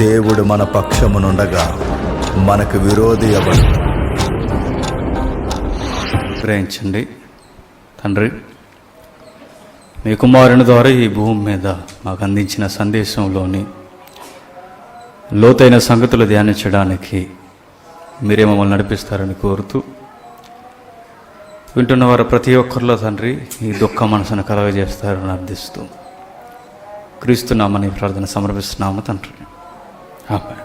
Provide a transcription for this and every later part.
దేవుడు మన పక్షమునుండగా మనకు విరోధి ఎవడు? గ్రహించండి. తండ్రి, మీ కుమారుని ద్వారా ఈ భూమి మీద మాకు అందించిన సందేశంలోని లోతైన సంగతులు ధ్యానించడానికి మీరే మమ్మల్ని నడిపిస్తారని కోరుతూ, వింటున్న వారు ప్రతి ఒక్కరిలో తండ్రి ఈ దుఃఖ మనసును కలగజేస్తారని అర్థిస్తూ క్రీస్తున్నామని ప్రార్థన సమర్పిస్తున్నాము తండ్రి. ఆమేన్.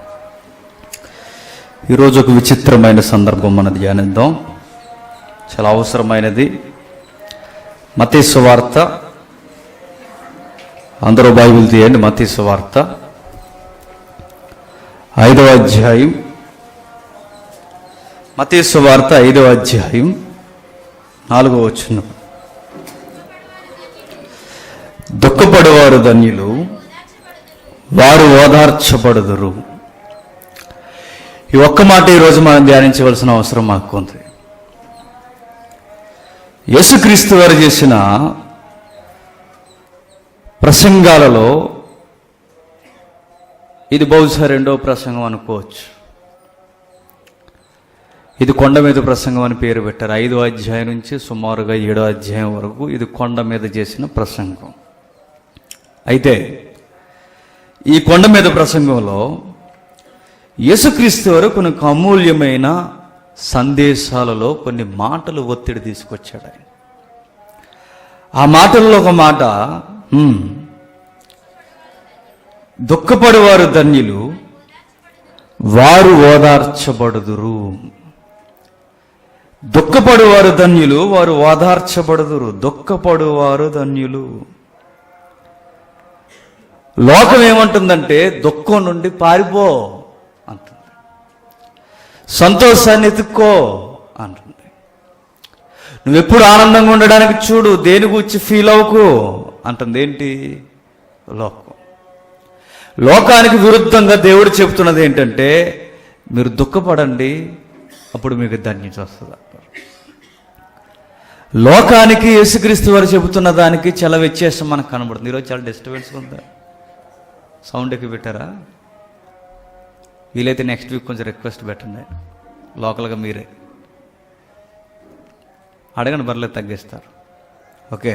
ఈరోజు ఒక విచిత్రమైన సందర్భం మనం ధ్యానిద్దాం. చాలా అవసరమైనది. మత్తయి సువార్త, అందరూ బైబిల్ తీయండి. మత్తయి సువార్త 5వ అధ్యాయం. మత్తయి సువార్త 5వ అధ్యాయం 4వ వచనం. దుఃఖపడువారు ధన్యులు, వారు ఓదార్చబడుదురు. ఈ ఒక్క మాట ఈరోజు మనం ధ్యానించవలసిన అవసరం మాకు ఉంది. యేసుక్రీస్తు వారు చేసిన ప్రసంగాలలో ఇది బహుశా రెండో ప్రసంగం అనుకోవచ్చు. ఇది కొండ మీద ప్రసంగం అని పేరు పెట్టారు. 5వ అధ్యాయం నుంచి సుమారుగా 7వ అధ్యాయం వరకు ఇది కొండ మీద చేసిన ప్రసంగం. అయితే ఈ కొండ మీద ప్రసంగంలో యేసుక్రీస్తు వారు కొన్ని అమూల్యమైన సందేశాలలో కొన్ని మాటలు ఒత్తిడి తీసుకొచ్చాడు. ఆయన ఆ మాటల్లో ఒక మాట, దుఃఖపడువారు ధన్యులు, వారు ఓదార్చబడుదురు. దుఃఖపడువారు ధన్యులు, వారు ఓదార్చబడుదురు. దుఃఖపడువారు ధన్యులు. లోకం ఏమంటుందంటే దుఃఖం నుండి పారిపో అంటుంది, సంతోషాన్ని ఎత్తుక్కో అంటుంది. నువ్వెప్పుడు ఆనందంగా ఉండడానికి చూడు, దేని గురించి ఫీల్ అవ్వకు అంటుంది. ఏంటి? లోకం. లోకానికి విరుద్ధంగా దేవుడు చెబుతున్నది ఏంటంటే మీరు దుఃఖపడండి, అప్పుడు మీకు ధన్యత వస్తుంది. లోకానికి యేసుక్రీస్తు వారు చెబుతున్న దానికి చాలా వ్యత్యాసం మనకు కనబడుతుంది. ఈరోజు చాలా డిస్టర్బెన్స్ ఉందా? సౌండ్ ఎక్కువ పెట్టారా? వీలైతే నెక్స్ట్ వీక్ కొంచెం రిక్వెస్ట్ పెట్టండి. లోకల్గా మీరే అడగండి, బర్లేదు తగ్గిస్తారు. ఓకే.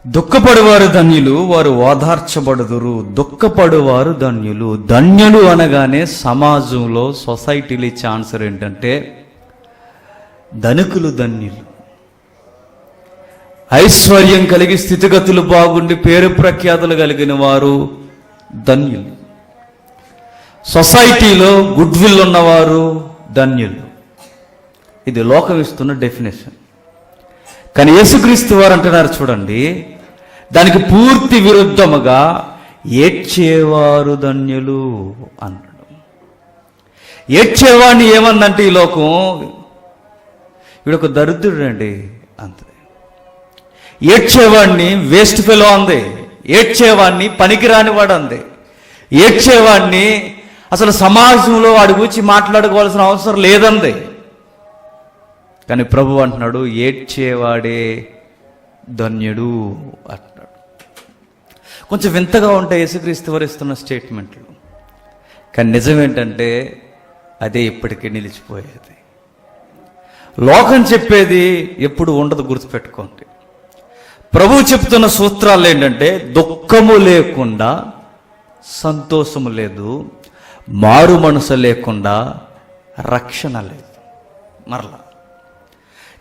దుఃఖపడువారు ధన్యులు, వారు ఓదార్చబడుదురు. దుఃఖపడువారు ధన్యులు. ధన్యులు అనగానే సమాజంలో సొసైటీలో ఇచ్చే ఆన్సర్ ఏంటంటే ధనికులు ధన్యులు, ఐశ్వర్యం కలిగి స్థితిగతులు బాగుండి పేరు ప్రఖ్యాతులు కలిగిన వారు ధన్యులు. సొసైటీలో గుడ్ విల్ ఉన్నవారు ధన్యులు. ఇది లోకం ఇస్తున్న డెఫినేషన్. కానీ యేసుక్రీస్తు వారు అంటున్నారు చూడండి, దానికి పూర్తి విరుద్ధముగా ఏడ్చేవారు ధన్యులు అన్నాడు. ఏడ్చేవాడిని ఏమందంటే ఈ లోకం, వీడొక దరిద్రుడు అండి అంతే. ఏడ్చేవాడిని వేస్ట్ ఫెలో అంది. ఏడ్చేవాడిని పనికిరానివాడు అంది. ఏడ్చేవాడిని అసలు సమాజంలో వాడి గురించి మాట్లాడుకోవాల్సిన అవసరం లేదంది. కానీ ప్రభు అంటున్నాడు ఏడ్చేవాడే ధన్యుడు అంటున్నాడు. కొంచెం వింతగా ఉంటాయి యేసుక్రీస్తు వారు ఇస్తున్న స్టేట్మెంట్లు, కానీ నిజం ఏంటంటే అదే ఇప్పటికీ నిలిచిపోయేది. లోకం చెప్పేది ఎప్పుడు ఉండదు, గుర్తుపెట్టుకోండి. ప్రభు చెప్తున్న సూత్రాలు ఏంటంటే దుఃఖము లేకుండా సంతోషము లేదు, మారు మనసు లేకుండా రక్షణ లేదు. మరలా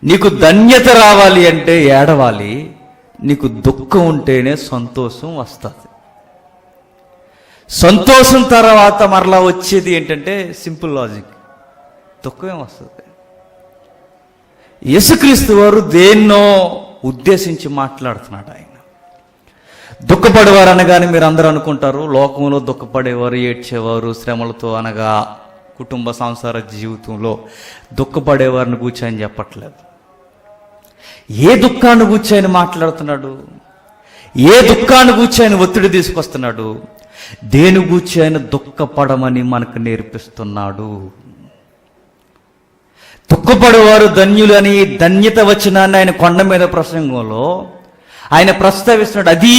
నీకు ధన్యత రావాలి అంటే ఏడవాలి, నీకు దుఃఖం ఉంటేనే సంతోషం వస్తుంది. సంతోషం తర్వాత మరలా వచ్చేది ఏంటంటే సింపుల్ లాజిక్, దుఃఖం వస్తుంది. యేసుక్రీస్తు వారు దేన్నో ఉద్దేశించి మాట్లాడుతున్నాడు. ఆయన దుఃఖపడేవారు అనగానే మీరు అందరూ అనుకుంటారు లోకంలో దుఃఖపడేవారు, ఏడ్చేవారు, శ్రమలతో అనగా కుటుంబ సంసార జీవితంలో దుఃఖపడేవారిని కూర్చొని చెప్పట్లేదు. ఏ దుఃఖాన్ని కూర్చొని మాట్లాడుతున్నాడు? ఏ దుఃఖాన్ని కూర్చొని ఒత్తిడి తీసుకొస్తున్నాడు? దేని కూర్చొని దుఃఖపడమని మనకు నేర్పిస్తున్నాడు. దుఃఖపడేవారు ధన్యులు అని ధన్యత వచనాన్ని ఆయన కొండ మీద ప్రసంగంలో ఆయన ప్రస్తావిస్తున్నాడు. అది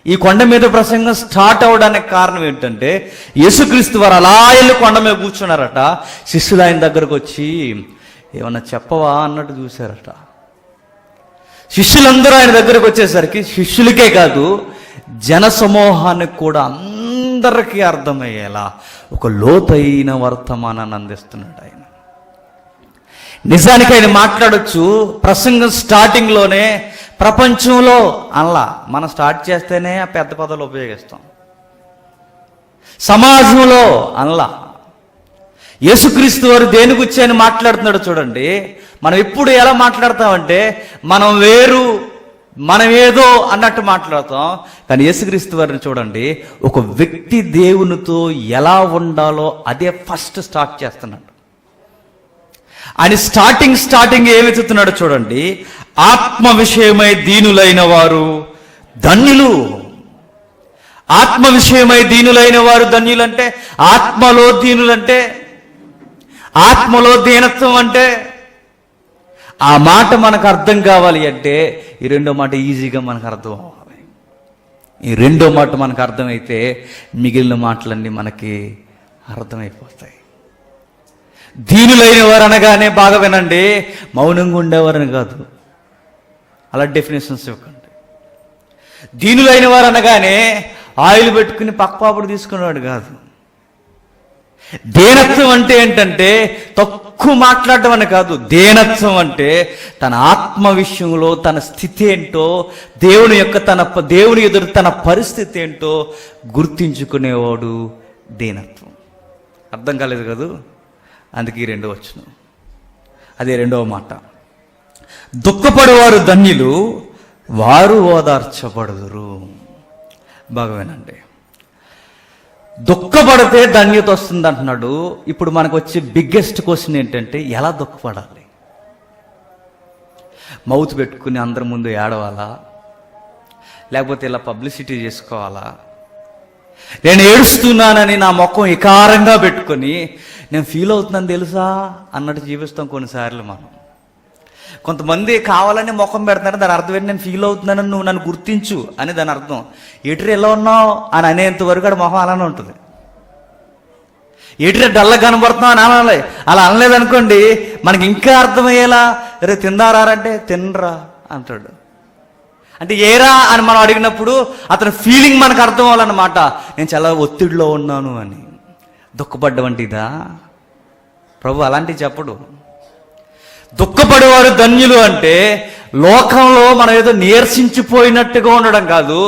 ఈ కొండ మీద ప్రసంగం స్టార్ట్ అవడానికి కారణం ఏంటంటే యేసుక్రీస్తు వారు అలా వెళ్ళి కొండ మీద కూర్చున్నారట. శిష్యులు ఆయన దగ్గరకు వచ్చి ఏమన్నా చెప్పవా అన్నట్టు చూశారట. శిష్యులందరూ ఆయన దగ్గరకు వచ్చేసరికి శిష్యులకే కాదు జన సమూహానికి కూడా అందరికీ అర్థమయ్యేలా ఒక లోతైన వర్తమానాన్ని అందిస్తున్నాడు ఆయన. నిజానికి ఆయన మాట్లాడొచ్చు ప్రసంగం స్టార్టింగ్లోనే ప్రపంచంలో అనలా, మనం స్టార్ట్ చేస్తేనే ఆ పెద్ద పదాలు ఉపయోగిస్తాం. సమాజంలో అనలా, యేసుక్రీస్తు వారు దేని గురించి అని మాట్లాడుతున్నాడు చూడండి. మనం ఎప్పుడు ఎలా మాట్లాడతామంటే మనం వేరు, మనం ఏదో అన్నట్టు మాట్లాడతాం. కానీ యేసుక్రీస్తు వారిని చూడండి, ఒక వ్యక్తి దేవునితో ఎలా ఉండాలో అదే ఫస్ట్ స్టార్ట్ చేస్తున్నాడు. ఆయన స్టార్టింగ్ ఏమి చెప్తున్నాడో చూడండి. ఆత్మ విషయమై దీనులైన వారు ధన్యులు. ఆత్మ విషయమై దీనులైన వారు ధన్యులంటే, ఆత్మలో దీనులంటే, ఆత్మలో దీనత్వం అంటే, ఆ మాట మనకు అర్థం కావాలి అంటే ఈ రెండో మాట ఈజీగా మనకు అర్థం అవ్వాలి. ఈ రెండో మాట మనకు అర్థమైతే మిగిలిన మాటలన్నీ మనకి అర్థమైపోతాయి. దీనులైన వారు అనగానే బాగా వినండి, మౌనంగా ఉండేవారని కాదు, అలా డెఫినేషన్స్ ఇవ్వకండి. దీనులైన వారు అనగానే ఆయిల్ పెట్టుకుని పక్కపాపుడు తీసుకునేవాడు కాదు. దేనత్వం అంటే ఏంటంటే తక్కువ మాట్లాడడం అని కాదు. దేనత్వం అంటే తన ఆత్మ విషయంలో తన స్థితి ఏంటో, దేవుని ఎదురు తన పరిస్థితి ఏంటో గుర్తించుకునేవాడు దేనత్వం. అర్థం కాలేదు కదూ, అందుకే ఈ రెండో వచనం, అదే రెండవ మాట. దుఃఖపడేవారు ధన్యులు, వారు ఓదార్చబడుదురు. బాగా వినండి, దుఃఖపడితే ధన్యత వస్తుంది అంటున్నాడు. ఇప్పుడు మనకు వచ్చే బిగ్గెస్ట్ క్వశ్చన్ ఏంటంటే ఎలా దుఃఖపడాలి? మౌత్ పెట్టుకుని అందరి ముందు ఏడవాలా, లేకపోతే ఇలా పబ్లిసిటీ చేసుకోవాలా? నేను ఏడుస్తున్నానని నా ముఖం వికారంగా పెట్టుకొని నేను ఫీల్ అవుతున్నాను తెలుసా అన్నట్టు జీవిస్తాం కొన్నిసార్లు మనం. కొంతమంది కావాలని ముఖం పెడతారు, దాని అర్థం ఏంటి? నేను ఫీల్ అవుతున్నానని నువ్వు నన్ను గుర్తించు అని దాని అర్థం. ఎటురు ఎలా ఉన్నావు అని అనేంత వరకు ఆడ మొహం అలానే ఉంటుంది. ఎటురే డల్లా కనబడుతున్నావు అని అనాలి. అలా అనలేదనుకోండి మనకి ఇంకా అర్థమయ్యేలా, రే తిందారంటే తినరా అంటాడు. అంటే ఏరా అని మనం అడిగినప్పుడు అతని ఫీలింగ్ మనకు అర్థం అవ్వాలన్నమాట. నేను చాలా ఒత్తిడిలో ఉన్నాను అని. దుఃఖపడ్డవంటిదా? ప్రభు అలాంటివి చెప్పడు. దుఃఖపడేవారు ధన్యులు అంటే లోకంలో మనం ఏదో నీరసించిపోయినట్టుగా ఉండడం కాదు.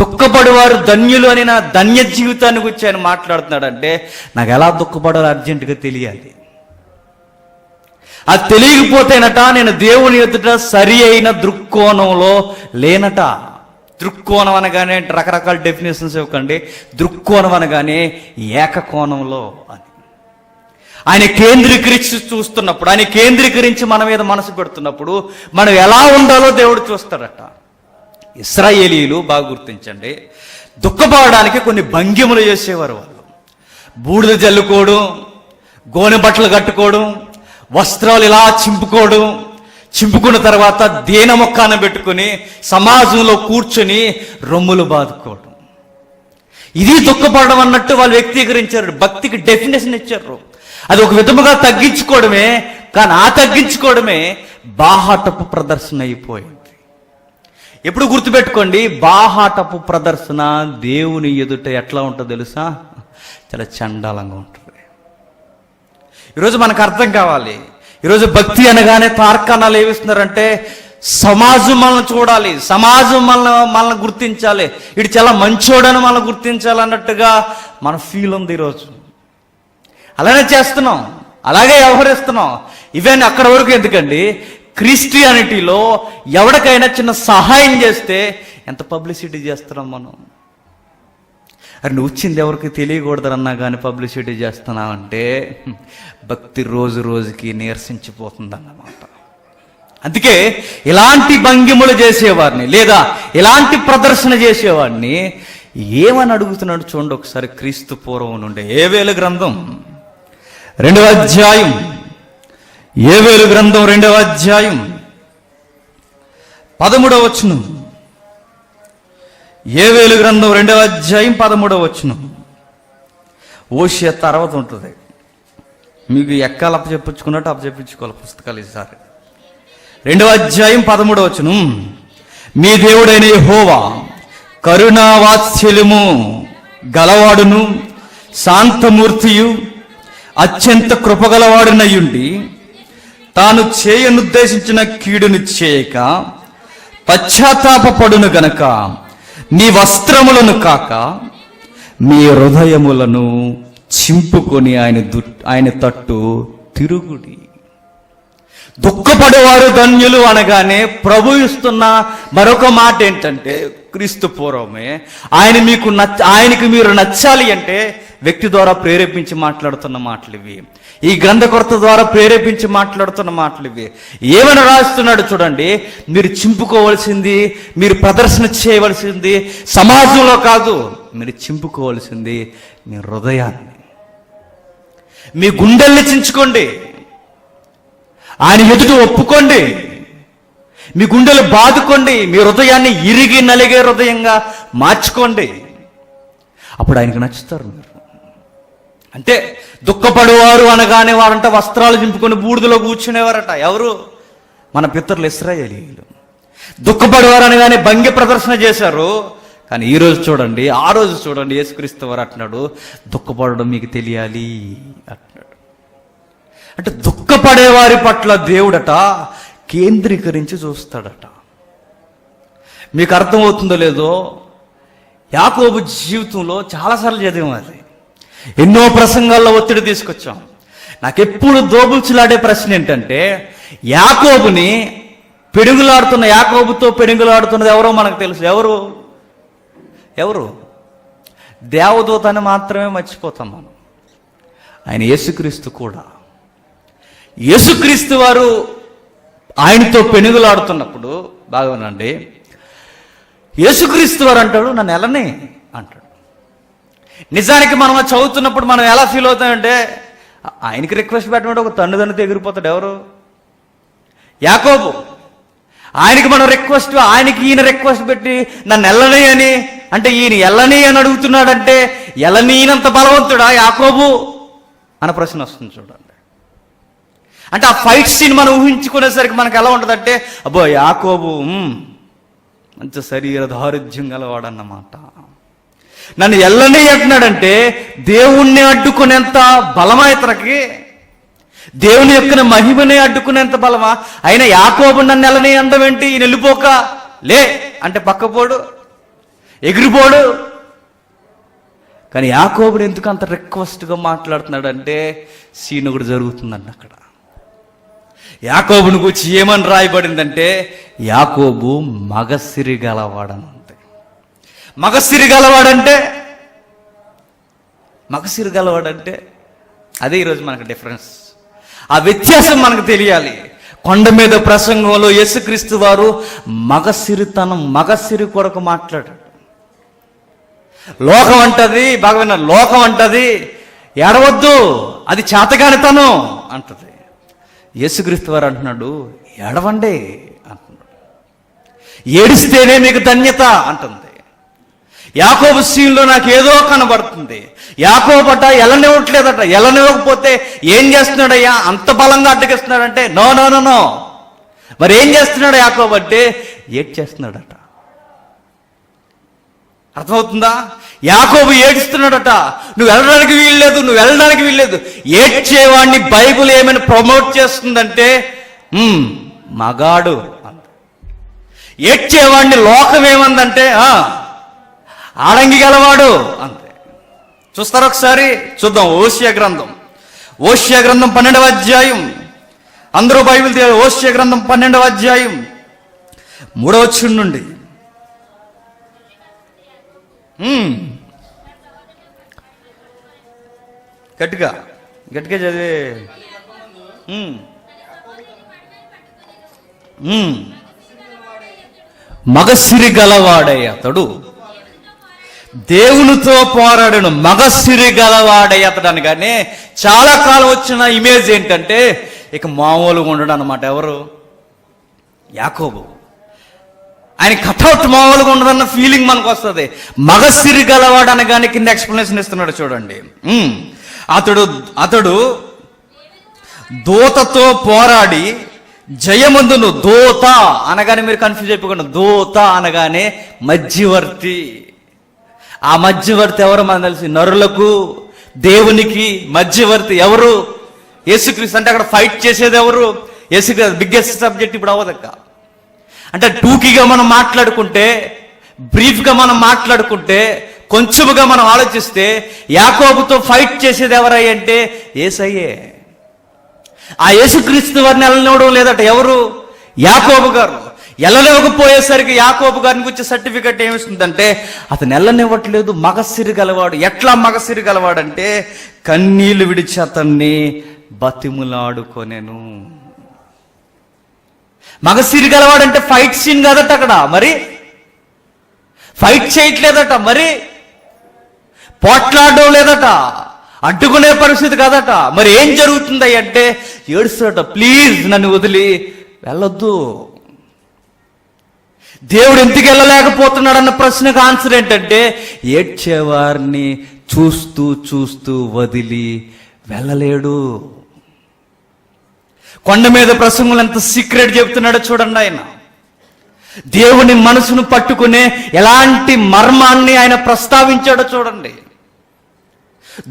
దుఃఖపడేవారు ధన్యులు అని నా ధన్య జీవితాన్ని గురించి ఆయన మాట్లాడుతున్నాడు. అంటే నాకు ఎలా దుఃఖపడాలో అర్జెంటుగా తెలియాలి. అది తెలియకపోతేనట నేను దేవుని ఎదుట సరి అయిన దృక్కోణంలో లేనట. దృక్కోణం అనగానే రకరకాల డెఫినేషన్స్ ఇవ్వకండి. దృక్కోణం అనగానే ఏకకోణంలో అని. ఆయన కేంద్రీకరించి చూస్తున్నప్పుడు, ఆయన కేంద్రీకరించి మన మీద మనసు పెడుతున్నప్పుడు మనం ఎలా ఉండాలో దేవుడు చూస్తాడట. ఇశ్రాయేలీయులు బాగా గుర్తించండి, దుఃఖపడడానికి కొన్ని భంగిమలు చేసేవారు. వాళ్ళు బూడిద జల్లుకోవడం, గోనె బట్టలు కట్టుకోవడం, వస్త్రాలు ఇలా చింపుకున్న తర్వాత దేన మొక్కాన పెట్టుకుని సమాజంలో కూర్చొని రొమ్ములు బాదుకోవడం. ఇది దుఃఖపడడం అన్నట్టు వాళ్ళు వ్యక్తీకరించారు. భక్తికి డెఫినేషన్ ఇచ్చారు. అది ఒక విధముగా తగ్గించుకోవడమే, కానీ ఆ తగ్గించుకోవడమే బాహాటపు ప్రదర్శన అయిపోయింది. ఎప్పుడు గుర్తుపెట్టుకోండి, బాహాటపు ప్రదర్శన దేవుని ఎదుట ఎట్లా ఉంటుందో తెలుసా? చాలా చండాలంగా ఉంటుంది. ఈరోజు మనకు అర్థం కావాలి. ఈరోజు భక్తి అనగానే తార్కాణాలు ఏమిస్తున్నారంటే సమాజం మనల్ని చూడాలి, సమాజం మనల్ని గుర్తించాలి, ఇటు చాలా మంచోడని మనల్ని గుర్తించాలి అన్నట్టుగా మన ఫీల్ ఉంది ఈరోజు. అలానే చేస్తున్నాం, అలాగే వ్యవహరిస్తున్నాం. ఇవన్నీ అక్కడ వరకు ఎందుకండి, క్రిస్టియానిటీలో ఎవరికైనా చిన్న సహాయం చేస్తే ఎంత పబ్లిసిటీ చేస్తున్నాం మనం. అరే నువ్వు వచ్చింది ఎవరికి తెలియకూడదన్నా కానీ పబ్లిసిటీ చేస్తున్నావంటే భక్తి రోజు రోజుకి నీరసించిపోతుంది అన్నమాట. అందుకే ఇలాంటి భంగిములు చేసేవాడిని లేదా ఇలాంటి ప్రదర్శన చేసేవాడిని ఏమని అడుగుతున్నాడు చూడండి ఒకసారి. క్రీస్తు పూర్వం నుండే యోవేలు గ్రంథం 2వ అధ్యాయం, యోవేలు గ్రంథం 2వ అధ్యాయం 13వ వచనం. యోవేలు గ్రంథం 2వ అధ్యాయం 13వ వచనం. ఓషియా తర్వాత ఉంటుంది. మీకు ఎక్కాలు అప్పచెప్పించుకున్నట్టు అప్పచెప్పించుకోవాలి పుస్తకాలు ఈసారి. 2వ అధ్యాయం 13వ వచనం. మీ దేవుడైన యెహోవా కరుణా వాత్సల్యము గలవాడును శాంతమూర్తియు అత్యంత కృపగలవాడునయ్యుండి తాను చేయనుద్దేశించిన కీడును చేయక పశ్చాత్తాపపడును గనక మీ వస్త్రములను కాక మీ హృదయములను చింపుకొని ఆయన తట్టు తిరుగుడి. దుఃఖపడేవారు ధన్యులు అనగానే ప్రభు ఇస్తున్న మరొక మాట ఏంటంటే, క్రీస్తు పూర్వమే ఆయనకి మీరు నచ్చాలి అంటే వ్యక్తి ద్వారా ప్రేరేపించి మాట్లాడుతున్న మాటలు ఇవి. ఈ గ్రంథకర్త ద్వారా ప్రేరేపించి మాట్లాడుతున్న మాటలు ఇవి. ఏమని రాస్తున్నాడు చూడండి. మీరు చింపుకోవలసింది, మీరు ప్రదర్శన చేయవలసింది సమాజంలో కాదు, మీరు చింపుకోవలసింది మీ హృదయాన్ని, మీ గుండెల్ని చించుకోండి. ఆయన ఎదుట ఒప్పుకోండి, మీ గుండెలు బాదుకోండి, మీ హృదయాన్ని ఇరిగి నలిగే హృదయంగా మార్చుకోండి. అప్పుడు ఆయనకు నచ్చుతారు మీరు. అంటే దుఃఖపడేవారు అనగానే వారంట వస్త్రాలు చింపుకొని బూడిదలో కూర్చునేవారట. ఎవరు? మన పితరులు ఇశ్రాయేలీయులు. దుఃఖపడేవారు అనగానే భంగి ప్రదర్శన చేశారు. కానీ ఈ రోజు చూడండి, ఆ రోజు చూడండి, యేసుక్రీస్తు వారు అంటున్నాడు, దుఃఖపడడం మీకు తెలియాలి అంటున్నాడు. అంటే దుఃఖపడేవారి పట్ల దేవుడట కేంద్రీకరించి చూస్తాడట. మీకు అర్థమవుతుందో లేదో, యాకోబు జీవితంలో చాలాసార్లు చదివాం. అది ఎన్నో ప్రసంగాల్లో ఒత్తిడి తీసుకొచ్చాం. నాకెప్పుడు దోబుల్చులాడే ప్రశ్న ఏంటంటే, యాకోబుని యాకోబుతో పెడుగులాడుతున్నది ఎవరో మనకు తెలుసు. ఎవరు? దేవదూత అని మాత్రమే మర్చిపోతాం మనం. ఆయన యేసుక్రీస్తు కూడా. యేసుక్రీస్తు వారు ఆయనతో పెనుగులాడుతున్నప్పుడు బాగానండి, యేసుక్రీస్తు వారు అంటాడు, నన్ను ఎలానే అంటాడు. నిజానికి మనం చదువుతున్నప్పుడు మనం ఎలా ఫీల్ అవుతామంటే, ఆయనకి రిక్వెస్ట్ పెట్టమంటే ఒక తండ్రిదండ్రితో ఎగిరిపోతాడు. ఎవరు? యాకోబు. ఆయనకి మనం ఆయనకి ఈయన రిక్వెస్ట్ పెట్టి నన్ను ఎల్లని అని అంటే, ఈయన ఎల్లని అని అడుగుతున్నాడంటే ఎల్లనీనంత బలవంతుడా యాకోబు అన్న ప్రశ్న వస్తుంది చూడండి. అంటే ఆ ఫైట్ సీన్ మనం ఊహించుకునేసరికి మనకు ఎలా ఉంటుందంటే, అబ్బో యాకోబు మంచి శరీర దారుఢ్యం గలవాడన్నమాట. నన్ను ఎల్లని అంటున్నాడంటే దేవుణ్ణి అడ్డుకునేంత బలమా ఇతనికి? దేవుని యొక్క మహిమని అడ్డుకునేంత బలమా? అయినా యాకోబు నన్ను ఎల్లని అనడం ఏంటి? ఈయన వెళ్ళిపోక లే అంటే పక్కపోడు, ఎగిరిపోడు. కానీ యాకోబుడు ఎందుకు అంత రిక్వెస్ట్గా మాట్లాడుతున్నాడంటే, సీన్ ఒకటి జరుగుతుందండి అక్కడ. యాకోబుని గురించి ఏమని రాయబడిందంటే, యాకోబు మగసిరి గలవాడని ఉంది. మగసిరి గలవాడంటే అదే ఈరోజు మనకు డిఫరెన్స్. ఆ వ్యత్యాసం మనకు తెలియాలి. కొండ మీద ప్రసంగంలో యేసుక్రీస్తు వారు మగసిరి కొరకు మాట్లాడాడు. లోకం అంటది, బాగా విన్నారు, లోకం అంటది ఏడవద్దు, అది చేతగానితనం అంటది. యేసుక్రీస్తు వారు అంటున్నాడు, ఏడవండి అంటున్నాడు. ఏడిస్తేనే మీకు ధన్యత అంటుంది. యాకోబు సీన్లో నాకు ఏదో కనబడుతుంది. యాకోబట ఎలనివ్వట్లేదట. ఎలనివ్వకపోతే ఏం చేస్తున్నాడయ్యా? అంత బలంగా అడ్డగిస్తున్నాడంటే నో. మరి ఏం చేస్తున్నాడు యాకోబు అంటే, ఏడ్చేస్తున్నాడట. అర్థమవుతుందా? యాకోబు ఏడుస్తున్నాడట. నువ్వు వెళ్ళడానికి వీల్లేదు. ఏడ్చేవాడిని బైబిల్ ఏమైనా ప్రమోట్ చేస్తుందంటే మగాడు అంత. ఏడ్చేవాడిని లోకం ఏమందంటే ఆడంగి గలవాడు అంతే. చూస్తారు ఒకసారి? చూద్దాం. ఓషియా గ్రంథం 12వ అధ్యాయం. అందరూ బైబిల్ ఓషియా గ్రంథం 12వ అధ్యాయం 3వ వచనం నుండి. గట్టిగా చదివే. మగసిరి గలవాడే అతడు, దేవునితో పోరాడను. మగసిరి గలవాడే అతడు అనగానే చాలా కాలం వచ్చిన ఇమేజ్ ఏంటంటే, ఇక మామూలుగా ఉండడు అనమాట. ఎవరు? యాకోబు. ఆయన కటౌట్ మామూలుగా ఉండదన్న ఫీలింగ్ మనకు వస్తుంది. మగసిరి గలవాడు అనగానే కింద ఎక్స్ప్లెనేషన్ ఇస్తున్నాడు చూడండి. అతడు దూతతో పోరాడి జయమందును. దూత అనగానే మీరు కన్ఫ్యూజ్ అయిపోకుండా, దూత అనగానే మధ్యవర్తి. ఆ మధ్యవర్తి ఎవరు మనకు తెలిసి, నరులకు దేవునికి మధ్యవర్తి ఎవరు? యేసుక్రీస్తు. అంటే అక్కడ ఫైట్ చేసేది ఎవరు? యేసుక్రీస్తు. బిగ్గెస్ట్ సబ్జెక్ట్ ఇప్పుడు అవ్వదక్క. అంటే టూకీగా మనం మాట్లాడుకుంటే, బ్రీఫ్గా మనం మాట్లాడుకుంటే, కొంచెముగా మనం ఆలోచిస్తే, యాకోబుతో ఫైట్ చేసేది ఎవరై అంటే యేసయ్యే. ఆ యేసుక్రీస్తు వారిని వెళ్ళనివ్వడం లేదట ఎవరు? యాకోబు గారు. వెళ్ళలేకపోయేసరికి యాకోబు గారిని గురించి సర్టిఫికెట్ ఏమిస్తుందంటే అతను వెళ్ళనివ్వట్లేదు. మగసిరి గలవాడు. ఎట్లా మగసిరి గలవాడంటే కన్నీళ్లు విడిచి అతన్ని బతిములాడుకొనెను. మగసిరి గలవాడంటే ఫైట్ సీన్ కాదట అక్కడ. మరి ఫైట్ చేయట్లేదట, మరి పోట్లాడడం లేదట, అడ్డుకునే పరిస్థితి కాదట. మరి ఏం జరుగుతుంది అంటే ఏడుస్తాడట, ప్లీజ్ నన్ను వదిలి వెళ్ళొద్దు. దేవుడు ఎందుకు వెళ్ళలేకపోతున్నాడు అన్న ప్రశ్నకు ఆన్సర్ ఏంటంటే ఏడ్చేవారిని చూస్తూ చూస్తూ వదిలి వెళ్ళలేడు. కొండ మీద ప్రసంగులు ఎంత సీక్రెట్ చెప్తున్నాడో చూడండి. ఆయన దేవుని మనసును పట్టుకునే ఎలాంటి మర్మాన్ని ఆయన ప్రస్తావించాడో చూడండి.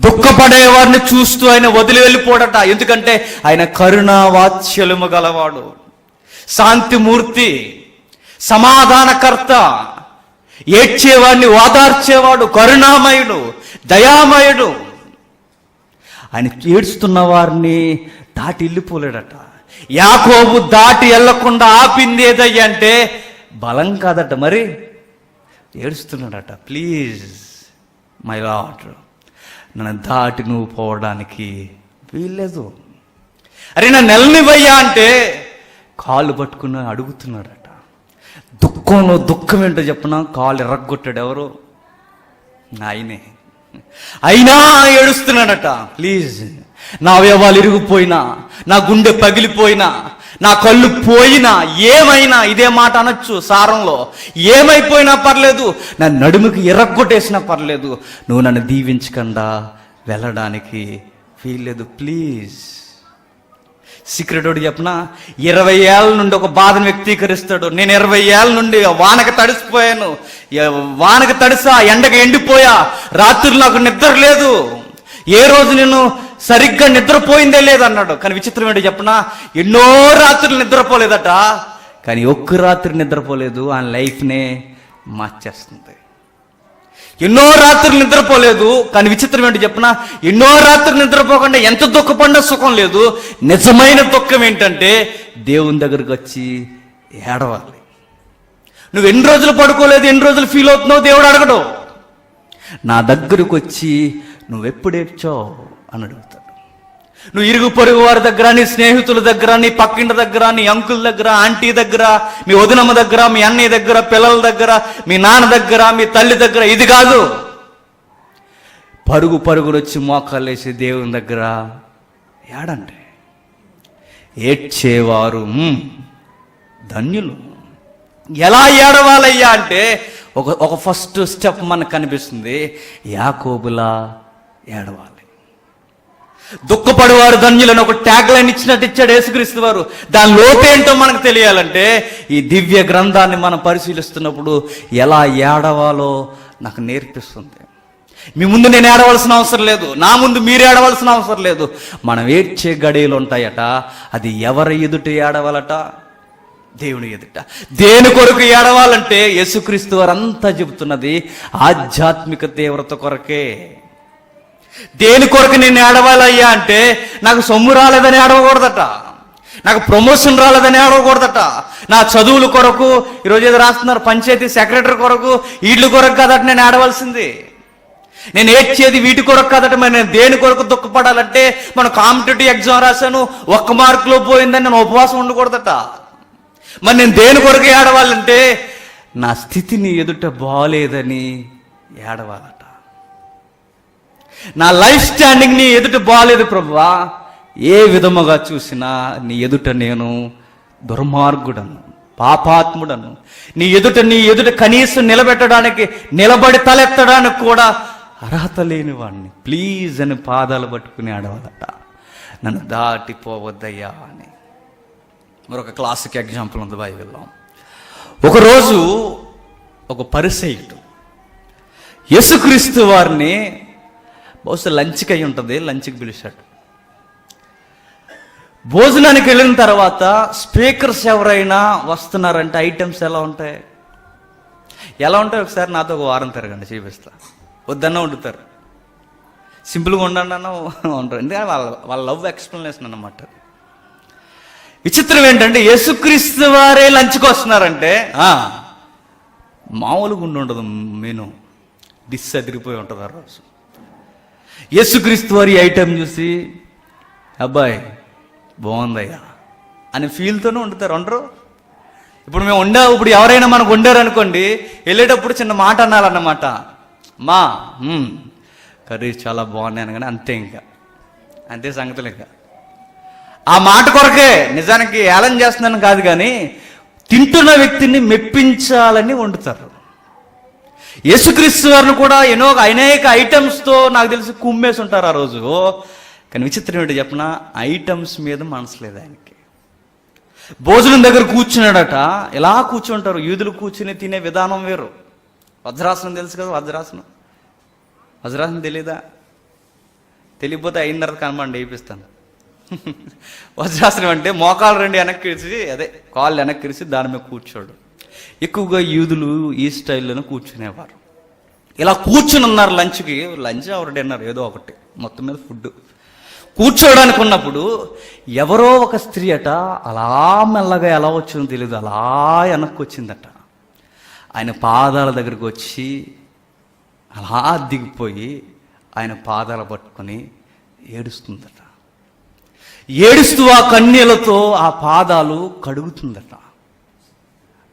దుఃఖపడే వారిని చూస్తూ ఆయన వదిలి వెళ్ళిపోడట. ఎందుకంటే ఆయన కరుణా వాత్సల్యము గలవాడు, శాంతిమూర్తి, సమాధానకర్త, ఏడ్చేవాడిని ఓదార్చేవాడు, కరుణామయుడు, దయామయుడు. ఆయన ఏడుస్తున్న వారిని దాటి వెళ్ళిపోలేడట. యాకోబు దాటి వెళ్లకుండా ఆపింది ఏదయ్యా అంటే బలం కాదట, మరి ఏడుస్తున్నాడట. ప్లీజ్ మై లార్డ్, నన్ను దాటి నువ్వు పోవడానికి వీల్లేదు. అరే నా నెలనివయ్యా అంటే కాళ్ళు పట్టుకుని అడుగుతున్నాడట. దుఃఖంలో దుఃఖం ఏంటో చెప్పిన, కాళ్ళు ఎర్రగొట్టాడు ఎవరు? ఆయనే. అయినా ఏడుస్తున్నాడట. ప్లీజ్, నా అవయవాలు ఇరిగిపోయినా, నా గుండె పగిలిపోయినా, నా కళ్ళు పోయినా, ఏమైనా, ఇదే మాట అనొచ్చు సారంలో, ఏమైపోయినా పర్లేదు, నా నడుముకి ఎర్రగొట్టేసినా పర్లేదు, నువ్వు నన్ను దీవించకుండా వెళ్ళడానికి వీల్లేదు. ప్లీజ్. సీక్రెట్ ఒకటి చెప్పిన, 20 ఏళ్ళ నుండి ఒక బాధను వ్యక్తీకరిస్తాడు. నేను 20 ఏళ్ళ నుండి వానకు తడిసిపోయాను, వానకు తడిసా, ఎండకు ఎండిపోయా, రాత్రులు నాకు నిద్ర లేదు, ఏ రోజు నేను సరిగ్గా నిద్రపోయిందే లేదన్నాడు. కానీ విచిత్రం ఏంటో చెప్పిన, ఎన్నో రాత్రులు నిద్రపోలేదట. కానీ ఒక్క రాత్రి నిద్రపోలేదు, ఆ లైఫ్నే మార్చేస్తుంది. ఎన్నో రాత్రులు నిద్రపోలేదు, కానీ విచిత్రం ఏంటో చెప్పిన, ఎన్నో రాత్రులు నిద్రపోకుండా ఎంత దుఃఖపడినా సుఖం లేదు. నిజమైన దుఃఖం ఏంటంటే దేవుని దగ్గరికి వచ్చి ఏడవాలి. నువ్వు ఎన్ని రోజులు పడుకోలేదు, ఎన్ని రోజులు ఫీల్ అవుతున్నావు దేవుడు అడగడు. నా దగ్గరకు వచ్చి నువ్వెప్పుడు ఏడ్చావు అని అడుగుతాడు. నువ్వు ఇరుగు పొరుగు వారి దగ్గర, నీ స్నేహితుల దగ్గర, నీ పక్కింటి దగ్గర, నీ అంకుల దగ్గర, ఆంటీ దగ్గర, మీ వదినమ్మ దగ్గర, మీ అన్నయ్య దగ్గర, పిల్లల దగ్గర, మీ నాన్న దగ్గర, మీ తల్లి దగ్గర, ఇది కాదు. పరుగు పరుగులు వచ్చి మోకాళ్ళేసి దేవుని దగ్గర ఏడండి. ఏడ్చేవారు ధన్యులు. ఎలా ఏడవాలయ్యా అంటే ఒక ఫస్ట్ స్టెప్ మనకు కనిపిస్తుంది, యాకోబులా ఏడవాలి. దుఃఖపడేవారు ధన్యులను ఒక ట్యాగ్ లైన్ ఇచ్చినట్టు ఇచ్చాడు యేసుక్రీస్తు వారు. దాని లోపేంటో మనకు తెలియాలంటే ఈ దివ్య గ్రంథాన్ని మనం పరిశీలిస్తున్నప్పుడు ఎలా ఏడవాలో నాకు నేర్పిస్తుంది. మీ ముందు నేను ఏడవలసిన అవసరం లేదు, నా ముందు మీరు ఏడవలసిన అవసరం లేదు. మనం ఏడ్చే గడియలు ఉంటాయట, అది ఎవరి ఎదుట ఏడవాలట? దేవుని ఎదుట. దేని కొరకు ఏడవాలంటే యేసుక్రీస్తు వారు అంతా చెబుతున్నది ఆధ్యాత్మిక తీవ్రత కొరకే. దేని కొరకు నేను ఏడవాలయ్యా అంటే నాకు సొమ్ము రాలేదని ఏడవకూడదట, నాకు ప్రమోషన్ రాలేదని ఏడవకూడదట, నా చదువుల కొరకు, ఈరోజు ఏదో రాస్తున్నారు పంచాయతీ సెక్రటరీ కొరకు, వీటి కొరకు కాదట నేను ఏడవలసింది. నేను ఏడ్చేది వీటి కొరకు కాదట. మరి నేను దేని కొరకు దుఃఖపడాలంటే, మనం కాంపిటేటివ్ ఎగ్జామ్ రాశాను, 1 మార్కులో పోయిందని నేను ఉపవాసం ఉండకూడదట. మరి నేను దేని కొరకు ఏడవాలంటే నా స్థితిని ఎదుట బాలేదని ఏడవాలట. నా లైఫ్ స్టాండింగ్ నీ ఎదుట బాలేదు ప్రభువా, ఏ విధముగా చూసినా నీ ఎదుట నేను దుర్మార్గుడను, పాపాత్ముడను, నీ ఎదుట కనీసం నిలబడి తలెత్తడానికి కూడా అర్హత లేని వాడిని, ప్లీజ్ అని పాదాలు పట్టుకుని ఆడవాలట, నన్ను దాటిపోవద్దయ్యా అని. మరొక క్లాసిక్ ఎగ్జాంపుల్ ఉంది బైబిల్లో. ఒకరోజు ఒక పరిసయ్యుడు యేసుక్రీస్తు వారిని బహుశా లంచ్కి అయి ఉంటుంది, లంచ్కి పిలిచాడు. భోజనానికి వెళ్ళిన తర్వాత స్పీకర్స్ ఎవరైనా వస్తున్నారంటే ఐటమ్స్ ఎలా ఉంటాయి ఒకసారి నాతో ఒక వారం తిరగండి, చూపిస్తా. వద్దన్నా వండుతారు, సింపుల్గా ఉండండి అన్న ఉంటారు. ఎందుకంటే వాళ్ళ లవ్ ఎక్స్ప్లెనేషన్ అన్నమాట. విచిత్రం ఏంటంటే యేసుక్రీస్తు వారే లంచ్కి వస్తున్నారంటే మామూలుగా ఉండదు, మెను డిస్ అదిరిపోయి ఉంటుంది ఆ రోజు. యేసుక్రీస్తు వారి ఐటెం చూసి అబ్బాయి బాగుందయ్యా అని ఫీల్తోనే వండుతారు, వండరు. ఇప్పుడు మేము ఇప్పుడు ఎవరైనా మనకు వండారు అనుకోండి, వెళ్ళేటప్పుడు చిన్న మాట అనాలన్నమాట, మా కర్రీ చాలా బాగున్నాయి అనగానే అంతే, ఇంకా అంతే సంగతులు. ఇంకా ఆ మాట కొరకే, నిజానికి ఏలం చేస్తున్నాను కాదు, కానీ తింటున్న వ్యక్తిని మెప్పించాలని వండుతారు. యేసుక్రీస్తు వారిని కూడా అనేక ఐటమ్స్తో నాకు తెలిసి కుమ్మేసి ఉంటారు ఆ రోజు. కానీ విచిత్రం ఏంటో చెప్పిన, ఐటమ్స్ మీద మనసు లేదు ఆయనకి. భోజనం దగ్గర కూర్చున్నాడట, ఎలా కూర్చుంటారు యూదులు కూర్చుని తినే విధానం వేరు. వజ్రాసనం తెలుసు కదా, వజ్రాసనం తెలీదా? తెలియకపోతే అయిన తర్వాత కనబండి వేయిస్తాను. వజ్రాసనం అంటే మోకాలు రెండు వెనక్కి ఇరిచి, కాళ్ళు వెనక్కి ఇరిచి దాని మీద కూర్చోడు. ఎక్కువగా యూదులు ఈ స్టైల్లోనే కూర్చునేవారు. ఇలా కూర్చుని ఉన్నారు లంచ్కి, లంచ్ ఆర్ డిన్నర్ ఏదో ఒకటి, మొత్తం మీద ఫుడ్. కూర్చోడానికి ఉన్నప్పుడు ఎవరో ఒక స్త్రీ అట అలా మెల్లగా ఎలా వచ్చిందో తెలియదు, అలా వెనక్కి వచ్చిందట. ఆయన పాదాల దగ్గరికి వచ్చి అలా దిగిపోయి ఆయన పాదాలు పట్టుకొని ఏడుస్తుందట. ఏడుస్తూ ఆ కన్నీళ్లతో ఆ పాదాలు కడుగుతుందట.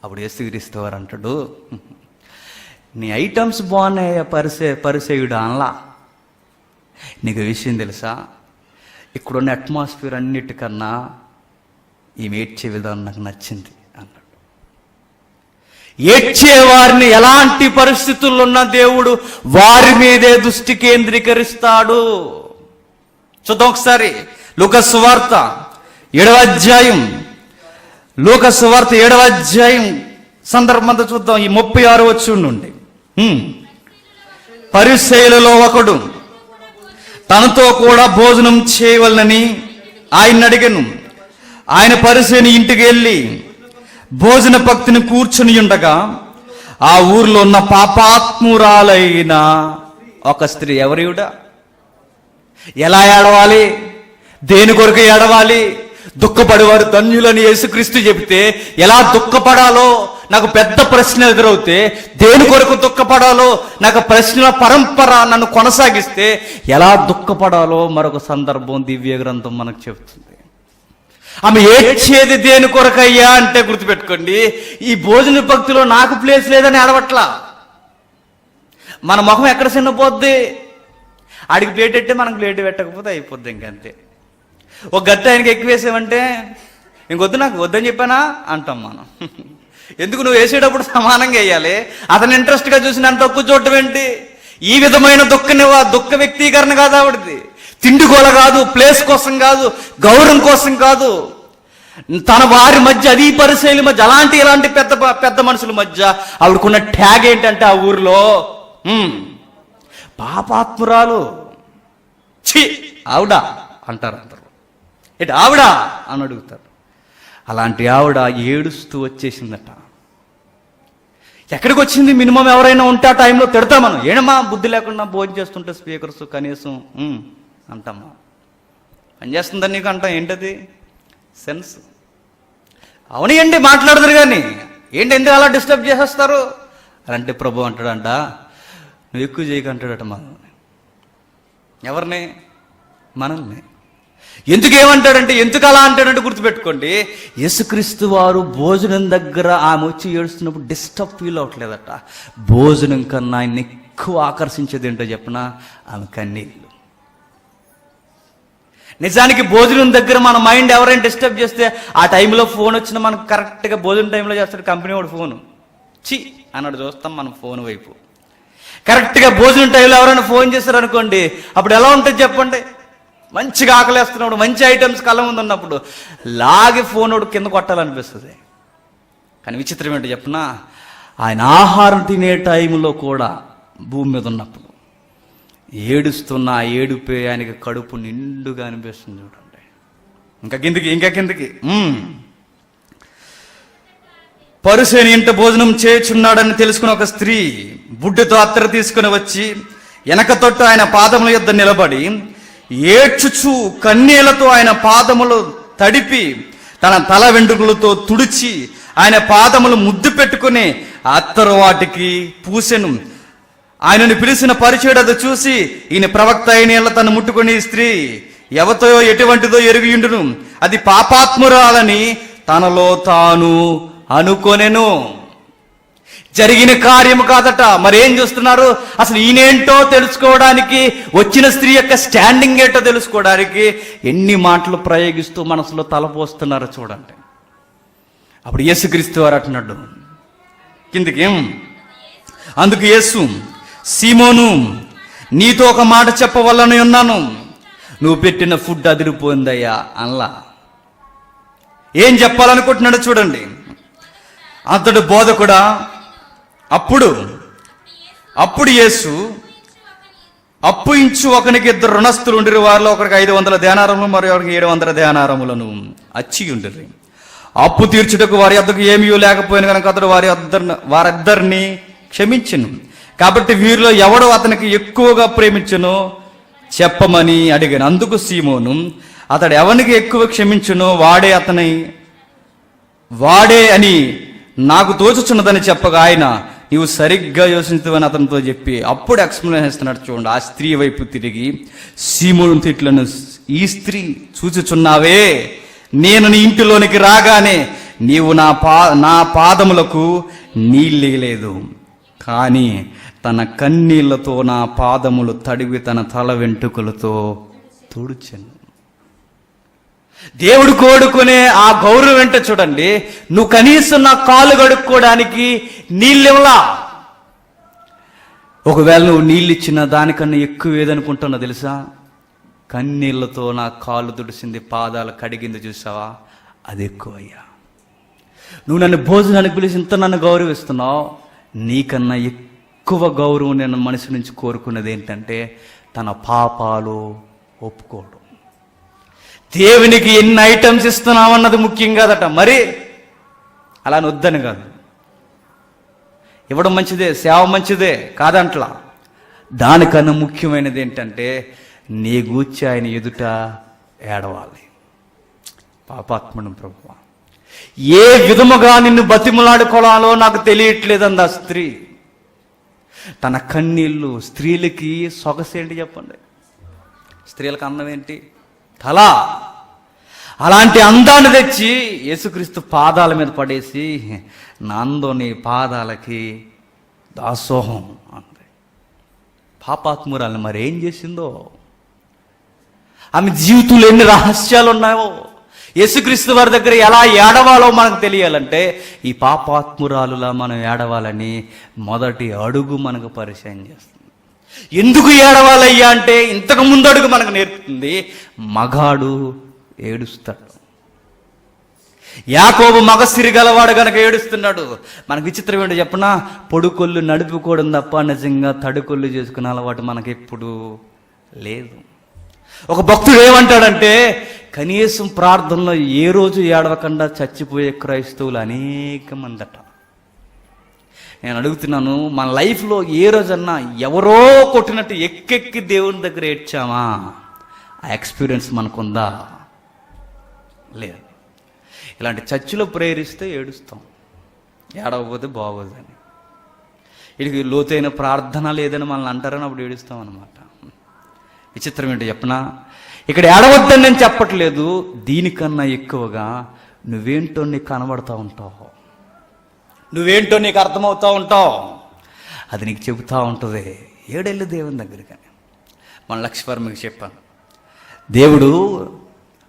అప్పుడు యేసుక్రీస్తు వారు అంటాడు, నీ ఐటమ్స్ బాగున్నాయి పరిసేయుడు అనలా, నీకు విషయం తెలుసా, ఇక్కడున్న అట్మాస్ఫియర్ అన్నిటికన్నా ఈమె ఏడ్చే విధానం నాకు నచ్చింది అన్నాడు. ఏడ్చేవారిని ఎలాంటి పరిస్థితుల్లో ఉన్న దేవుడు వారి మీదే దృష్టి కేంద్రీకరిస్తాడు. చూద్దాం ఒకసారి లూకా సువార్త 7వ అధ్యాయం, లూకా సువార్త 7వ అధ్యాయం సందర్భంతో చూద్దాం. ఈ 36వ వచనం నుండి, పరిసయ్యులలో ఒకడు తనతో కూడా భోజనం చేయవలనని ఆయన అడిగను. ఆయన పరిసయ్యుని ఇంటికి వెళ్ళి భోజన పక్తిని కూర్చుని ఉండగా ఆ ఊర్లో ఉన్న పాపాత్మురాలైన ఒక స్త్రీ, ఎవరియుడా, ఎలా ఏడవాలి, దేని కొరకు ఏడవాలి, దుఃఖపడేవారు ధన్యులని యేసుక్రీస్తు చెబితే ఎలా దుఃఖపడాలో నాకు పెద్ద ప్రశ్న ఎదురవుతే, దేని కొరకు దుఃఖపడాలో నాకు ప్రశ్నల పరంపర నన్ను కొనసాగిస్తే ఎలా దుఃఖపడాలో మరొక సందర్భం దివ్య గ్రంథం మనకు చెబుతుంది. ఆమె ఏడ్చేది దేని కొరకయ్యా అంటే గుర్తుపెట్టుకోండి, ఈ భోజన భక్తిలో నాకు ప్లేస్ లేదని ఏడవట్లా. మన ముఖం ఎక్కడ చిన్నపోద్ది, ఆడికి ప్లేట్ పెట్టే మనకు ప్లేట్ పెట్టకపోతే అయిపోద్ది, ఇంకంతే. ఒక గట్టి ఆయనకి ఎక్కువ వేసామంటే ఇంకొద్దు, నాకు వద్దని చెప్పానా అంటాం మనం. ఎందుకు, నువ్వు వేసేటప్పుడు సమానంగా వేయాలి, అతను ఇంట్రెస్ట్గా చూసి నన్ను తక్కువ చూడటం ఏంటి? ఈ విధమైన దుఃఖ వ్యక్తీకరణ కాదు ఆవిడది. తిండిగోల కాదు, ప్లేస్ కోసం కాదు, గౌరవం కోసం కాదు. తన వారి మధ్య, అది పరిశైలి మధ్య, ఇలాంటి పెద్ద మనుషుల మధ్య ఆవిడకున్న ట్యాగ్ ఏంటంటే ఆ ఊర్లో పాపాత్మురాలు. ఛీ ఆవిడ అంటారు అందరూ. ఏంటి ఆవిడ అని అడుగుతారు. అలాంటి ఆవిడ ఏడుస్తూ వచ్చేసిందట. ఎక్కడికి వచ్చింది? మినిమం ఎవరైనా ఉంటే ఆ టైంలో తిడతాం మనం, ఏమమ్మా బుద్ధి లేకుండా భోజనం చేస్తుంటే స్పీకర్స్ కనీసం అంటామా, పనిచేస్తుందని నీకు అంటాం. ఏంటది? సెన్స్. అవునండి మాట్లాడదురు కానీ ఏంటి, ఎందుకు అలా డిస్టర్బ్ చేసేస్తారు అంటే ప్రభు అంటాడంట, నువ్వు ఎక్కువ చేయకంటాడట మనల్ని. ఎవరిని? మనల్ని. ఎందుకు ఏమంటాడంటే, ఎందుకు అలా అంటాడంటే గుర్తుపెట్టుకోండి, యేసుక్రీస్తు వారు భోజనం దగ్గర ఆమె వచ్చి ఏడుస్తున్నప్పుడు డిస్టర్బ్ ఫీల్ అవ్వట్లేదట. భోజనం కన్నా ఆయన ఎక్కువ ఆకర్షించేది ఏంటో చెప్పిన, ఆమె కన్నీళ్ళు. నిజానికి భోజనం దగ్గర మన మైండ్ ఎవరైనా డిస్టర్బ్ చేస్తే ఆ టైంలో ఫోన్ వచ్చినా మనకు కరెక్ట్గా భోజనం టైంలో చేస్తాడు కంపెనీ వాడు ఫోను. చి అన్నాడు చూస్తాం మనం ఫోన్ వైపు. కరెక్ట్గా భోజనం టైంలో ఎవరైనా ఫోన్ చేశారు అనుకోండి, అప్పుడు ఎలా ఉంటుంది చెప్పండి? మంచిగా ఆకలేస్తున్నప్పుడు, మంచి ఐటమ్స్ కళ్ళ ముందు ఉన్నప్పుడు లాగి ఫోన్ వాడు కింద కొట్టాలనిపిస్తుంది. కానీ విచిత్రం ఏంటో చెప్పనా, ఆయన ఆహారం తినే టైంలో కూడా భూమి మీద ఉన్నప్పుడు ఏడుస్తున్న ఆ ఏడుపే ఆయనకి కడుపు నిండుగా అనిపిస్తుంది. చూడండి ఇంకా కిందకి పరుసేని ఇంట భోజనం చేయుచున్నాడని తెలుసుకున్న ఒక స్త్రీ బుడ్డతో అత్తరు తీసుకుని వచ్చి వెనక తొట్టు ఆయన పాదముల యొద్ద నిలబడి ఏడ్చుచు కన్నీళ్లతో ఆయన పాదములు తడిపి తన తల వెంట్రుకలతో తుడిచి ఆయన పాదములు ముద్దు పెట్టుకుని అత్తరు వాటికి పూసెను. ఆయనను పిలిచిన పరిచయుడు అది చూసి, ఈయన ప్రవక్త అయిన తను ముట్టుకుని స్త్రీ ఎవతో ఎటువంటిదో ఎరుగుయుండును, అది పాపాత్మురాలని తనలో తాను అనుకొనెను. జరిగిన కార్యము కాదట. మరేం చూస్తున్నారు? అసలు ఈయనేంటో తెలుసుకోవడానికి, వచ్చిన స్త్రీ యొక్క స్టాండింగ్ ఏంటో తెలుసుకోవడానికి ఎన్ని మాటలు ప్రయోగిస్తూ మనసులో తలపోస్తున్నారు చూడండి. అప్పుడు యేసుక్రీస్తు వారు అంటున్నాడు కిందికి. అందుకు యేసు, సీమోను, నీతో ఒక మాట చెప్పవల్లని ఉన్నాను, నువ్వు పెట్టిన ఫుడ్ అదిరిపోయిందయ్యా అనలా. ఏం చెప్పాలనుకుంటున్నాడు చూడండి. అతడు బోధకుడా. అప్పుడు యేసు, అప్పు ఇంచు ఒకనికి 2 రుణస్థులు ఉండిరి, వారిలో ఒకరికి 500 దేనారములు మరి ఒకరికి 700 దేనారములను అచ్చి ఉండిరి. అప్పు తీర్చుటకు వారి వద్దకు ఏమీ లేకపోయిన కనుక అతడు వారిద్దరిని క్షమించెను. కాబట్టి వీరిలో ఎవడు అతనికి ఎక్కువగా ప్రేమించునో చెప్పమని అడిగాను. అందుకు సీమోను, అతడు ఎవరికి ఎక్కువ క్షమించునో వాడే అని నాకు తోచుచున్నదని చెప్పగా ఆయన, నీవు సరిగ్గా యోచించవని అతనితో చెప్పి అప్పుడు ఎక్స్ప్లెయిన్ చేస్తున్నాడు చూడండి. ఆ స్త్రీ వైపు తిరిగి సీమోను తిట్లను, ఈ స్త్రీ చూచుచున్నావే, నేను నీ ఇంటిలోనికి రాగానే నీవు నా పాదములకు నీళ్ళేయలేదు, కానీ తన కన్నీళ్లతో నా పాదములు తడివి తన తల వెంట్రుకలతో తుడిచెను. దేవుడు కోడుకునే ఆ గౌరవం వెంట చూడండి. నువ్వు కనీసం నా కాలు కడుక్కోవడానికి నీళ్ళివ్వలా. ఒకవేళ నువ్వు నీళ్ళు ఇచ్చిన దానికన్నా ఎక్కువ ఏదనుకుంటున్నా తెలుసా? కన్నీళ్లతో నా కాళ్ళు తుడిసింది, పాదాలు కడిగింది చూసావా, అది ఎక్కువ అయ్యా. నువ్వు నన్ను భోజనానికి పిలిచి ఇంత నన్ను గౌరవిస్తున్నావు, నీకన్నా ఎక్కువ గౌరవం నేను మనసు నుంచి కోరుకున్నది ఏంటంటే తన పాపాలు ఒప్పుకోవడం. దేవునికి ఎన్ని ఐటమ్స్ ఇస్తున్నావు అన్నది ముఖ్యం కాదట. మరి అలా వద్దని కాదు, ఇవ్వడం మంచిదే, సేవ మంచిదే కాదంట్లా. దానికన్నా ముఖ్యమైనది ఏంటంటే నీ గూర్చి ఆయన ఎదుట ఏడవాలి. పాపాత్ముడు ప్రభువా, ఏ విధముగా నిన్ను బతిమలాడుకోవాలో నాకు తెలియట్లేదంది ఆ స్త్రీ. తన కన్నీళ్ళు. స్త్రీలకి సొగసేంటి చెప్పండి? స్త్రీలకు అందం ఏంటి? తల. అలాంటి అందాన్ని తెచ్చి యేసుక్రీస్తు పాదాల మీద పడేసి, నాందో నీ పాదాలకి దాసోహం అంది. పాపాత్మురాలు మరేం చేసిందో, ఆమె జీవితంలో ఎన్ని రహస్యాలు ఉన్నాయో. యేసుక్రీస్తు వారి దగ్గర ఎలా ఏడవాలో మనకు తెలియాలంటే ఈ పాపాత్మురాలులా మనం ఏడవాలని మొదటి అడుగు మనకు పరిచయం చేస్తుంది. ఎందుకు ఏడవాలయ్యా అంటే ఇంతకు ముందు అడుగు మనకు నేర్పుతుంది. మగాడు ఏడుస్తాడు. యాకోబు మగసిరి గలవాడు గనక ఏడుస్తున్నాడు. మనకు విచిత్రం ఏంటో చెప్పనా? పొడుకొల్లు నడుపుకోవడం తప్ప నిజంగా తడుకొల్లు చేసుకునే అలవాటు మనకెప్పుడు లేదు. ఒక భక్తుడు ఏమంటాడంటే, కనీసం ప్రార్థనలో ఏ రోజు ఏడవకుండా చచ్చిపోయే క్రైస్తవులు అనేక మందట. నేను అడుగుతున్నాను, మన లైఫ్లో ఏ రోజన్నా ఎవరో కొట్టినట్టు ఎక్కెక్కి దేవుని దగ్గర ఏడ్చామా? ఆ ఎక్స్పీరియన్స్ మనకుందా? లేదు. ఇలాంటి చర్చిలో ప్రేరిస్తే ఏడుస్తాం, ఏడవకపోతే బాగోదని. వీడికి లోతైన ప్రార్థన లేదని మనల్ని అంటారని అప్పుడు ఏడుస్తాం అన్నమాట. విచిత్రం ఏంటో చెప్పనా? ఇక్కడ ఏడవద్దని నేను చెప్పట్లేదు, దీనికన్నా ఎక్కువగా నువ్వేంటో నీకు కనబడతా ఉంటావు, నువ్వేంటో నీకు అర్థమవుతూ ఉంటావు, అది నీకు చెబుతూ ఉంటుంది. ఏడెళ్ళు దేవుని దగ్గరికి. మన లక్ష్మీవారు మీకు చెప్పాను, దేవుడు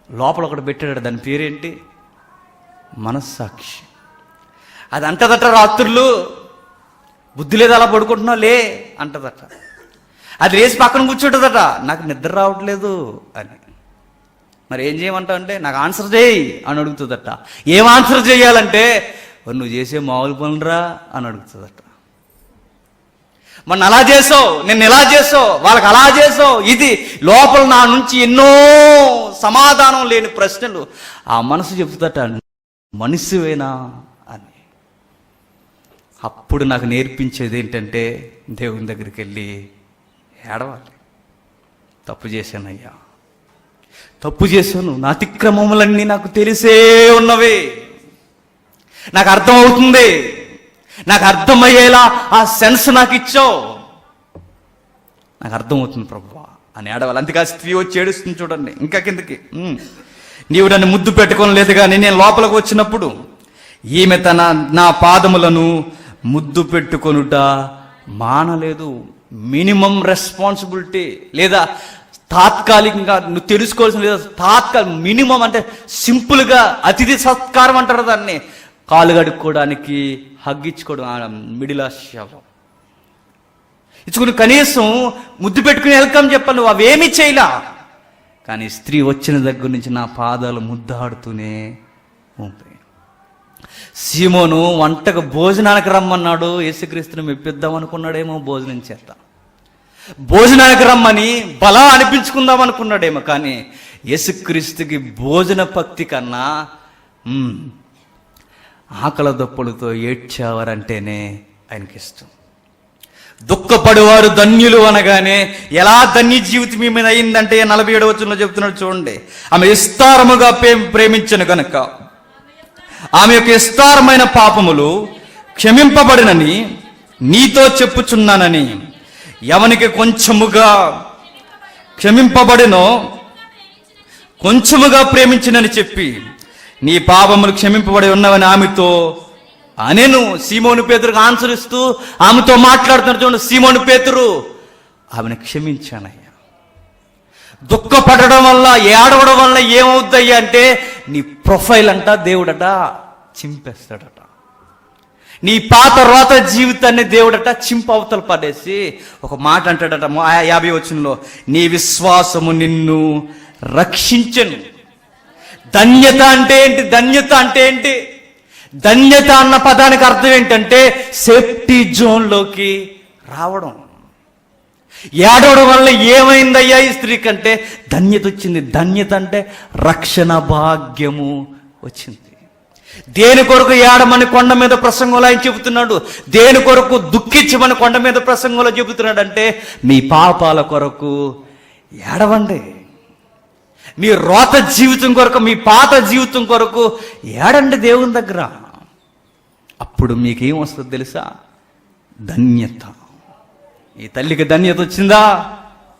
లోపల ఒకటి పెట్టాడు, దాని పేరేంటి? మనస్సాక్షి. అది అంటదట రాత్రులు, బుద్ధి లేదు అలా పడుకుంటున్నావు లే అంటదట. అది లేచి పక్కన కూర్చుంటుందట, నాకు నిద్ర రావట్లేదు అని. మరి ఏం చేయమంటావు అంటే, నాకు ఆన్సర్ చేయి అని అడుగుతుందట. ఏం ఆన్సర్ చేయాలంటే, నువ్వు చేసే మామూలు పనులరా అని అడుగుతుందట. మొన్న అలా చేసావు, నిన్ను ఎలా చేసావు, వాళ్ళకి అలా చేసావు, ఇది లోపల నా నుంచి ఎన్నో సమాధానం లేని ప్రశ్నలు ఆ మనసు చెప్తుందట, మనసువేనా అని. అప్పుడు నాకు నేర్పించేది ఏంటంటే, దేవుని దగ్గరికి వెళ్ళి ఏడవాలి. తప్పు చేశానయ్యా, తప్పు చేశాను, నా అతిక్రమములన్నీ నాకు తెలిసే ఉన్నవి, నాకు అర్థమవుతుంది, నాకు అర్థమయ్యేలా ఆ సెన్స్ నాకు ఇచ్చావు, నాకు అర్థమవుతుంది ప్రభువా అని ఏడవాలి. అందుకే స్త్రీ వచ్చి ఏడుస్తుంది చూడండి. ఇంకా కిందకి, నీవు నన్ను ముద్దు పెట్టుకోలేదు కానీ నేను లోపలికి వచ్చినప్పుడు ఈమె నా పాదములను ముద్దు పెట్టుకొనుట మానలేదు. మినిమం రెస్పాన్సిబిలిటీ, లేదా తాత్కాలికంగా నువ్వు తెలుసుకోవాల్సిన, లేదా మినిమం అంటే సింపుల్గా అతిథి సత్కారం అంటారు దాన్ని. కాలు కడుక్కోవడానికి, హగ్గించుకోవడం, మిడిల్ శవం ఇచ్చుకుని కనీసం ముద్దు పెట్టుకుని వెల్కమ్ చెప్పాలి, నువ్వు అవేమీ చేయలా. కానీ స్త్రీ వచ్చిన దగ్గర నుంచి నా పాదాలు ముద్దాడుతూనే ఉంటాయి. సీమోను వంటకు భోజనానికి రమ్మన్నాడు, యేసుక్రీస్తుని మెప్పిద్దాం అనుకున్నాడేమో భోజనం చేత. భోజనానికి రమ్మని బలా అనిపించుకుందాం అనుకున్నాడేమో. కానీ యేసుక్రీస్తుకి భోజన భక్తి కన్నా ఆకలి దప్పులతో ఏడ్చేవారంటేనే ఆయనకి ఇష్టం. దుఃఖపడేవారు ధన్యులు అనగానే ఎలా ధన్య జీవితం మీద అయిందంటే 47వ వచనంలో చెప్తున్నాడు చూడండి. ఆమె విస్తారముగా ప్రేమించను గనుక ఆమె యొక్క విస్తారమైన పాపములు క్షమింపబడినని నీతో చెప్పుచున్నానని, ఎవనికి కొంచెముగా క్షమింపబడినో కొంచెముగా ప్రేమించినని చెప్పి నీ పాపములు క్షమింపబడి ఉన్నవని ఆమెతో అనేను. సీమోను పేతురుకు ఆన్సర్ ఇస్తూ ఆమెతో మాట్లాడుతున్నారు చూడండి. సీమోను పేతురు, ఆమెను క్షమించానయ్యా. దుఃఖపడడం వల్ల, ఏడవడం వల్ల ఏమవుద్దయ్యా అంటే, నీ ప్రొఫైల్ అంట దేవుడట చింపేస్తాడట. నీ పాత రోత జీవితాన్ని దేవుడట చింపవతలు పడేసి ఒక మాట అంటాడట 50వ వచనంలో, నీ విశ్వాసము నిన్ను రక్షించెను. ధన్యత అంటే ఏంటి? ధన్యత అంటే ఏంటి? ధన్యత అన్న పదానికి అర్థం ఏంటంటే సేఫ్టీ జోన్లోకి రావడం. ఏడవడం వల్ల ఏమైందయ్యా ఈ స్త్రీ కంటే? ధన్యత వచ్చింది. ధన్యత అంటే రక్షణ భాగ్యము వచ్చింది. దేని కొరకు ఏడమని కొండ మీద ప్రసంగంలో ఆయన చెబుతున్నాడు, దేని కొరకు దుఃఖించమని కొండ మీద ప్రసంగంలో చెబుతున్నాడు అంటే, మీ పాపాల కొరకు ఏడవండి, మీ రోత జీవితం కొరకు, మీ పాత జీవితం కొరకు ఏడండి దేవుని దగ్గర. అప్పుడు మీకేం వస్తుంది తెలుసా? ధన్యత. ఈ తల్లికి ధన్యత వచ్చిందా?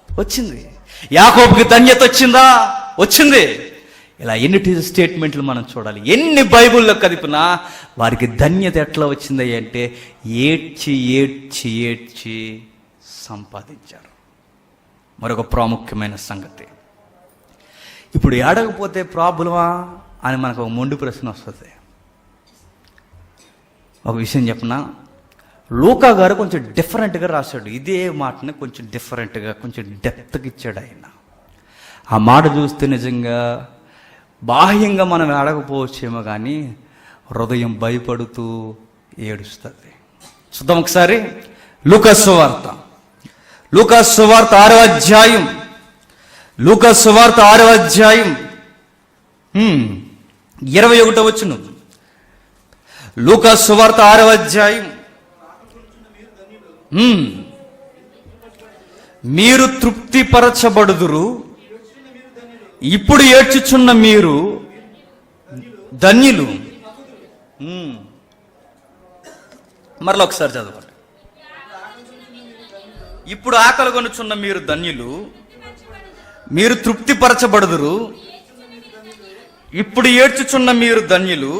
వచ్చింది. యాకోబుకి ధన్యత వచ్చిందా? వచ్చింది. ఇలా ఎన్ని స్టేట్మెంట్లు మనం చూడాలి. ఎన్ని బైబుల్లో కదిపినా వారికి ధన్యత ఎట్లా వచ్చింది అంటే ఏడ్చి ఏడ్చి ఏడ్చి సంపాదించారు. మరొక ప్రాముఖ్యమైన సంగతి, ఇప్పుడు ఏడకపోతే ప్రాబ్లమా అని మనకు ఒక మొండి ప్రశ్న వస్తుంది. ఒక విషయం చెప్పనా, లూకా గారు కొంచెం డిఫరెంట్గా రాశాడు. ఇదే మాటని కొంచెం డిఫరెంట్గా, కొంచెం డెప్త్గా ఇచ్చాడు ఆయన. ఆ మాట చూస్తే నిజంగా బాహ్యంగా మనం ఏడకపోవచ్చేమో కానీ హృదయం భయపడుతూ ఏడుస్తుంది. చూద్దాం ఒకసారి. లూకా సువార్త 6వ అధ్యాయం, లూకా సువార్త 6వ అధ్యాయం 21వ వచనం. లూకా సువార్త 6వ అధ్యాయం, మీరు తృప్తిపరచబడుదురు, ఇప్పుడు ఏడ్చుచున్న మీరు ధన్యులు. మరలా ఒకసారి చదవండి. ఇప్పుడు ఆకలి కొనుచున్న మీరు ధన్యులు, మీరు తృప్తిపరచబడుదురు, ఇప్పుడు ఏడ్చుచున్న మీరు ధన్యులు,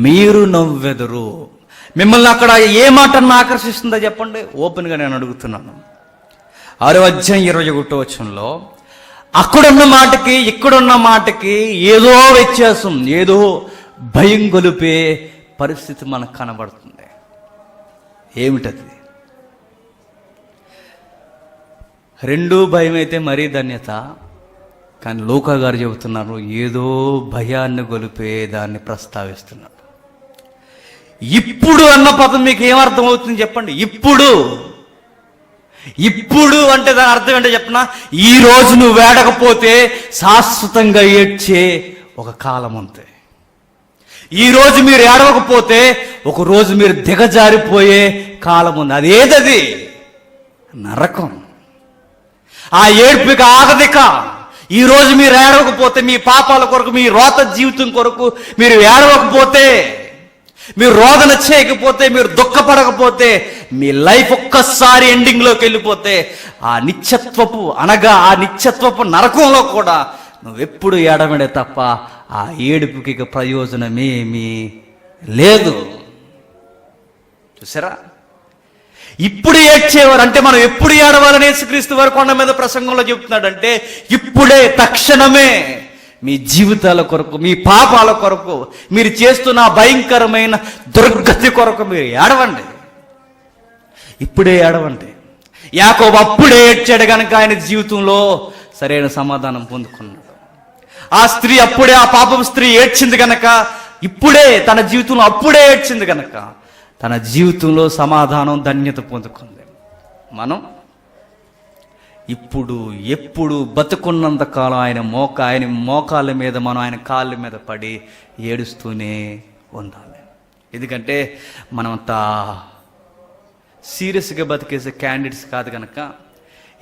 మీరు నవ్వెదరు. మిమ్మల్ని అక్కడ ఏ మాట ఆకర్షిస్తుందో చెప్పండి. ఓపెన్గా నేను అడుగుతున్నాను. 6వ అధ్యాయం 21వ వచనంలో అక్కడున్న మాటకి ఇక్కడున్న మాటకి ఏదో వ్యత్యాసం, ఏదో భయం గొలిపే పరిస్థితి మనకు కనబడుతుంది. ఏమిటది? రెండూ భయం అయితే మరీ ధన్యత. కానీ లూకా గారు చెబుతున్నారు, ఏదో భయాన్ని గొలిపే దాన్ని ప్రస్తావిస్తున్నారు. ఇప్పుడు అన్న పదం మీకు ఏమర్థం అవుతుంది చెప్పండి? ఇప్పుడు అంటే దాని అర్థం ఏంటో చెప్పనా? ఈ రోజు నువ్వు వేడకపోతే శాశ్వతంగా ఏడ్చే ఒక కాలం ఉంది. ఈ రోజు మీరు ఏడవకపోతే ఒక రోజు మీరు దిగజారిపోయే కాలం ఉంది. అదేదది? నరకం. ఆ ఏడ్పిక ఆగదిక. ఈ రోజు మీరు ఏడవకపోతే, మీ పాపాల కొరకు, మీ రోత జీవితం కొరకు మీరు ఏడవకపోతే, మీరు రోదన చేయకపోతే, మీరు దుఃఖపడకపోతే, మీ లైఫ్ ఒక్కసారి ఎండింగ్లోకి వెళ్ళిపోతే ఆ నిత్యత్వపు నరకంలో కూడా నువ్వెప్పుడు ఏడవడే తప్ప ఆ ఏడుపుకి ప్రయోజనమేమీ లేదు. చూసారా? ఇప్పుడు ఏడ్చేవారు అంటే మనం ఎప్పుడు ఏడవాలని యేసుక్రీస్తు వారు కొండ మీద ప్రసంగంలో చెప్తున్నాడంటే, ఇప్పుడే, తక్షణమే మీ జీవితాల కొరకు, మీ పాపాల కొరకు, మీరు చేస్తున్న భయంకరమైన దుర్గతి కొరకు మీరు ఏడవండి. ఇప్పుడే ఏడవండి. యాకోబు అప్పుడే ఏడ్చాడు కనుక ఆయన జీవితంలో సరైన సమాధానం పొందుకున్నాడు. ఆ స్త్రీ అప్పుడే, ఆ పాపం స్త్రీ ఏడ్చింది కనుక, ఇప్పుడే తన జీవితంలో అప్పుడే ఏడ్చింది కనుక తన జీవితంలో సమాధానం, ధన్యత పొందుకుంది. మనం ఇప్పుడు, ఎప్పుడు బతుకున్నంత కాలం ఆయన మోకాళ్ళ మీద, మనం ఆయన కాళ్ళ మీద పడి ఏడుస్తూనే ఉండాలి. ఎందుకంటే మనమంతా సీరియస్గా బతికేసే క్యాండిడేట్స్ కాదు కనుక,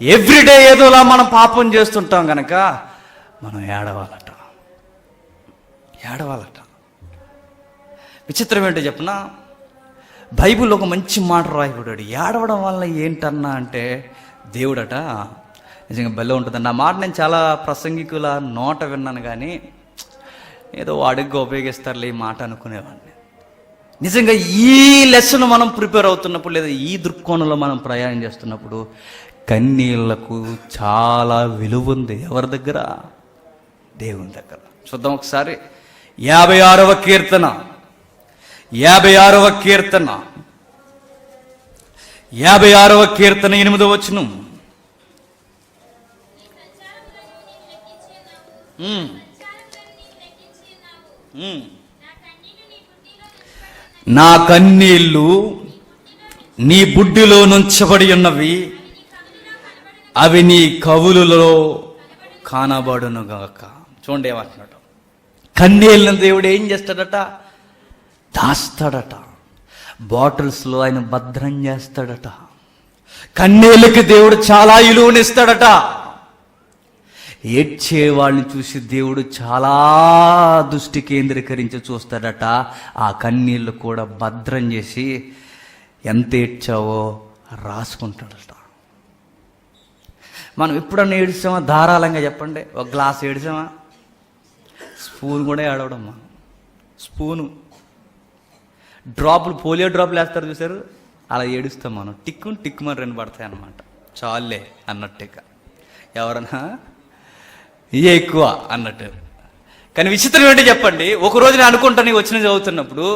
ఎవ్రీడే ఏదోలా మనం పాపం చేస్తుంటాం కనుక మనం ఏడవాలట. విచిత్రం ఏంటో చెప్పనా? బైబిల్లో ఒక మంచి మాట రాయబడ్డాడు. ఏడవడం వల్ల ఏంటన్నా అంటే, దేవుడట నిజంగా భలే ఉంటుందండి. ఆ మాట నేను చాలా ప్రసంగికుల నోట విన్నాను, కానీ ఏదో వాడిగా ఉపయోగిస్తారులే ఈ మాట అనుకునేవాడిని. నిజంగా ఈ లెసన్ మనం ప్రిపేర్ అవుతున్నప్పుడు, లేదా ఈ దృక్కోణంలో మనం ప్రయాణం చేస్తున్నప్పుడు కన్నీళ్లకు చాలా విలువ ఉంది. ఎవరి దగ్గర? దేవుని దగ్గర. చూద్దాం ఒకసారి. 56వ కీర్తన 56వ కీర్తన 8వ వచనం. నా కన్నీళ్ళు నీ బుడ్డిలో నుంచబడి ఉన్నవి, అవి నీ కవులలో కానబడునుగాక. చూడండి ఏమంటున్నాడు. కన్నీళ్ళని దేవుడు ఏం చేస్తాడట? దాస్తాడట. బాటిల్స్లో ఆయన భద్రం చేస్తాడట. కన్నీళ్ళకి దేవుడు చాలా విలువనిస్తాడట. ఏడ్చే వాళ్ళని చూసి దేవుడు చాలా దృష్టి కేంద్రీకరించి చూస్తాడట. ఆ కన్నీళ్ళు కూడా భద్రం చేసి ఎంత ఏడ్చావో రాసుకుంటాడట. మనం ఎప్పుడన్నా ఏడ్చామా? ధారాళంగా చెప్పండి. ఒక గ్లాస్ ఏడ్చామా? స్పూన్ కూడా ఏడవడమ్మా. స్పూను డ్రాపులు, పోలియో డ్రాపులు వేస్తారు చూసారు, అలా ఏడుస్తాం మనం. టిక్కుమని 2 పడతాయి అన్నమాట. చాలే అన్నట్టుగా. ఎవరన్నా ఇదే ఎక్కువ అన్నట్టు. కానీ విచిత్రం ఏంటో చెప్పండి, ఒకరోజు నేను అనుకుంటాను వచ్చిన చదువుతున్నప్పుడు,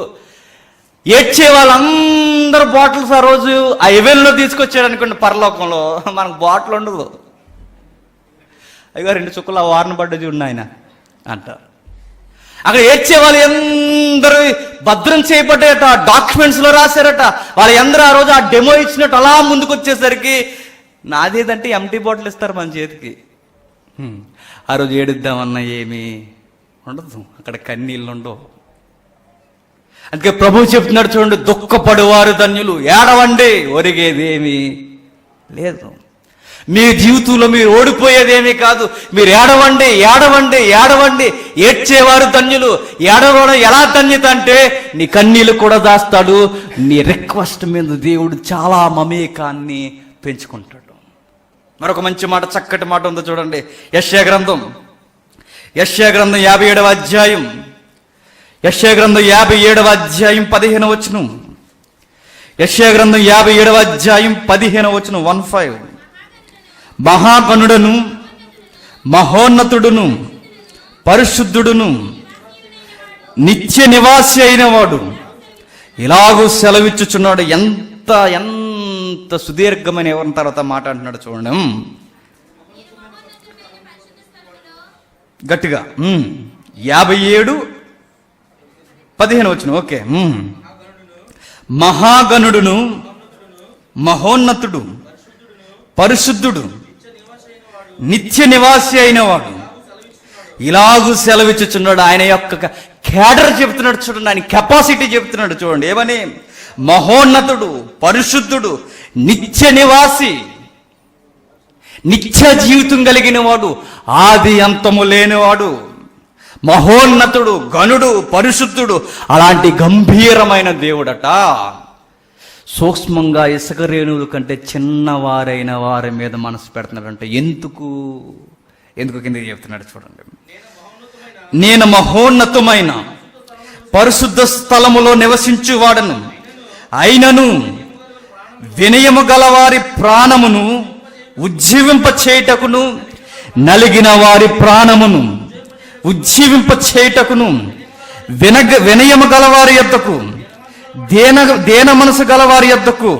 ఏడ్చే వాళ్ళందరూ బాటిల్స్ ఆ రోజు ఆ ఎవెన్లో తీసుకొచ్చాడు అనుకోండి, పరలోకంలో మనకు బాటిల్ ఉండదు. అయ్యో 2 చుక్కలు ఆ వారిని పడ్డ చూడండి ఆయన అంటారు. అక్కడ ఏడ్చే వాళ్ళు అందరూ భద్రం చేయబడ్డాయట, డాక్యుమెంట్స్లో రాశారట. వాళ్ళందరూ ఆ రోజు ఆ డెమో ఇచ్చినట్టు అలా ముందుకు వచ్చేసరికి నాదేదంటే ఎంటీ బాటిల్ ఇస్తారు మన చేతికి. ఆ రోజు ఏడుద్దామన్నా ఏమీ ఉండదు, అక్కడ కన్నీళ్ళు ఉండవు. అందుకే ప్రభువు చెప్తున్నాడు చూడండి, దుఃఖపడువారు ధన్యులు, ఏడవండి, ఒరిగేదేమీ లేదు. మీ జీవితంలో మీరు ఓడిపోయేదేమీ కాదు. మీరు ఏడవండి, ఏడవండి, ఏడవండి. ఏడ్చేవారు ధన్యులు. ఏడవడం ఎలా ధన్యత అంటే, నీ కన్నీళ్ళు కూడా దాస్తాడు. నీ రిక్వెస్ట్ మీద దేవుడు చాలా మమేకాన్ని పెంచుకుంటాడు. మరొక మంచి మాట, చక్కటి మాట ఉందో చూడండి. యెషయా గ్రంథం 57వ అధ్యాయం 57వ అధ్యాయం 15వ వచనం. యెషయా గ్రంథం 57వ అధ్యాయం 15వ వచనం. 15 మహాగణుడను మహోన్నతుడును పరిశుద్ధుడును నిత్య నివాసి అయిన వాడు ఇలాగూ సెలవిచ్చుచున్నాడు. ఎంత ఎంత సుదీర్ఘమైన ఎవరిన తర్వాత మాట అంటున్నాడు చూడండి గట్టిగా. 57:15 ఓకే. మహాగణుడును మహోన్నతుడు పరిశుద్ధుడు నిత్య నివాసి అయిన వాడు ఇలాగూ సెలవిచ్చుచున్నాడు. ఆయన యొక్క క్యాడర్ చెప్తున్నాడు చూడండి, ఆయన కెపాసిటీ చెప్తున్నాడు చూడండి. ఏమని? మహోన్నతుడు పరిశుద్ధుడు నిత్య నివాసి, నిత్య జీవితం కలిగిన వాడు, ఆది అంతము లేనివాడు, మహోన్నతుడు, గణుడు, పరిశుద్ధుడు, అలాంటి గంభీరమైన దేవుడట. సూక్ష్మంగా ఇసుక రేణువుల కంటే చిన్నవారైన వారి మీద మనసు పెడుతున్నాడంటే ఎందుకు కిందకి చెప్తున్నాడు చూడండి. నేను మహోన్నతమైన పరిశుద్ధ స్థలములో నివసించువాడను, అయినను వినయము గలవారి ప్రాణమును ఉజ్జీవింప చేయుటకును, నలిగిన వారి ప్రాణమును ఉజ్జీవింప చేయుటకును, వినయము గలవారి యొద్దకు, దేన మనసు గలవారి యొద్దకు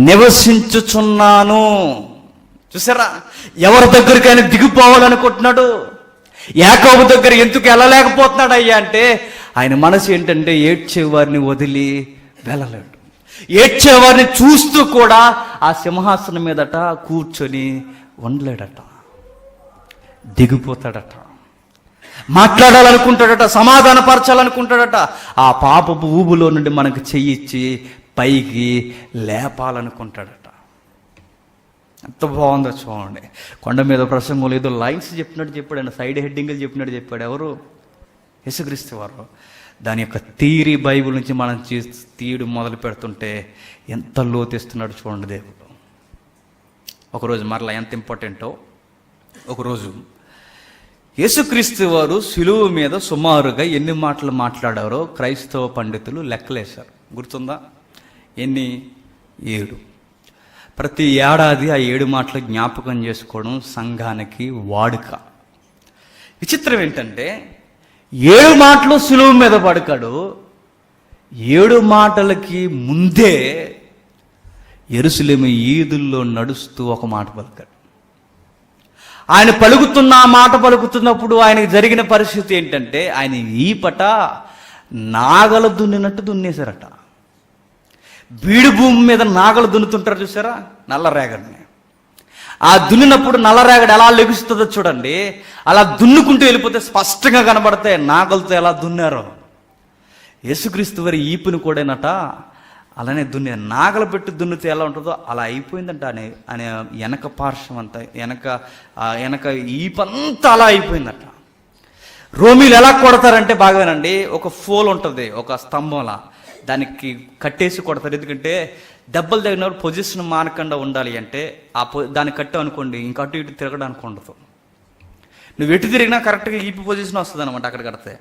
నివసించుచున్నాను. చూసారా, ఎవరి దగ్గరికి ఆయన దిగిపోవాలనుకుంటున్నాడు? యాకోబు దగ్గర ఎందుకు వెళ్ళలేకపోతున్నాడు అయ్యా అంటే, ఆయన మనసు ఏంటంటే ఏడ్చేవారిని వదిలి వెళ్ళలేడు. ఏడ్చేవారిని చూస్తూ కూడా ఆ సింహాసనం మీదట కూర్చొని ఉండలేడట, దిగిపోతాడట. మాట్లాడాలనుకుంటాడట, సమాధానపరచాలనుకుంటాడట. ఆ పాపపు ఊబులో నుండి మనకు చెయ్యిచ్చి పైకి లేపాలనుకుంటాడట. ఎంత బాగుందో చూడండి. కొండ మీద ప్రసంగంలో ఏదో లైన్స్ చెప్పినట్టు చెప్పాడు, ఆయన సైడ్ హెడ్డింగ్లు చెప్పినట్టు చెప్పాడు. ఎవరు? యేసుక్రీస్తు వారు. దాని యొక్క థియరీ బైబిల్ నుంచి మనం తీయడం మొదలు పెడుతుంటే ఎంత లోతెస్తున్నాడు చూడండి దేవుడు. ఒకరోజు మరలా ఎంత ఇంపార్టెంటో, ఒకరోజు యేసుక్రీస్తు వారు శిలువ మీద సుమారుగా ఎన్ని మాటలు మాట్లాడారో క్రైస్తవ పండితులు లెక్కలేశారు. గుర్తుందా? ఎన్ని? 7. ప్రతి ఏడాది ఆ 7 మాటలు జ్ఞాపకం చేసుకోవడం సంఘానికి వాడుక. విచిత్రం ఏంటంటే 7 మాటలు సులువ మీద పడకాడు. 7 మాటలకి ముందే యెరూషలేము ఈదుల్లో నడుస్తూ ఒక మాట పలికాడు. ఆయన పలుకుతున్న ఆ మాట పలుకుతున్నప్పుడు ఆయనకి జరిగిన పరిస్థితి ఏంటంటే, ఆయన ఈపట నాగలు దున్నినట్టు దున్నేశారట. బీడు భూమి మీద నాగలు దున్నుతుంటారు చూసారా, నల్లరేగడిని. ఆ దున్నినప్పుడు నల్లరేగడి ఎలా లెగుస్తుందో చూడండి, అలా దున్నుకుంటూ వెళ్ళిపోతే స్పష్టంగా కనబడతాయి నాగలతో ఎలా దున్నారో. యేసుక్రీస్తు వారి ఈపుని కూడానట అలానే నాగలు పెట్టి దున్నితే ఎలా ఉంటుందో అలా అయిపోయిందంట. అనే వెనక పార్శ్వం అంతా, వెనక ఈపంతా అలా అయిపోయిందట. రోమీలు ఎలా కొడతారంటే బాగానండి, ఒక ఫోల్ ఉంటుంది, ఒక స్తంభంలా, దానికి కట్టేసి కొడతారు. ఎందుకంటే దెబ్బలు తగినప్పుడు పొజిషన్ మానకుండా ఉండాలి అంటే దాన్ని కట్టావు అనుకోండి, ఇంకా అటు ఇటు తిరగడానికి ఉండదు. నువ్వు ఎటు తిరిగినా కరెక్ట్గా ఈపి పొజిషన్ వస్తుంది అనమాట అక్కడ కడితే.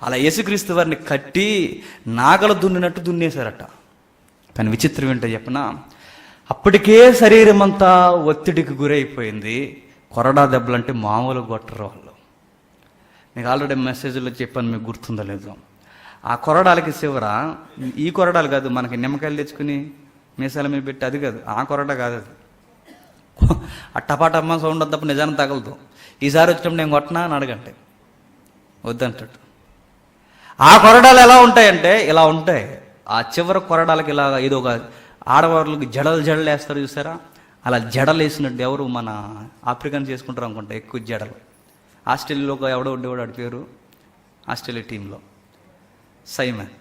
అలా యేసుక్రీస్తు వారిని కట్టి నాగలు దున్నినట్టు దున్నేశారట. కానీ విచిత్రం ఏంటో చెప్పనా, అప్పటికే శరీరం అంతా ఒత్తిడికి గురైపోయింది. కొరడా దెబ్బలంటే మామూలు కొట్టరు వాళ్ళు. మీకు ఆల్రెడీ మెసేజ్లో చెప్పాను, మీకు గుర్తుందో లేదో. ఆ కొరడాలకి చివర, ఈ కొరడాలు కాదు, మనకి నిమ్మకాయలు తెచ్చుకుని మీసాల మీద పెట్టి అది కాదు, ఆ కొరడా కాదు అది. అట్టపాటమ్మ సౌండ్ తప్ప నిజాన్ని తగలదు. ఈసారి వచ్చినప్పుడు నేను కొట్టనా అని అడగంటే వద్దంటాడు. ఆ కొరడాలు ఎలా ఉంటాయంటే ఇలా ఉంటాయి. ఆ చివరి కొరడాలకి ఇలా ఏదో ఒక ఆడవాళ్ళకి జడలు వేస్తారు చూసారా, అలా జడలు వేసినట్టు. ఎవరు మన ఆఫ్రికన్స్ చేసుకుంటారు అనుకుంటా ఎక్కువ జడలు. ఆస్ట్రేలియాలో ఎవడో ఉండేవాడు, ఆడి పేరు ఆస్ట్రేలియా టీంలో సైమన్.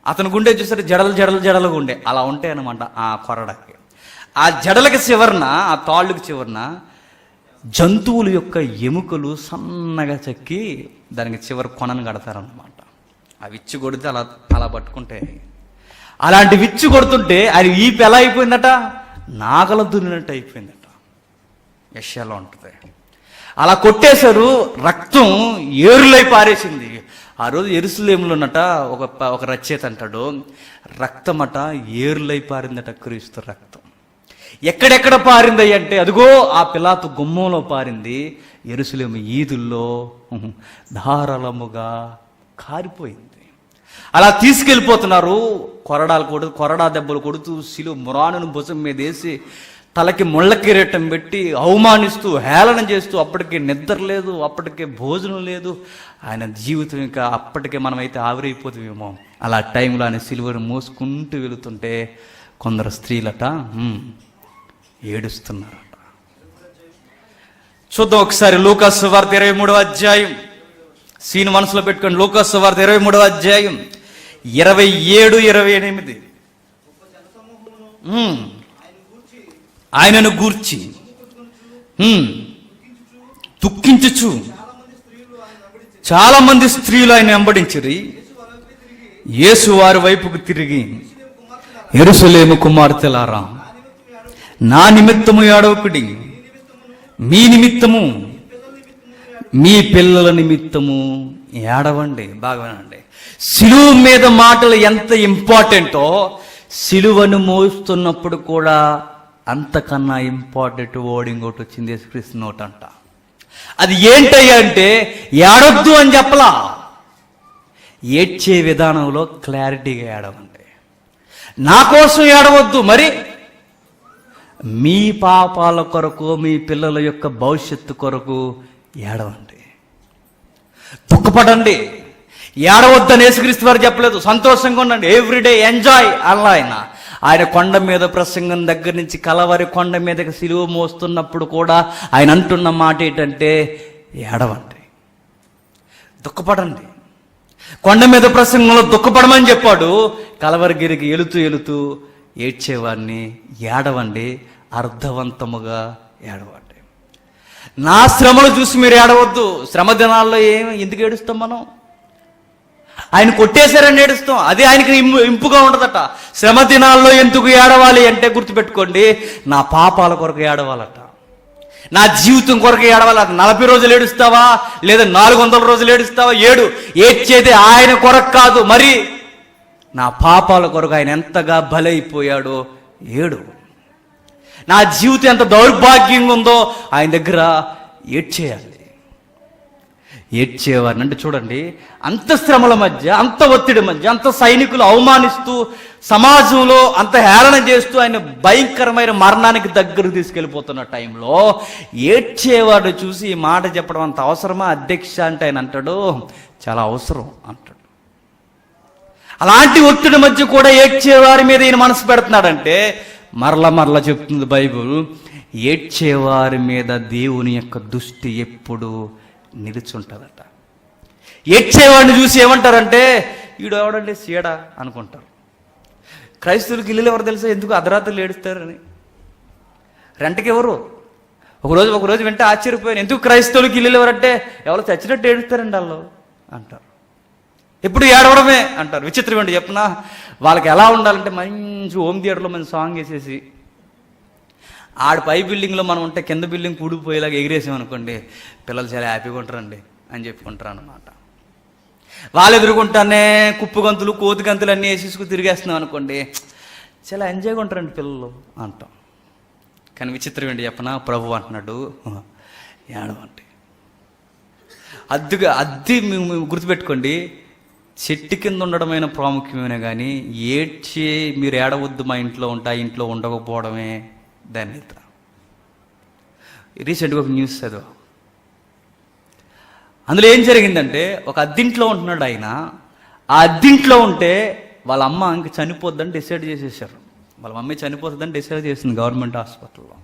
అతను గుండె చూసారు జడలుగా ఉండే, అలా ఉంటాయి అన్నమాట ఆ కొరడకి. ఆ జడలకి చివరన, ఆ తాళ్ళకి చివరన జంతువుల యొక్క ఎముకలు సన్నగా చెక్కి దానికి చివరి కొనను కడతారన్నమాట. ఆ విచ్చు కొడితే అలా పట్టుకుంటే, అలాంటి విచ్చు కొడుతుంటే అది ఈపు ఎలా అయిపోయిందట, నాగల దున్నినట్టు అయిపోయిందట. యెషయాలో ఉంటుంది. అలా కొట్టేశారు, రక్తం ఏరులై పారేసింది. ఆ రోజు యెరూషలేములోనట ఒక రచయిత అంటాడు, రక్తం అట ఏరులై పారిందట, క్రీస్తు రక్తం. ఎక్కడెక్కడ పారింది అంటే అదిగో ఆ పిలాతు గుమ్మంలో పారింది, యెరూషలేము ఈదుల్లో ధారాళముగా కారిపోయింది. అలా తీసుకెళ్ళిపోతున్నారు, కొరడా దెబ్బలు కొడుతూ శిలువ మురానును భుజం మీద వేసి తలకి ముళ్ళ కిరీటం పెట్టి అవమానిస్తూ హేళన చేస్తూ, అప్పటికే నిద్ర లేదు, అప్పటికే భోజనం లేదు, ఆయన జీవితం ఇంకా అప్పటికే మనమైతే ఆవిరైపోతామేమో. అలా టైంలో ఆయన సిలువను మోసుకుంటూ వెళుతుంటే కొందరు స్త్రీలట ఏడుస్తున్నారట. చూద్దాం ఒకసారి లూకాసు వార్త 23వ అధ్యాయం. సీన్ మనసులో పెట్టుకోండి. లూకాసు వార్త 23వ అధ్యాయం 27-28. ఆయనను గూర్చి దుఃఖించుచు చాలా మంది స్త్రీలు ఆయన వెంబడించిరి. యేసు వారి వైపుకు తిరిగి, యెరూషలేము కుమార్తెలారా, నా నిమిత్తము ఏడవకుడి, మీ నిమిత్తము మీ పిల్లల నిమిత్తము ఏడవండి. బాగా వినండి. సిలువ మీద మాటలు ఎంత ఇంపార్టెంటో సిలువను మోస్తున్నప్పుడు కూడా అంతకన్నా ఇంపార్టెంట్ వర్డ్ ఇంకోటి వచ్చింది, యేసుక్రీస్తు నోట్ అంట. అది ఏంటయ్యా అంటే ఏడొద్దు అని చెప్పలా, ఏడ్చే విధానంలో క్లారిటీగా ఏడవండి. నా కోసం ఏడవద్దు, మరి మీ పాపాల కొరకు, మీ పిల్లల యొక్క భవిష్యత్తు కొరకు ఏడవండి, దుఃఖపడండి. ఏడవద్దని యేసుక్రీస్తు వారు చెప్పలేదు, సంతోషంగా ఉండండి, ఎవ్రీడే ఎంజాయ్ అలా. ఆయన కొండ మీద ప్రసంగం దగ్గర నుంచి కలవరి కొండ మీదకి సిలువ మోస్తున్నప్పుడు కూడా ఆయన అంటున్న మాట ఏంటంటే ఏడవండి, దుఃఖపడండి. కొండ మీద ప్రసంగంలో దుఃఖపడమని చెప్పాడు, కలవరిగిరికి వెళుతూ ఏడ్చేవాడిని ఏడవండి, అర్థవంతముగా ఏడవండి. నా శ్రమలు చూసి మీరు ఏడవద్దు. శ్రమ దినాల్లో ఎందుకు ఏడుస్తాం మనం? ఆయన కొట్టేశారని ఏడుస్తాం, అది ఆయనకి ఇంపుగా ఉండదట. శ్రమ దినాల్లో ఎందుకు ఏడవాలి అంటే గుర్తుపెట్టుకోండి, నా పాపాల కొరకు ఏడవాలట, నా జీవితం కొరకు ఏడవాలట. 40 రోజులు ఏడుస్తావా లేదా 400 రోజులు ఏడుస్తావా? ఏడ్చేది ఆయన కొరకు కాదు, మరి నా పాపాల కొరకు ఆయన ఎంతగా బలైపోయాడో ఏడు. నా జీవితం ఎంత దౌర్భాగ్యంగా ఉందో ఆయన దగ్గర ఏడ్చేయాలి. ఏడ్చేవారిని అంటే చూడండి, అంత శ్రమల మధ్య, అంత ఒత్తిడి మధ్య, అంత సైనికులు అవమానిస్తూ, సమాజంలో అంత హేళన చేస్తూ ఆయన భయంకరమైన మరణానికి దగ్గరకు తీసుకెళ్ళిపోతున్న టైంలో ఏడ్చేవాడు చూసి ఈ మాట చెప్పడం అంత అవసరమా అధ్యక్ష అంటే ఆయన అంటాడు, చాలా అవసరం అంటాడు. అలాంటి ఒత్తిడి మధ్య కూడా ఏడ్చేవారి మీద ఈయన మనసు పెడుతున్నాడంటే మరలా చెప్తుంది బైబుల్, ఏడ్చేవారి మీద దేవుని యొక్క దృష్టి ఎప్పుడు నిలుచుంటుందట. ఏడ్చేవాడిని చూసి ఏమంటారంటే ఈడు ఎవడండి సీడా అనుకుంటారు. క్రైస్తవులకి ఇల్లు ఎవరు తెలుసా ఎందుకు అర్ధరాత్రులు ఏడుస్తారని? రెంట్కి ఎవరు? ఒకరోజు వెంట ఆశ్చర్యపోయాను, ఎందుకు క్రైస్తవులకి ఇల్లు ఎవరంటే ఎవరు చచ్చినట్టు ఏడుస్తారండి వాళ్ళు అంటారు. ఎప్పుడు ఏడవడమే అంటారు. విచిత్రం ఏంటి చెప్పనా, వాళ్ళకి ఎలా ఉండాలంటే మంచి హోమ్ థియేటర్లో మంచి సాంగ్ వేసేసి, ఆడ పై బిల్డింగ్లో మనం ఉంటే కింద బిల్డింగ్ కూడిపోయేలాగా ఎగిరేసామనుకోండి, పిల్లలు చాలా హ్యాపీగా ఉంటారండి అని చెప్పుకుంటారు అన్నమాట. వాళ్ళు ఎదుర్కొంటానే కుప్పు గంతులు, కోతి గంతులు అన్నీ వేసేసుకుని తిరిగేస్తున్నాం అనుకోండి, చాలా ఎంజాయ్గా ఉంటారండి పిల్లలు అంటాం. కానీ విచిత్రం ఏంటి చెప్పనా, ప్రభు అంటున్నాడు ఏడవండి. అద్దె గుర్తుపెట్టుకోండి, చెట్టు కింద ఉండడమైన ప్రాముఖ్యమైన, కానీ ఏడ్చి మీరు ఏడవద్దు మా ఇంట్లో ఉంటా, ఇంట్లో ఉండకపోవడమే ధన్యత. రీసెంట్గా ఒక న్యూస్ చదివా, అందులో ఏం జరిగిందంటే ఒక అద్దింట్లో ఉంటున్నాడు ఆయన. ఆ అద్దింట్లో ఉంటే వాళ్ళ అమ్మ ఇంక చనిపోద్దని డిసైడ్ చేసేసారు. వాళ్ళ మమ్మీ చనిపోతుందని డిసైడ్ చేసింది గవర్నమెంట్ హాస్పిటల్లో.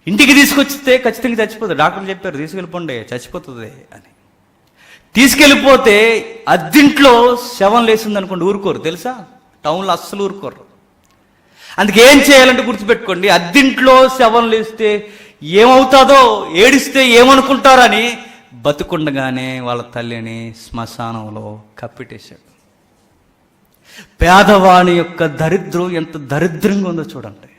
ఇంటికి తీసుకొచ్చితే ఖచ్చితంగా చచ్చిపోతుంది, డాక్టర్లు చెప్పారు తీసుకెళ్ళిపోండి చచ్చిపోతుంది అని. తీసుకెళ్ళిపోతే అద్దింట్లో శవం లేసింది అనుకోండి, ఊరుకోరు తెలుసా, టౌన్లో అస్సలు ఊరుకోరు. అందుకే ఏం చేయాలంటే గుర్తుపెట్టుకోండి, అద్దింట్లో శవం లేస్తే ఏమవుతుందో, ఏడిస్తే ఏమనుకుంటారని బతుకుండగానే వాళ్ళ తల్లిని శ్మశానంలో కప్పిటేశాడు. పేదవాణి యొక్క దరిద్రం ఎంత దరిద్రంగా ఉందో చూడండి.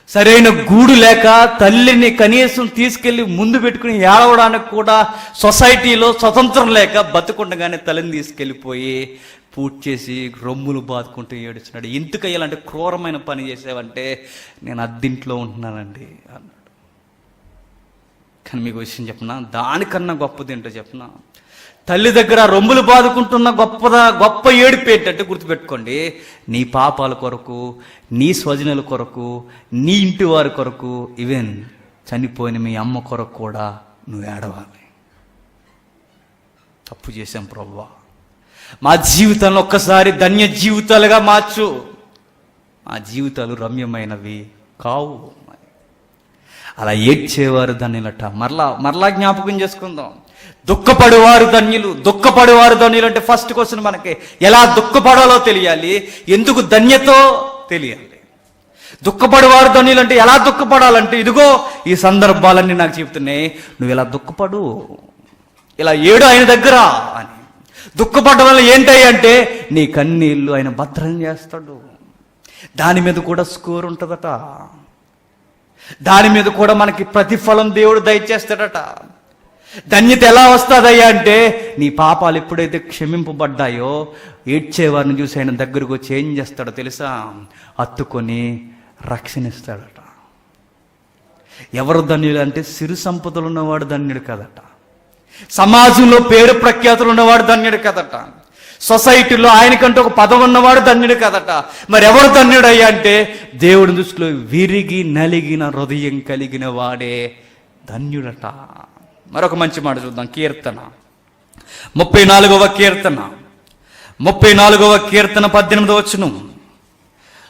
సరైన గూడు లేక తల్లిని కనీసం తీసుకెళ్లి ముందు పెట్టుకుని ఏడవడానికి కూడా సొసైటీలో స్వతంత్రం లేక బతుకుండగానే తల్లిని తీసుకెళ్ళిపోయి పూజ చేసి రొమ్ములు బాదుకుంటూ ఏడుస్తున్నాడు. ఎందుకు ఇలాంటి క్రూరమైన పని చేసావంటే నేను అద్దింట్లో ఉంటున్నానండి అన్నాడు. కానీ మీకు విషయం చెప్పనా, దానికన్నా గొప్పది ఏంటో చెప్పనా, తల్లి దగ్గర రొమ్ములు బాదుకుంటున్న గొప్ప ఏడుపు ఏంటంటే గుర్తుపెట్టుకోండి, నీ పాపాల కొరకు, నీ స్వజనుల కొరకు, నీ ఇంటి వారి కొరకు, ఈవెన్ చనిపోయిన మీ అమ్మ కొరకు కూడా నువ్వు ఏడవాలి. తప్పు చేశాం ప్రభువా, మా జీవితాలను ఒక్కసారి ధన్య జీవితాలుగా మార్చు. మా జీవితాలు రమ్యమైనవి కావు. అలా ఏడ్చేవారు ధన్యులట. మరలా జ్ఞాపకం చేసుకుందాం. దుఃఖపడేవారు ధన్యులు అంటే ఫస్ట్ క్వశ్చన్ మనకి ఎలా దుఃఖపడాలో తెలియాలి, ఎందుకు ధన్యతో తెలియాలి. దుఃఖపడేవారు ధన్యులు అంటే ఎలా దుఃఖపడాలంటే ఇదిగో ఈ సందర్భాలన్నీ నాకు చెప్తున్నాయి. నువ్వు ఇలా దుఃఖపడు, ఇలా ఏడు ఆయన దగ్గర అని. దుఃఖపడడం వల్ల ఏంటయ్యి అంటే నీ కన్నీళ్ళు ఆయన భద్రం చేస్తాడు. దాని మీద కూడా స్కోర్ ఉంటుందట, దాని మీద కూడా మనకి ప్రతిఫలం దేవుడు దయచేస్తాడట. ధన్యత ఎలా వస్తుందయ్యా అంటే నీ పాపాలు ఎప్పుడైతే క్షమింపబడ్డాయో ఏడ్చేవారిని చూసి ఆయన దగ్గరకు వచ్చి ఏం చేస్తాడో తెలుసా, హత్తుకొని రక్షణిస్తాడట. ఎవరు ధన్యులు అంటే సిరి సంపదలు ఉన్నవాడు ధన్యుడు కదట, సమాజంలో పేరు ప్రఖ్యాతులు ఉన్నవాడు ధన్యుడు కదట, సొసైటీలో ఆయనకంటూ ఒక పదవి ఉన్నవాడు ధన్యుడు కదట. మరి ఎవరు ధన్యుడయ్యా అంటే దేవుడి దృష్టిలో విరిగి నలిగిన హృదయం కలిగిన వాడే ధన్యుడట. మరొక మంచి మాట చూద్దాం. కీర్తన 34వ కీర్తన 34వ కీర్తన 18వ వచనం.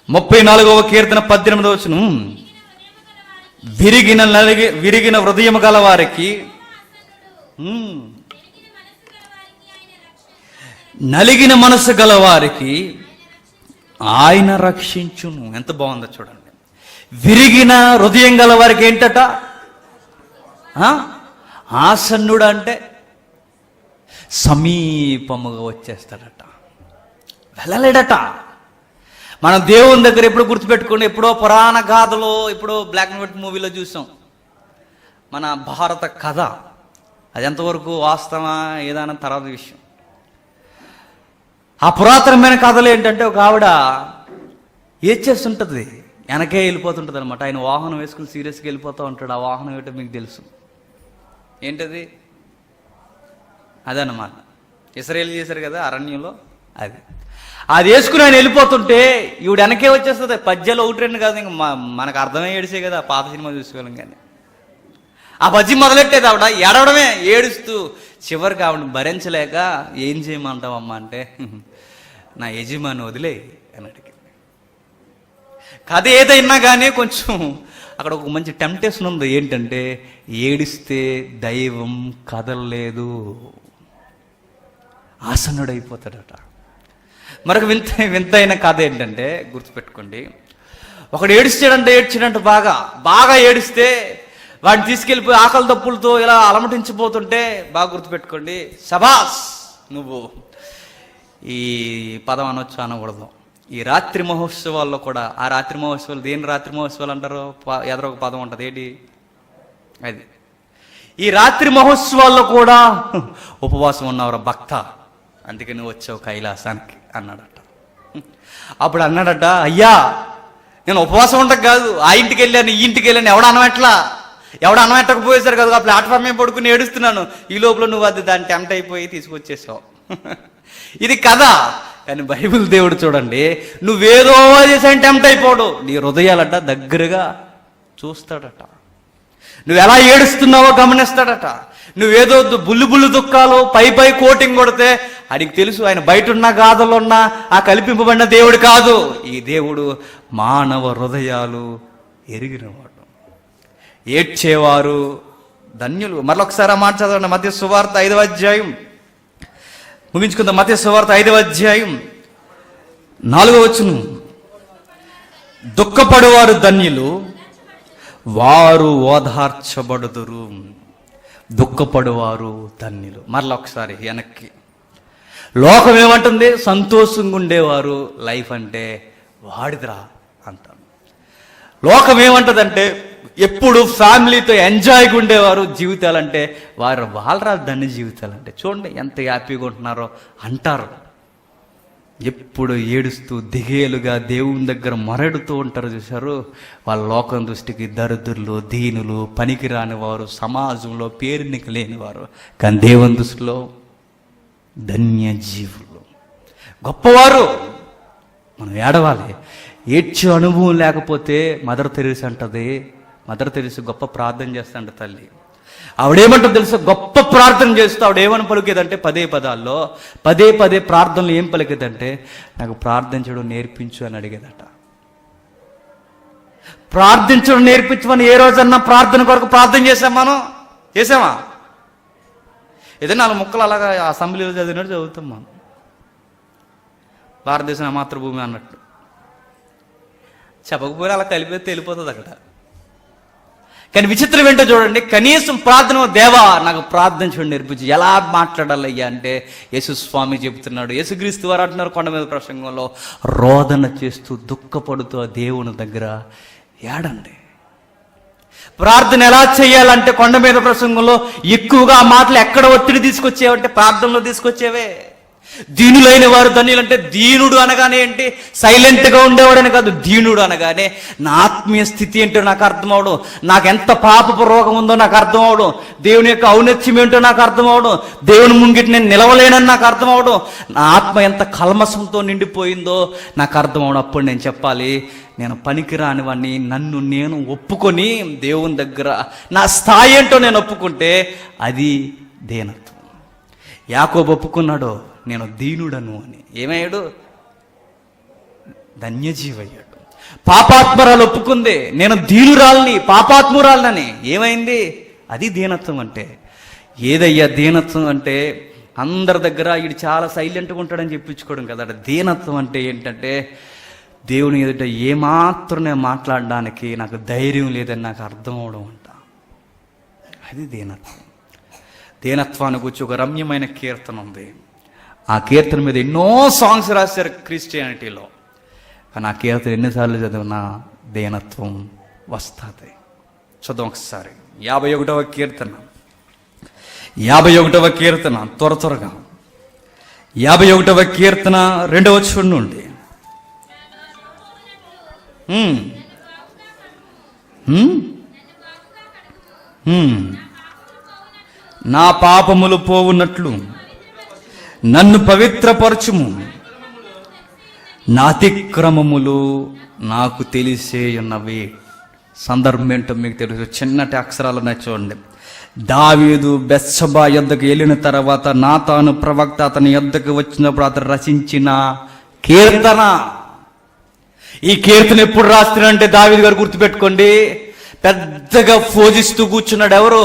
34వ కీర్తన 18వ వచనం. విరిగిన హృదయం గల వారికి, నలిగిన మనసు గల వారికి ఆయన రక్షించును. ఎంత బాగుందో చూడండి. విరిగిన హృదయం గల వారికి ఏంటట, ఆసన్నుడు అంటే సమీపముగా వచ్చేస్తాడట, వెళ్ళలేడట. మనం దేవుని దగ్గర ఎప్పుడు గుర్తుపెట్టుకోండి, ఎప్పుడో పురాణ గాథలో, ఎప్పుడో బ్లాక్ అండ్ వైట్ మూవీలో చూసాం మన భారత కథ. అది ఎంతవరకు వాస్తవా ఏదైనా తర్వాత విషయం. ఆ పురాతనమైన కథలు ఏంటంటే ఒక ఆవిడ ఏం చేస్తుంటుంది, వెనకే వెళ్ళిపోతుంటుంది అనమాట. ఆయన వాహనం వేసుకుని సీరియస్గా వెళ్ళిపోతూ ఉంటాడు. ఆ వాహనం ఏంటో మీకు తెలుసు, ఏంటది? అదన్నమాట ఇశ్రాయేలు చేశారు కదా అరణ్యంలో, అది వేసుకుని ఆయన వెళ్ళిపోతుంటే ఈవిడ వెనకే వచ్చేస్తుంది. పద్యాలు 1-2 కాదు, ఇంకా మనకు అర్థమే ఏడిసే కదా, పాత సినిమా చూసుకోలేం. కానీ ఆ పద్యం మొదలెట్టేది ఆవిడ ఏడవడమే, ఏడుస్తూ. చివరికి ఆవిడ భరించలేక ఏం చేయమంటావమ్మా అంటే నా యజమాని వదిలే అని అడిగింది. కథ ఏదైనా కానీ కొంచెం అక్కడ ఒక మంచి టెంప్టేషన్ ఉంది. ఏంటంటే ఏడిస్తే దైవం కదలలేదు, ఆసన్నుడైపోతాడట. మరొక వింతైన కథ ఏంటంటే గుర్తుపెట్టుకోండి, ఒకడు ఏడ్చాడంటే బాగా ఏడిస్తే వాడిని తీసుకెళ్ళిపోయి ఆకలి దప్పులతో ఇలా అలమటించిపోతుంటే బాగా గుర్తుపెట్టుకోండి, శబాస్ నువ్వు, ఈ పదం అనొచ్చు అనకూడదు. ఈ రాత్రి మహోత్సవాల్లో కూడా, ఆ రాత్రి మహోత్సవాలు దేని రాత్రి మహోత్సవాలు అంటారో ఎదురొక పదం ఉంటుంది, ఏంటి అది. ఈ రాత్రి మహోత్సవాల్లో కూడా ఉపవాసం ఉన్నవరా భక్త, అందుకే నువ్వు వచ్చావు కైలాసానికి అన్నాడట. అప్పుడు అన్నాడట, అయ్యా నేను ఉపవాసం ఉండక కాదు, ఆ ఇంటికి వెళ్ళాను ఈ ఇంటికి వెళ్ళాను, ఎవడ అనమెట్టకపోయేసారు కదా, ఆ ప్లాట్ఫామ్ మీద పడుకుని ఏడుస్తున్నాను. ఈ లోపల నువ్వు అది దాన్ని టెంప్ట్ అయిపోయి తీసుకొచ్చేసావు. ఇది కదా. కానీ బైబిల్ దేవుడు చూడండి, నువ్వేదో చేసాను టెంప్ట్ అయిపోడు, నీ హృదయాలట దగ్గరగా చూస్తాడట. నువ్వు ఎలా ఏడుస్తున్నావో గమనిస్తాడట. నువ్వేదో బుల్లు దుఃఖాలు పై కోటింగ్ కొడితే ఆయనకి తెలుసు, ఆయన బయట ఉన్న గాథలో ఉన్న ఆ కల్పింపబడిన దేవుడు కాదు. ఈ దేవుడు మానవ హృదయాలు ఎరిగినవాడు. ఏడ్చేవారు ధన్యులు. మరొకసారి ఆ మాట చదవండి. మత్తయి సువార్త 5వ అధ్యాయం ముగించుకుందాం. మత్తయి సువార్త 5వ అధ్యాయం 4వ వచనం. దుఃఖపడువారు ధన్యులు, వారు ఓదార్చబడుదురు. దుఃఖపడువారు ధన్యులు. మరొకసారి వెనక్కి. లోకం ఏమంటుంది? సంతోషంగా ఉండేవారు లైఫ్ అంటే వాడిదిరా అంటాను. లోకం ఏమంటదంటే ఎప్పుడు ఫ్యామిలీతో ఎంజాయ్గా ఉండేవారు జీవితాలంటే వాళ్ళ ధన్య జీవితాలంటే చూడండి ఎంత హ్యాపీగా ఉంటున్నారో అంటారు. ఎప్పుడు ఏడుస్తూ దిగేలుగా దేవుని దగ్గర మొరడుతూ ఉంటారు చూశారు. వాళ్ళ లోకం దృష్టికి దరిద్రులు, దీనులు, పనికిరాని వారు, సమాజంలో పేరునికి లేనివారు. కానీ దేవుని దృష్టిలో ధన్య జీవులు, గొప్పవారు. మనం ఏడవాలి. ఏడ్చే అనుభవం లేకపోతే మదర్ తెరీసా అంటది, మదర్ తెరీసా గొప్ప ప్రార్థన చేస్తాంట తల్లి. ఆవిడేమంటో తెలుసా? గొప్ప ప్రార్థన చేస్తూ ఆవిడేమని పలికేదంటే పదే పదే ప్రార్థనలు ఏం పలికేదంటే, నాకు ప్రార్థించడం నేర్పించు అని అడిగేదట. ప్రార్థించడం నేర్పించమని ఏ రోజన్నా ప్రార్థన కొరకు ప్రార్థన చేసామా? ఏదైనా 4 ముక్కలు అలాగా అసెంబ్లీలో చదివినట్టు చదువుతాం మనం. భారతదేశం మాతృభూమి అన్నట్టు చెప్పకపోయినా అలా కలిపి వెళ్ళిపోతుంది అక్కడ. కానీ విచిత్రం ఏంటో చూడండి, కనీసం ప్రార్థన, దేవా నాకు ప్రార్థించడం నేర్పించి ఎలా మాట్లాడాలయ్యా అంటే యేసుస్వామి చెబుతున్నాడు. యేసుక్రీస్తు వారు అంటున్నారు కొండ మీద ప్రసంగంలో, రోదన చేస్తూ దుఃఖపడుతూ ఆ దేవుని దగ్గర ఏడండి. ప్రార్థన ఎలా చేయాలంటే కొండ మీద ప్రసంగంలో ఎక్కువగా ఆ మాటలు ఎక్కడ ఒత్తిడి తీసుకొచ్చేవంటే ప్రార్థనలో తీసుకొచ్చేవే. దీనులైన వారు ధన్యులు అంటే, దీనుడు అనగానే ఏంటి? సైలెంట్గా ఉండేవాడని కాదు. దీనుడు అనగానే నా ఆత్మీయ స్థితి ఏంటో నాకు అర్థం అవడం, నాకెంత పాపపు రోగం ఉందో నాకు అర్థం అవడం, దేవుని యొక్క ఔన్నత్యం ఏంటో నాకు అర్థం అవడం, దేవుని ముంగిటి నేను నిలవలేనని నాకు అర్థం అవడం, నా ఆత్మ ఎంత కల్మసంతో నిండిపోయిందో నాకు అర్థం అవడం. అప్పుడు నేను చెప్పాలి, నేను పనికిరాని వాడిని, నన్ను నేను ఒప్పుకొని దేవుని దగ్గర నా స్థాయి ఏంటో నేను ఒప్పుకుంటే అది దీనత్వం. యాకోబు ఒప్పుకున్నాడు, నేను దీనుడను అని. ఏమయ్యాడు? ధన్యజీవయ్యాడు. పాపాత్మరాలు ఒప్పుకుంది, నేను దీనురాల్ని, పాపాత్మురాలని. ఏమైంది? అది దీనత్వం అంటే. ఏదయ్యా దీనత్వం అంటే? అందరి దగ్గర వీడు చాలా సైలెంట్గా ఉంటాడని చెప్పించుకోవడం కదా. దీనత్వం అంటే ఏంటంటే, దేవుని ఎదుట ఏమాత్రం నేను మాట్లాడడానికి నాకు ధైర్యం లేదని నాకు అర్థం అవడం అంట. అది దీనత్వం. దీనత్వాన్ని గురించి ఒక రమ్యమైన కీర్తన ఉంది. ఆ కీర్తన మీద ఎన్నో సాంగ్స్ రాశారు క్రిస్టియానిటీలో. కానీ ఆ కీర్తన ఎన్నిసార్లు చదివినా దీనత్వం వస్తుంది. చదువు ఒకసారి 51వ కీర్తన, 51వ కీర్తన త్వరగా 51వ కీర్తన 2వ వచనం నుండి. నా పాపములు పోవునట్లు నన్ను పవిత్రపరచుము, నా అతిక్రమములు నాకు తెలిసే ఉన్నవి. సందర్భం ఏంటో మీకు తెలుసు. చిన్నటి అక్షరాలు ఉన్నాయి చూడండి. దావీదు బెత్షెబా యొద్దకు వెళ్ళిన తర్వాత నాతాను ప్రవక్త అతని యొద్దకు వచ్చినప్పుడు అతను రచించిన కీర్తన. ఈ కీర్తన ఎప్పుడు రాస్తున్నాడంటే దావీదు గారు గుర్తుపెట్టుకోండి, పెద్దగా ఫోజిస్తూ కూర్చున్నాడు. ఎవరు?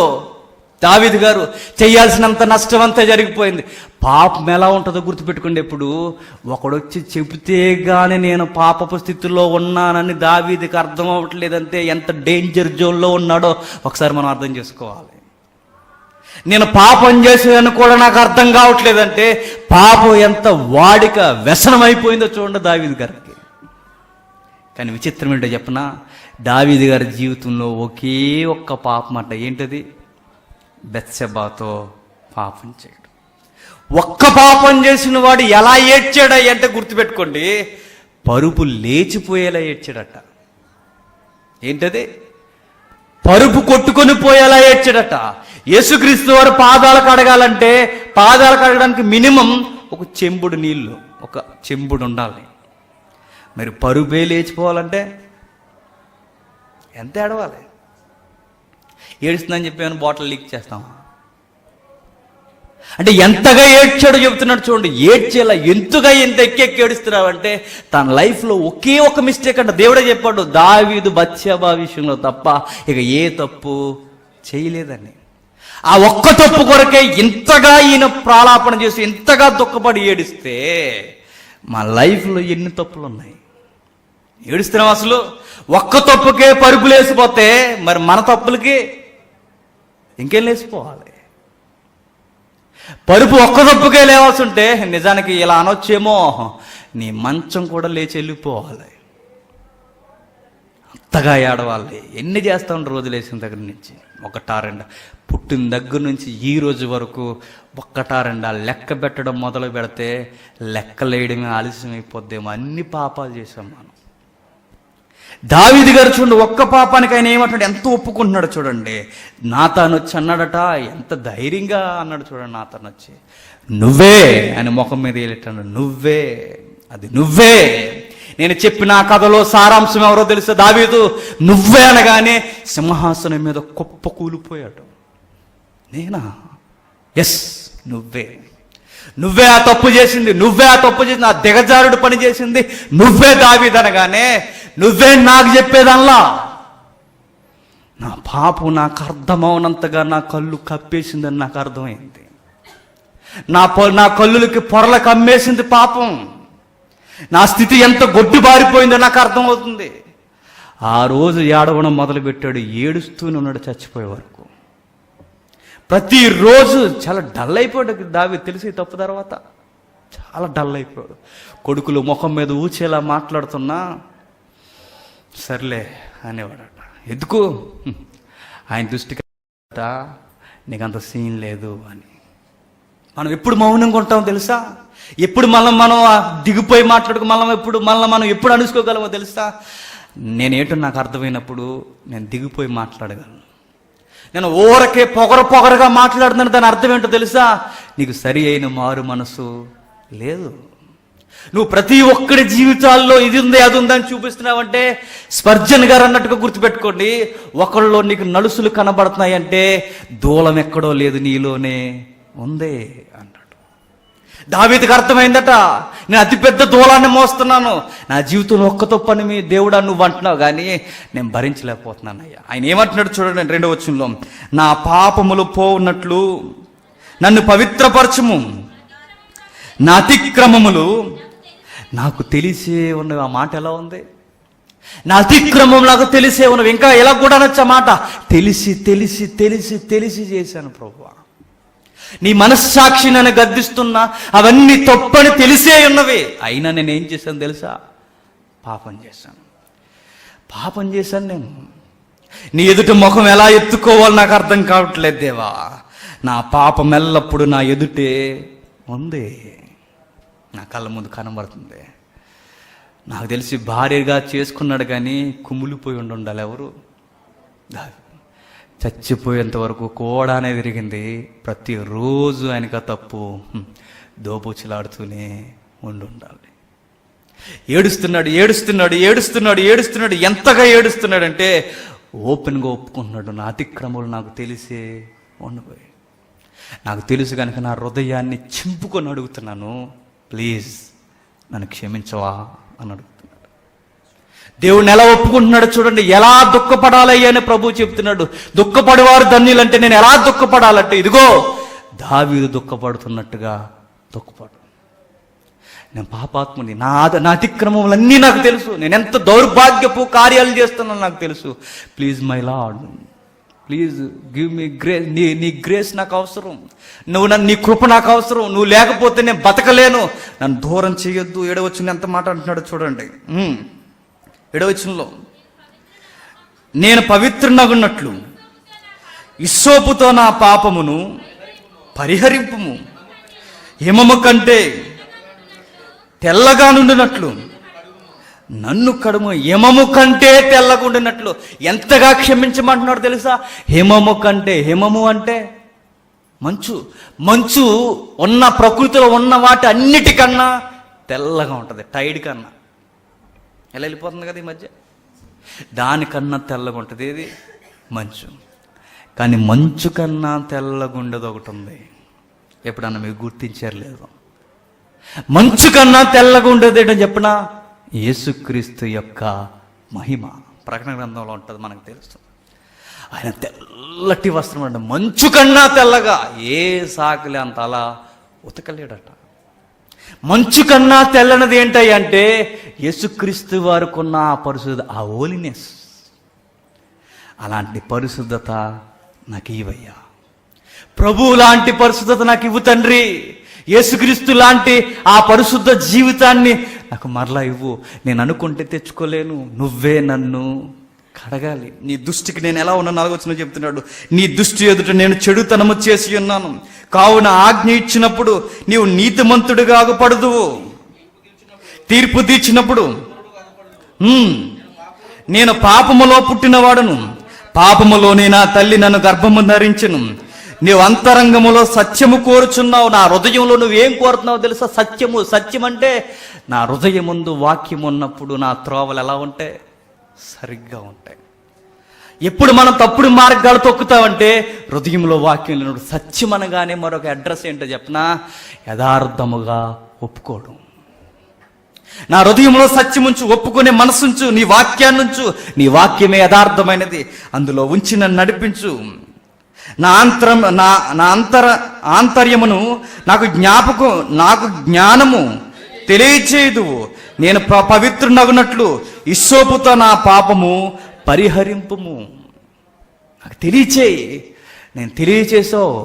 దావీదు గారు. చేయాల్సినంత నష్టం అంతా జరిగిపోయింది. పాపం ఎలా ఉంటుందో గుర్తుపెట్టుకోండి. ఎప్పుడు ఒకడొచ్చి చెబితే గాని నేను పాపపు స్థితిలో ఉన్నానని దావీదుకి అర్థం అవ్వట్లేదంటే ఎంత డేంజర్ జోన్లో ఉన్నాడో ఒకసారి మనం అర్థం చేసుకోవాలి. నేను పాపం చేసేదని కూడా నాకు అర్థం కావట్లేదంటే పాపం ఎంత వాడిక వ్యసనం అయిపోయిందో చూడండి దావీదు గారికి. కానీ విచిత్రం ఏంటో చెప్పనా, దావీదు గారి జీవితంలో ఒకే ఒక్క పాపం అంట. ఏంటది? బెత్షెబాతో పాపం చేయడం. ఒక్క పాపం చేసిన వాడు ఎలా ఏడ్చాడా అంటే గుర్తుపెట్టుకోండి, పరుపు లేచిపోయేలా ఏడ్చాడట. ఏంటది? పరుపు కొట్టుకొని పోయేలా ఏడ్చాడట. యేసుక్రీస్తు వారు పాదాలు కడగాలంటే, పాదాలు కడగడానికి మినిమం ఒక చెంబుడు నీళ్ళు, ఒక చెంబుడు ఉండాలి. మరి పరుపే లేచిపోవాలంటే ఎంత ఏడవాలి? ఏడుస్తుందని చెప్పి బాటిల్ లీక్ చేస్తామా? అంటే ఎంతగా ఏడ్చాడో చెబుతున్నాడు చూడండి. ఏడ్చేలా ఎంతగా ఎంత ఎక్కెక్కి ఏడుస్తున్నావంటే తన లైఫ్లో ఒకే ఒక మిస్టేక్ అంట. దేవుడే చెప్పాడు, దావీదు బత్షెబా విషయంలో తప్ప ఇక ఏ తప్పు చేయలేదని. ఆ ఒక్క తప్పు కొరకే ఇంతగా ఈయన ప్రాలాపన చేసి ఇంతగా దుఃఖపడి ఏడిస్తే మా లైఫ్లో ఎన్ని తప్పులు ఉన్నాయి. ఏడుస్తున్నాం అసలు. ఒక్క తప్పుకే పరుపులు వేసిపోతే మరి మన తప్పులకి ఇంకేం లేచిపోవాలి? పరుపు ఒక్క తప్పుకే లేవాల్సి ఉంటే నిజానికి ఇలా అనొచ్చేమో, నీ మంచం కూడా లేచి వెళ్ళిపోవాలి. అంత అంతగా ఏడవాలి. ఎన్ని చేస్తా ఉంటారు రోజులు వేసిన దగ్గర నుంచి? ఒకటా రెండా? పుట్టిన దగ్గర నుంచి ఈ రోజు వరకు ఒక్కటా రెండా లెక్క పెట్టడం మొదలు పెడితే లెక్కలేయడమే ఆలస్యం అయిపోద్దేమో. అన్ని పాపాలు చేశాం మనం. దావీదు గారు చూడండి, ఒక్క పాపానికి ఆయన ఏమంటాడు, ఎంత ఒప్పుకుంటున్నాడు చూడండి. నాతాను వచ్చి అన్నాడట, ఎంత ధైర్యంగా అన్నాడు చూడండి. నాతాను వచ్చి నువ్వే ఆయన ముఖం మీద వెళ్ళిట్టాడు, నువ్వే, అది నువ్వే. నేను చెప్పిన కథలో సారాంశం ఎవరో తెలుసా? దావీదు నువ్వే అనగానే సింహాసనం మీద కుప్ప కూలిపోయాడు. నేనా? ఎస్, నువ్వే. నువ్వే ఆ తప్పు చేసింది, నువ్వే ఆ తప్పు చేసింది, ఆ దిగజారుడు పని చేసింది నువ్వే దావీదు అనగానే, నువ్వే నాకు చెప్పేదల్లా. నా పాపం నాకు అర్థమవునంతగా నా కళ్ళు కప్పేసిందని నాకు అర్థమైంది. నా కళ్ళులకి పొరల కమ్మేసింది పాపం. నా స్థితి ఎంత గొడ్డుబారిపోయిందో నాకు అర్థమవుతుంది. ఆ రోజు ఏడవడం మొదలుపెట్టాడు, ఏడుస్తూనే ఉన్నాడు చచ్చిపోయే వరకు. ప్రతిరోజు చాలా డల్ అయిపోయాడు దావీదు. తెలిసి తప్పు తర్వాత చాలా డల్ అయిపోయాడు. కొడుకులు ముఖం మీద ఊచేలా మాట్లాడుతున్నా సర్లే అనేవాడట. ఎందుకు? ఆయన దృష్టికి నీకంత సీన్ లేదు అని. మనం ఎప్పుడు మౌనంగా ఉంటామో తెలుసా? ఎప్పుడు మనం దిగిపోయి మాట్లాడుకు మనం ఎప్పుడు అనుకోగలమో తెలుసా? నేనేంటో నాకు అర్థమైనప్పుడు నేను దిగిపోయి మాట్లాడగలను. నేను ఊరకే పొగరగా మాట్లాడుతున్నాను, దాని అర్థం ఏంటో తెలుసా? నీకు సరి అయిన మారు మనసు లేదు. నువ్వు ప్రతి ఒక్కడి జీవితాల్లో ఇది ఉంది అది ఉందని చూపిస్తున్నావంటే, స్పర్జన్ గారు అన్నట్టుగా గుర్తుపెట్టుకోండి, ఒకళ్ళలో నీకు నలుసులు కనబడుతున్నాయంటే దూలం ఎక్కడో లేదు, నీలోనే ఉందే అన్నాడు. దావీదుకి అర్థమైందట, నేను అతిపెద్ద దూలాన్ని మోస్తున్నాను, నా జీవితంలో ఒక్క తప్పని మీ దేవుడా నువ్వు అంటున్నావు కానీ నేను భరించలేకపోతున్నాను అయ్యా. ఆయన ఏమంటున్నాడు చూడండి 2వ వచనంలో, నా పాపములు పోవున్నట్లు నన్ను పవిత్రపరచుము, నా అతిక్రమములు నాకు తెలిసే ఉన్నవి. ఆ మాట ఎలా ఉంది? నా అతిక్రమం నాకు తెలిసే ఉన్నవి. ఇంకా ఎలా కూడా అనొచ్చు ఆ మాట, తెలిసి తెలిసి తెలిసి తెలిసి చేశాను ప్రభువా. నీ మనస్సాక్షి నన్ను గద్దిస్తున్నా అవన్నీ తప్పని తెలిసే ఉన్నవి, అయినా నేనేం చేశాను తెలుసా? పాపం చేశాను నేను. నీ ఎదుట ముఖం ఎలా ఎత్తుకోవాలో నాకు అర్థం కావట్లేదు దేవా. నా పాపం ఎల్లప్పుడు నా ఎదుటే ఉంది, నా కళ్ళ ముందు కనబడుతుంది. నాకు తెలిసి భార్యగా చేసుకున్నాడు కానీ కుమిలిపోయి ఉండాలి. ఎవరు? చచ్చిపోయేంత వరకు కూడానే తిరిగింది. ప్రతిరోజు ఆయనకు తప్పు దోపుచ్చులాడుతూనే ఉండాలి. ఏడుస్తున్నాడు. ఎంతగా ఏడుస్తున్నాడంటే ఓపెన్గా ఒప్పుకుంటున్నాడు, నా అతిక్రమలు నాకు తెలిసే ఉండబోయి. నాకు తెలుసు కనుక నా హృదయాన్ని చింపుకొని అడుగుతున్నాను, ప్లీజ్ నన్ను క్షమించవా అని అడుగుతున్నాడు. దేవుడిని ఎలా ఒప్పుకుంటున్నాడు చూడండి. ఎలా దుఃఖపడాలి అని ప్రభువు చెప్తున్నాడు. దుఃఖపడేవారు ధన్యులంటే నేను ఎలా దుఃఖపడాలంటే, ఇదిగో దావీదు దుఃఖపడుతున్నట్టుగా దుఃఖపడు. నేను పాపాత్ముని, నా అతిక్రమములన్నీ నాకు తెలుసు, నేను ఎంత దౌర్భాగ్యపు కార్యాలు చేస్తున్నానో నాకు తెలుసు. Please my lord, please give me grace. నీ గ్రేస్ నాకు అవసరం, నీ కృప నాకు అవసరం. నువ్వు లేకపోతే నేను బతకలేను, నన్ను దూరం చేయొద్దు. 7వ వచనం ఎంత మాట అంటున్నాడు చూడండి. 7వ వచనంలో, నేను పవిత్రునగున్నట్లు ఇస్సోపుతో నా పాపమును పరిహరింపుము, హిమము కంటే తెల్లగా నుండినట్లు నన్ను కడుము. హిమము కంటే తెల్లగా ఉండినట్లు ఎంతగా క్షమించమంటున్నాడు తెలుసా? హిమము కంటే, హిమము అంటే మంచు ఉన్న ప్రకృతిలో ఉన్న వాటి అన్నిటికన్నా తెల్లగా ఉంటుంది. టైడ్ కన్నా ఎలా వెళ్ళిపోతుంది కదా ఈ మధ్య, దానికన్నా తెల్లగా ఉంటుంది. ఏది? మంచు. కానీ మంచు కన్నా తెల్లగా ఉండేది ఒకటి ఉంది. ఎప్పుడన్నా మీకు గుర్తించారు లేదు? మంచు కన్నా తెల్లగా ఉండేది ఏంటని చెప్పిన, యేసుక్రీస్తు యొక్క మహిమ. ప్రకటన గ్రంథంలో ఉంటుంది, మనకు తెలుస్తుంది. ఆయన తెల్లటి వస్త్రం అంటే మంచు కన్నా తెల్లగా, ఏ సాకులే అంత అలా ఉతకలేడట. మంచు కన్నా తెల్లనది ఏంటయ్య అంటే యేసుక్రీస్తు వారికి ఉన్న ఆ పరిశుద్ధ, ఆ హోలీనెస్. అలాంటి పరిశుద్ధత నాకు ఇవ్వయ్యా ప్రభు, లాంటి పరిశుద్ధత నాకు ఇవ్వు తండ్రి. యేసుక్రీస్తు లాంటి ఆ పరిశుద్ధ జీవితాన్ని నాకు మరలా ఇవ్వు. నేను అనుకుంటే తెచ్చుకోలేను, నువ్వే నన్ను కడగాలి. నీ దృష్టికి నేను ఎలా ఉన్నాను 4వ వచనంలో చెప్తున్నాడు, నీ దృష్టి ఎదుట నేను చెడుతనము చేసి ఉన్నాను, కావున ఆజ్ఞ ఇచ్చినప్పుడు నీవు నీతిమంతుడిగా అగుపడదువు. తీర్పు తీర్చినప్పుడు నేను పాపములో పుట్టినవాడును, పాపములోనే నా తల్లి నన్ను గర్భము ధరించెను. నీవు అంతరంగములో సత్యము కోరుచున్నావు. నా హృదయంలో నువ్వేం కోరుతున్నావు తెలుసా? సత్యము. సత్యం అంటే నా హృదయం ముందు వాక్యం ఉన్నప్పుడు నా త్రోవలు ఎలా ఉంటాయి? సరిగ్గా ఉంటాయి. ఎప్పుడు మనం తప్పుడు మార్గాలు తొక్కుతామంటే హృదయంలో వాక్యం లేనప్పుడు. సత్యం అనగానే మరొక అడ్రస్ ఏంటో చెప్పనా? యథార్థముగా ఒప్పుకోవడం. నా హృదయంలో సత్యముంచు, ఒప్పుకునే మనసుంచు, నీ వాక్యాన్నుంచు. నీ వాక్యమే యథార్థమైనది, అందులో ఉంచి నన్ను నడిపించు. నా ఆంతర్యమును నాకు జ్ఞానము తెలియచేయదు. నేను పవిత్రునగునట్లు ఇస్సోపుతో నా పాపము పరిహరింపుము. నాకు తెలియచేయి. నేను తెలియచేసావు,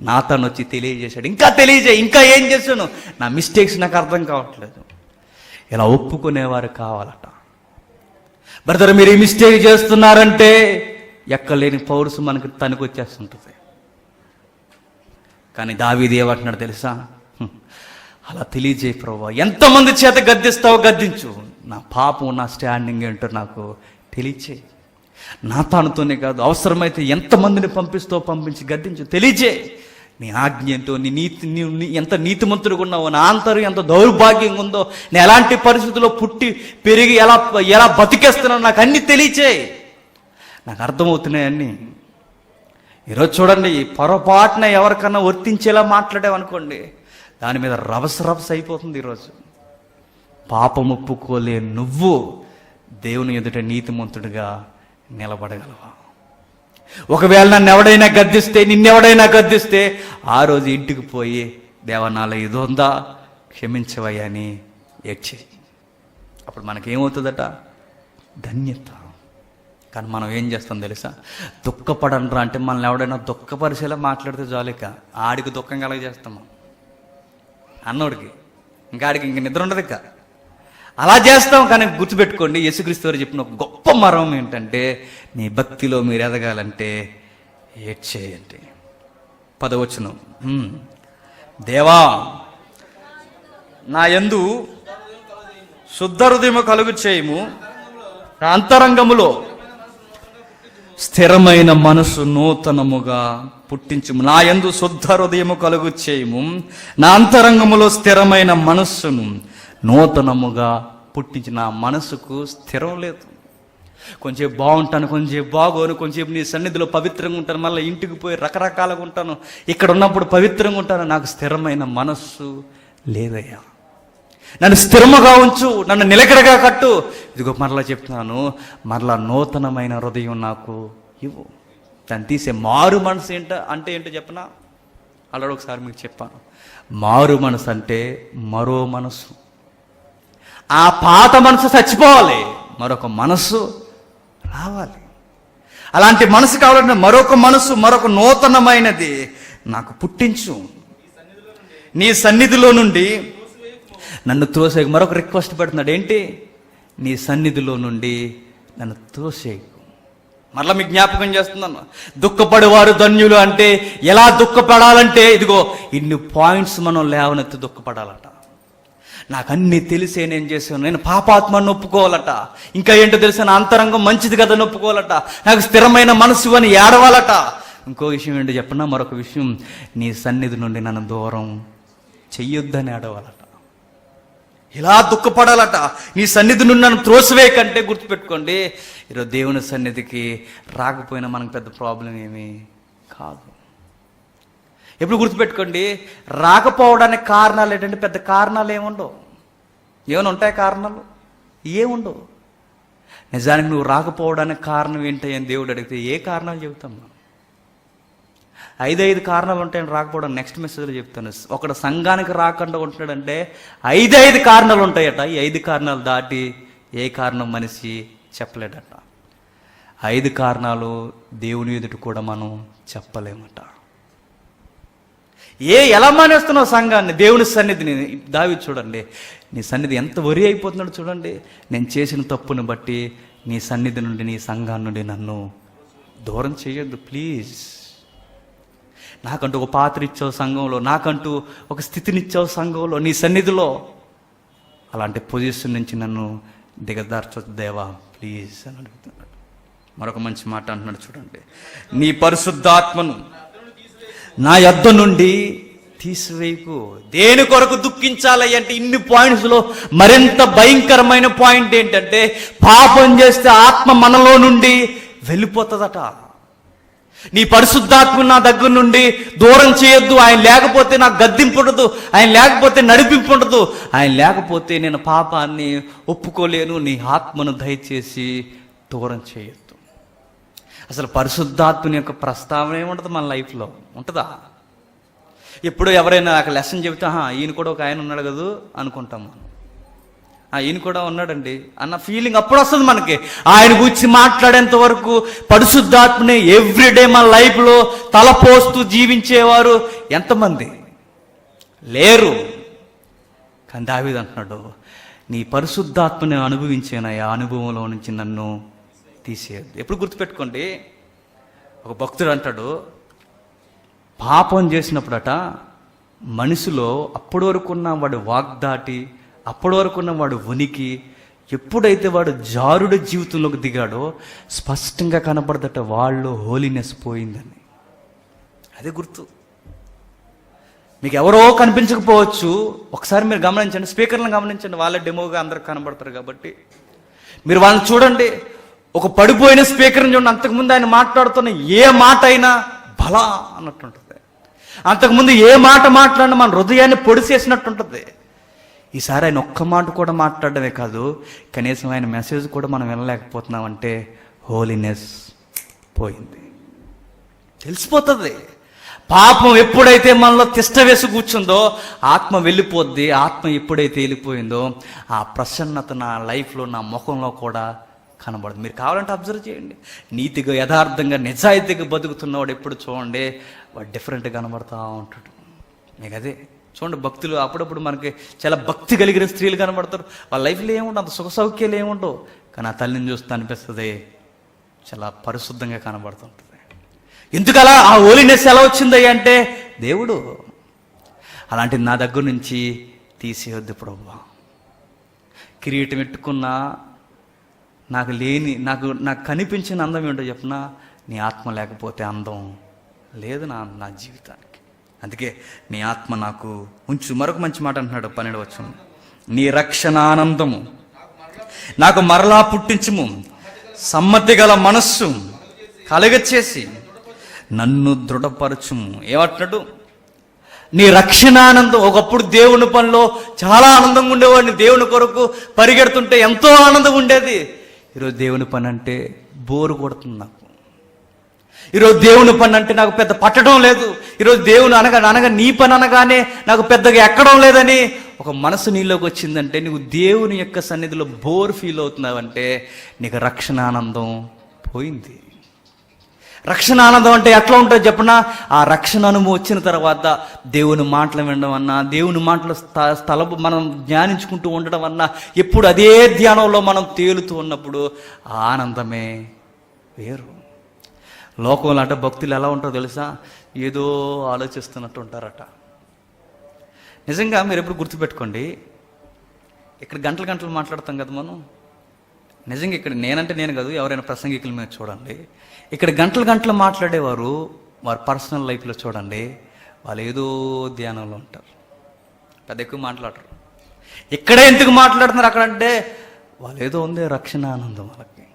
నా తను వచ్చి తెలియజేశాడు. ఇంకా తెలియజేయి. ఇంకా ఏం చేశాను? నా మిస్టేక్స్ నాకు అర్థం కావట్లేదు. ఇలా ఒప్పుకునేవారు కావాలట. బ్రదర్, మీరు ఈ మిస్టేక్ చేస్తున్నారంటే ఎక్కలేని పౌరుసు మనకు తనకొచ్చేస్తుంటుంది. కానీ దావీదు ఏమంటున్నాడు తెలుసా? అలా తెలియజేయి ప్రభువా. ఎంతమంది చేత గద్దిస్తావో గద్దించు, నా పాపం, నా స్టాండింగ్ ఏంటో నాకు తెలియచేయి. నా తానుతోనే కాదు, అవసరమైతే ఎంతమందిని పంపిస్తావో పంపించి గద్దించు, తెలియజేయి. నీ ఆజ్ఞ ఏంటో, నీ ఎంత నీతిమంతుడుగా ఉన్నావో, నా ఆంతర్యం ఎంత దౌర్భాగ్యంగా ఉందో, నేను ఎలాంటి పరిస్థితుల్లో పుట్టి పెరిగి ఎలా బతికేస్తున్నానో నాకు అన్నీ తెలియచేయి. నాకు అర్థమవుతున్నాయి అన్నీ. ఈరోజు చూడండి, పొరపాటున ఎవరికన్నా వర్తించేలా మాట్లాడామనుకోండి, దాని మీద రవస అయిపోతుంది. ఈరోజు పాపం ఒప్పుకోలే నువ్వు దేవుని ఎదుట నీతిమంతుడిగా నిలబడగలవా? ఒకవేళ నిన్నెవడైనా గద్దిస్తే ఆ రోజు ఇంటికి పోయి, దేవా నాలో ఇది ఉందా, క్షమించవయ్యా అని ఏడ్చేయి. అప్పుడు మనకేమవుతుందట? ధన్యత. కానీ మనం ఏం చేస్తాం తెలుసా? దుఃఖపడనరా అంటే మనల్ని ఎవడైనా దుఃఖపరిచేలా మాట్లాడితే చాలిక ఆడికి దుఃఖం కలగజేస్తాము, అన్నోడికి. ఇంకా ఆడికి ఇంక నిద్ర ఉండదు. ఇక అలా చేస్తాం. కానీ గుర్తుపెట్టుకోండి, యేసుక్రీస్తు వారు చెప్పిన ఒక గొప్ప మర్మం ఏంటంటే, నీ భక్తిలో మీరు ఎదగాలంటే ఏడ్చేయండి. 10వ వచనం, దేవా నా యందు శుద్ధ హృదయము కలుగు చేయము, నా అంతరంగములో స్థిరమైన మనసు నూతనముగా పుట్టించుము. నా యందు శుద్ధ హృదయము కలుగు చేయము, నా అంతరంగములో స్థిరమైన మనస్సును నూతనముగా పుట్టించి. నా మనసుకు స్థిరం లేదు. కొంచెంసేపు బాగుంటాను, కొంచెంసేపు బాగోను, కొంచెంసేపు నీ సన్నిధిలో పవిత్రంగా ఉంటాను, మళ్ళీ ఇంటికి పోయి రకరకాలుగా ఉంటాను, ఇక్కడ ఉన్నప్పుడు పవిత్రంగా ఉంటాను. నాకు స్థిరమైన మనస్సు లేదయ్యా. నన్ను స్థిరముగా ఉంచు, నన్ను నిలకడగా కట్టు. ఇదిగో మరలా చెప్తున్నాను, మరలా నూతనమైన హృదయం నాకు ఇవ్వు. దాన్ని తీసే మారు మనసు ఏంటో చెప్పనా? అలాగే ఒకసారి మీకు చెప్పాను. మారు మనసు అంటే మరో మనసు. ఆ పాత మనసు చచ్చిపోవాలి, మరొక మనసు రావాలి. అలాంటి మనసు కావాలంటే మరొక మనసు, మరొక నూతనమైనది నాకు పుట్టించు. నీ సన్నిధిలో నుండి నన్ను త్రోసే. మరొక రిక్వెస్ట్ పెడుతున్నాడు, ఏంటి? నీ సన్నిధిలో నుండి నన్ను త్రోసేయకు. మరలా మీకు జ్ఞాపకం చేస్తున్నాను, దుఃఖపడేవారు ధన్యులు అంటే ఎలా దుఃఖపడాలంటే, ఇదిగో ఇన్ని పాయింట్స్ మనం లేవనెత్తి దుఃఖపడాలట. నాకు అన్నీ తెలిసే నేను చేశాను, నేను పాపాత్మను ఒప్పుకోవాలట. ఇంకా ఏంటో తెలిసిన నా అంతరంగం మంచిది కదా ఒప్పుకోవాలట. నాకు స్థిరమైన మనసు అని ఏడవాలట. ఇంకో విషయం ఏంటో చెప్పనా? మరొక విషయం, నీ సన్నిధి నుండి నన్ను దూరం చెయ్యొద్దని ఏడవాలట. ఇలా దుఃఖపడాలట. నీ సన్నిధి నుండి నన్ను త్రోసివేయకంటే గుర్తుపెట్టుకోండి, ఈరోజు దేవుని సన్నిధికి రాకపోయినా మనకు పెద్ద ప్రాబ్లం ఏమీ కాదు. ఎప్పుడు గుర్తుపెట్టుకోండి, రాకపోవడానికి కారణాలు ఏంటంటే పెద్ద కారణాలు ఏముండవు. ఏమైనా ఉంటాయి కారణాలు? ఏముండవు. నిజానికి నువ్వు రాకపోవడానికి కారణం ఏంటని దేవుడు అడిగితే ఏ కారణాలు చెబుతాం? 5 కారణాలు ఉంటాయని రాకపోవడం నెక్స్ట్ మెసేజ్లో చెప్తాను. ఒకడు సంఘానికి రాకుండా ఉంటున్నాడంటే 5 కారణాలు ఉంటాయట. ఈ 5 కారణాలు దాటి ఏ కారణం మనిషి చెప్పలేడట. 5 కారణాలు దేవుని ఎదుట కూడా మనం చెప్పలేమట. ఎలా మానేస్తున్నావు సంఘాన్ని, దేవుని సన్నిధిని? దావీదు చూడండి, నీ సన్నిధి ఎంత వరి అయిపోతున్నాడు చూడండి. నేను చేసిన తప్పుని బట్టి నీ సన్నిధి నుండి, నీ సంఘం నుండి నన్ను దూరం చేయొద్దు ప్లీజ్. నాకంటూ ఒక పాత్ర ఇచ్చావు సంఘంలో, నాకంటూ ఒక స్థితినిచ్చావు సంఘంలో, నీ సన్నిధిలో. అలాంటి పొజిషన్ నుంచి నన్ను దిగదార్చొద్దు దేవా ప్లీజ్ అని అడుగుతున్నాడు. మరొక మంచి మాట అంటున్నాడు చూడండి, నీ పరిశుద్ధాత్మను నా యొద్ద నుండి తీసివేయకు. దేని కొరకు దుఃఖించాలి అంటే ఇన్ని పాయింట్స్లో మరింత భయంకరమైన పాయింట్ ఏంటంటే, పాపం చేస్తే ఆత్మ మనలో నుండి వెళ్ళిపోతుందట. నీ పరిశుద్ధాత్మ నా దగ్గర నుండి దూరం చేయొద్దు. ఆయన లేకపోతే నాకు గద్దింపు ఉండదు, ఆయన లేకపోతే నడిపింపు ఉండదు, ఆయన లేకపోతే నేను పాపాన్ని ఒప్పుకోలేను. నీ ఆత్మను దయచేసి దూరం చేయొద్దు. అసలు పరిశుద్ధాత్మని యొక్క ప్రస్తావన ఏముంటుంది మన లైఫ్లో? ఉంటుందా? ఎప్పుడో ఎవరైనా నాకు లెసన్ చెబితే ఈయన కూడా ఒక ఆయన ఉన్నాడు కదా అనుకుంటాం మనం. ఈయన కూడా ఉన్నాడండి అన్న ఫీలింగ్ అప్పుడు వస్తుంది మనకి. ఆయన గురించి మాట్లాడేంత వరకు పరిశుద్ధాత్మని ఎవ్రీడే మన లైఫ్లో తలపోస్తూ జీవించేవారు ఎంతమంది లేరు. కానీ దావీదు అంటున్నాడు, నీ పరిశుద్ధాత్మని అనుభవించిన ఆ అనుభవంలో నుంచి నన్ను తీసేయద్దు. ఎప్పుడు గుర్తుపెట్టుకోండి, ఒక భక్తుడు అంటాడు, పాపం చేసినప్పుడట మనిషిలో అప్పటి వరకు ఉన్న వాడు వాగ్దాటి, అప్పటి వరకు ఉన్న వాడు ఉనికి, ఎప్పుడైతే వాడు జారుడ జీవితంలోకి దిగాడో స్పష్టంగా కనపడదట వాళ్ళు హోలీనెస్ పోయిందని. అదే గుర్తు. మీకు ఎవరో కనిపించకపోవచ్చు, ఒకసారి మీరు గమనించండి, స్పీకర్లను గమనించండి, వాళ్ళ డెమోగా అందరికి కనబడతారు కాబట్టి మీరు వాళ్ళని చూడండి. ఒక పడిపోయిన స్పీకర్ని చూడండి, అంతకుముందు ఆయన మాట్లాడుతున్న ఏ మాట అయినా బలా అన్నట్టుంటుంది. అంతకుముందు ఏ మాట మాట్లాడినా మన హృదయాన్ని పొడిసేసినట్టుంటుంది. ఈసారి ఆయన ఒక్క మాట కూడా మాట్లాడమే కాదు, కనీసం ఆయన మెసేజ్ కూడా మనం వినలేకపోతున్నామంటే హోలీనెస్ పోయింది. తెలిసిపోతుంది. పాపం ఎప్పుడైతే మనలో తిష్ట వేసి కూర్చుందో ఆత్మ వెళ్ళిపోద్ది. ఆత్మ ఎప్పుడైతే వెళ్ళిపోయిందో ఆ ప్రసన్నత నా లైఫ్లో, నా ముఖంలో కూడా కనబడదు. మీరు కావాలంటే అబ్జర్వ్ చేయండి. నీతిగా, యథార్థంగా, నిజాయితీగా బతుకుతున్నవాడు ఎప్పుడు చూడండి వాడు డిఫరెంట్గా కనబడతా ఉంటాడు. మీకు అదే చూడండి, భక్తులు అప్పుడప్పుడు మనకి చాలా భక్తి కలిగిన స్త్రీలు కనబడతారు. వాళ్ళ లైఫ్లో ఏముండవు, అంత సుఖ సౌఖ్యాలు ఏముండవు, కానీ ఆ తల్లిని చూస్తే అనిపిస్తుంది చాలా పరిశుద్ధంగా కనబడుతుంటుంది. ఎందుకలా ఆ హోలీనెస్ ఎలా వచ్చింది అంటే దేవుడు. అలాంటిది నా దగ్గర నుంచి తీసేయొద్దు ప్రభువా. కిరీటం పెట్టుకున్నా నాకు లేని, నాకు కనిపించిన అందం ఏంటో చెప్పినా నీ ఆత్మ లేకపోతే అందం లేదు నా జీవితానికి. అందుకే నీ ఆత్మ నాకు ఉంచు. మరొక మంచి మాట అంటున్నాడు 12వ వచనం, నీ రక్షణ ఆనందము నాకు మరలా పుట్టించుము, సమ్మతి గల మనస్సు కలగచేసి నన్ను దృఢపరచుము. ఏమంటున్నాడు? నీ రక్షణ ఆనందం. ఒకప్పుడు దేవుని పనిలో చాలా ఆనందంగా ఉండేవాడిని, దేవుని కొరకు పరిగెడుతుంటే ఎంతో ఆనందం ఉండేది. ఈరోజు దేవుని పని అంటే బోరు కొడుతుంది నాకు. ఈరోజు దేవుని పని అంటే నాకు పెద్ద పట్టడం లేదు. ఈరోజు దేవుని అనగా నీ పని అనగానే నాకు పెద్దగా ఎక్కడం లేదని ఒక మనసు నీలోకి వచ్చిందంటే, నీకు దేవుని యొక్క సన్నిధిలో బోర్ ఫీల్ అవుతున్నావంటే నీకు రక్షణ ఆనందం పోయింది. రక్షణ ఆనందం అంటే ఎట్లా ఉంటుందో చెప్పనా? ఆ రక్షణ అనుభవం వచ్చిన తర్వాత దేవుని మాటలు వినడం అన్నా, దేవుని మాటలు మనం ధ్యానించుకుంటూ ఉండడం అన్నా, ఎప్పుడు అదే ధ్యానంలో మనం తేలుతూ ఉన్నప్పుడు ఆ ఆనందమే వేరు. లోకంలో అంటే భక్తులు ఎలా ఉంటారో తెలుసా? ఏదో ఆలోచిస్తున్నట్టు ఉంటారట. నిజంగా మీరు ఎప్పుడు గుర్తుపెట్టుకోండి, ఇక్కడ గంటలు గంటలు మాట్లాడతాం కదా మనం. నిజంగా ఇక్కడ నేనంటే నేను కాదు, ఎవరైనా ప్రసంగికుల మీద చూడండి, ఇక్కడ గంటలు గంటలు మాట్లాడేవారు వారి పర్సనల్ లైఫ్లో చూడండి, వాళ్ళు ఏదో ధ్యానంలో ఉంటారు, పెద్ద ఎక్కువ మాట్లాడరు. ఇక్కడే ఎందుకు మాట్లాడుతున్నారు అక్కడంటే వాళ్ళు ఏదో ఉంది రక్షణ ఆనందం వాళ్ళకి.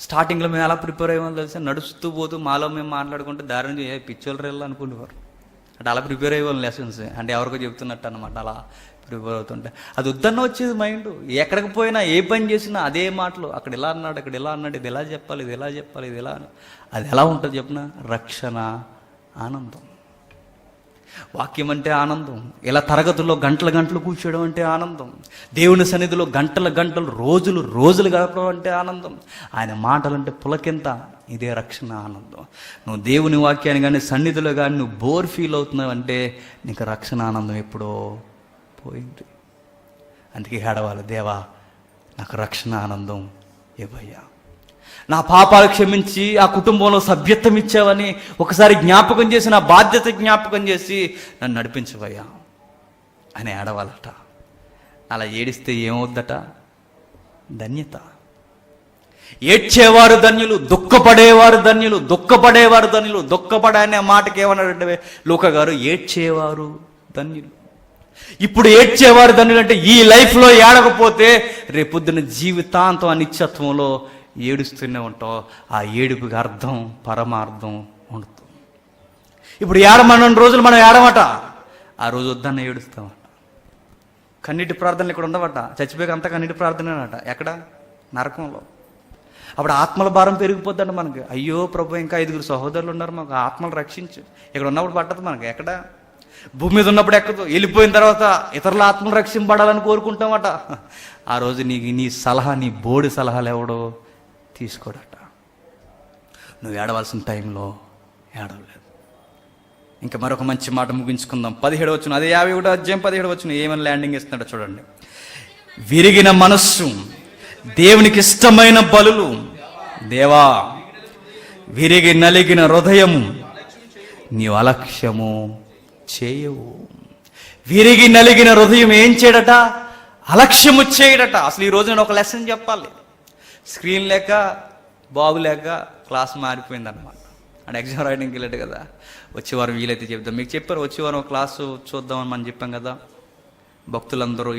స్టార్టింగ్లో మేము ఎలా ప్రిపేర్ అయ్యామో తెలిసి నడుస్తూ పోతూ మాలో మేము మాట్లాడుకుంటే దారిని పిచ్చోళ్ళు రేళ్ళు అనుకునేవారు. అంటే అలా ప్రిపేర్ అయ్యేవాళ్ళు లెసన్స్, అంటే ఎవరికో చెప్తున్నట్టు అనమాట. అలా ప్రిపేర్ అవుతుంటే అది వద్దన్న వచ్చేది మైండ్. ఎక్కడికి పోయినా ఏ పని చేసినా అదే మాటలు, అక్కడ ఇలా అన్నాడు, అక్కడ ఇలా అన్నాడు, ఇది ఎలా చెప్పాలి, ఇది ఎలా చెప్పాలి, ఇది ఎలా. అది ఎలా ఉంటుంది చెప్పిన? రక్షణ ఆనందం. వాక్యం అంటే ఆనందం. ఇలా తరగతుల్లో గంటల గంటలు కూర్చోవడం అంటే ఆనందం. దేవుని సన్నిధిలో గంటల గంటలు, రోజులు రోజులు గడపడం అంటే ఆనందం. ఆయన మాటలంటే పులకింత. ఇదే రక్షణ ఆనందం. నువ్వు దేవుని వాక్యాన్ని కానీ సన్నిధిలో కానీ నువ్వు బోర్ ఫీల్ అవుతున్నావు అంటే నీకు రక్షణ ఆనందం ఎప్పుడో పోయింది. అందుకే ఏడవాలి, దేవా నాకు రక్షణ ఆనందం ఇవ్వయ్యా. నా పాపాలు క్షమించి ఆ కుటుంబంలో సభ్యత్వం ఇచ్చావని ఒకసారి జ్ఞాపకం చేసి, నా బాధ్యత జ్ఞాపకం చేసి నన్ను నడిపించవయ్యా అని ఏడవాలట. అలా ఏడిస్తే ఏమవుద్దట? ధన్యత. ఏడ్చేవారు ధన్యులు, దుఃఖపడేవారు ధన్యులు. దుఃఖపడే అనే మాటకి ఏమన్నాడంటే లూకా గారు, ఏడ్చేవారు ధన్యులు. ఇప్పుడు ఏడ్చేవారు ధన్యులు అంటే ఈ లైఫ్లో ఏడకపోతే రేపొద్దున జీవితాంతం అనిత్యత్వంలో ఏడుస్తూనే ఉంటాం. ఆ ఏడుపుకి అర్థం, పరమార్థం ఉండదు. ఇప్పుడు ఏడమన్న రోజులు మనం ఏడమట, ఆ రోజు వద్దన్న ఏడుస్తామట. కన్నీటి ప్రార్థనలు ఇక్కడ ఉండవట. చచ్చిపోయాక అంతా కన్నీటి ప్రార్థనేనట. ఎక్కడ? నరకంలో. అప్పుడు ఆత్మల భారం పెరిగిపోద్దంట మనకి. అయ్యో ప్రభు, ఇంకా 5 సహోదరులు ఉన్నారు, మాకు ఆత్మలు రక్షించు. ఇక్కడ ఉన్నప్పుడు పట్టదు మనకి. ఎక్కడ? భూమి మీద ఉన్నప్పుడు ఎక్కదు. వెళ్ళిపోయిన తర్వాత ఇతరుల ఆత్మలు రక్షింపడాలని కోరుకుంటామట. ఆ రోజు నీ సలహా, నీ బోడి సలహాలు ఎవడో తీసుకోడట. నువ్వు ఏడవలసిన టైంలో ఏడవలేదు. ఇంకా మరొక మంచి మాట ముగించుకుందాం. 17వ వచనం, అదే 51వ అధ్యాయం 17వ వచనం ఏమని ల్యాండింగ్ ఇస్తున్నాడో చూడండి. విరిగిన మనస్సు దేవునికి ఇష్టమైన బలులు, దేవా విరిగి నలిగిన హృదయము నీవు అలక్ష్యము చేయవు. విరిగి నలిగిన హృదయం ఏం చేయడట? అలక్ష్యము చేయడట. అసలు ఈ రోజు నేను ఒక లెసన్ చెప్పాలి. స్క్రీన్ లేక, బాబు లేక క్లాస్ మారిపోయింది అనమాట. అంటే ఎగ్జామ్ రాయడానికి వెళ్ళాడు కదా, వచ్చే వారం వీలైతే చెప్తాం. మీకు చెప్పారు, వచ్చే వారం క్లాసు చూద్దామని మనం చెప్పాం కదా. భక్తులందరూ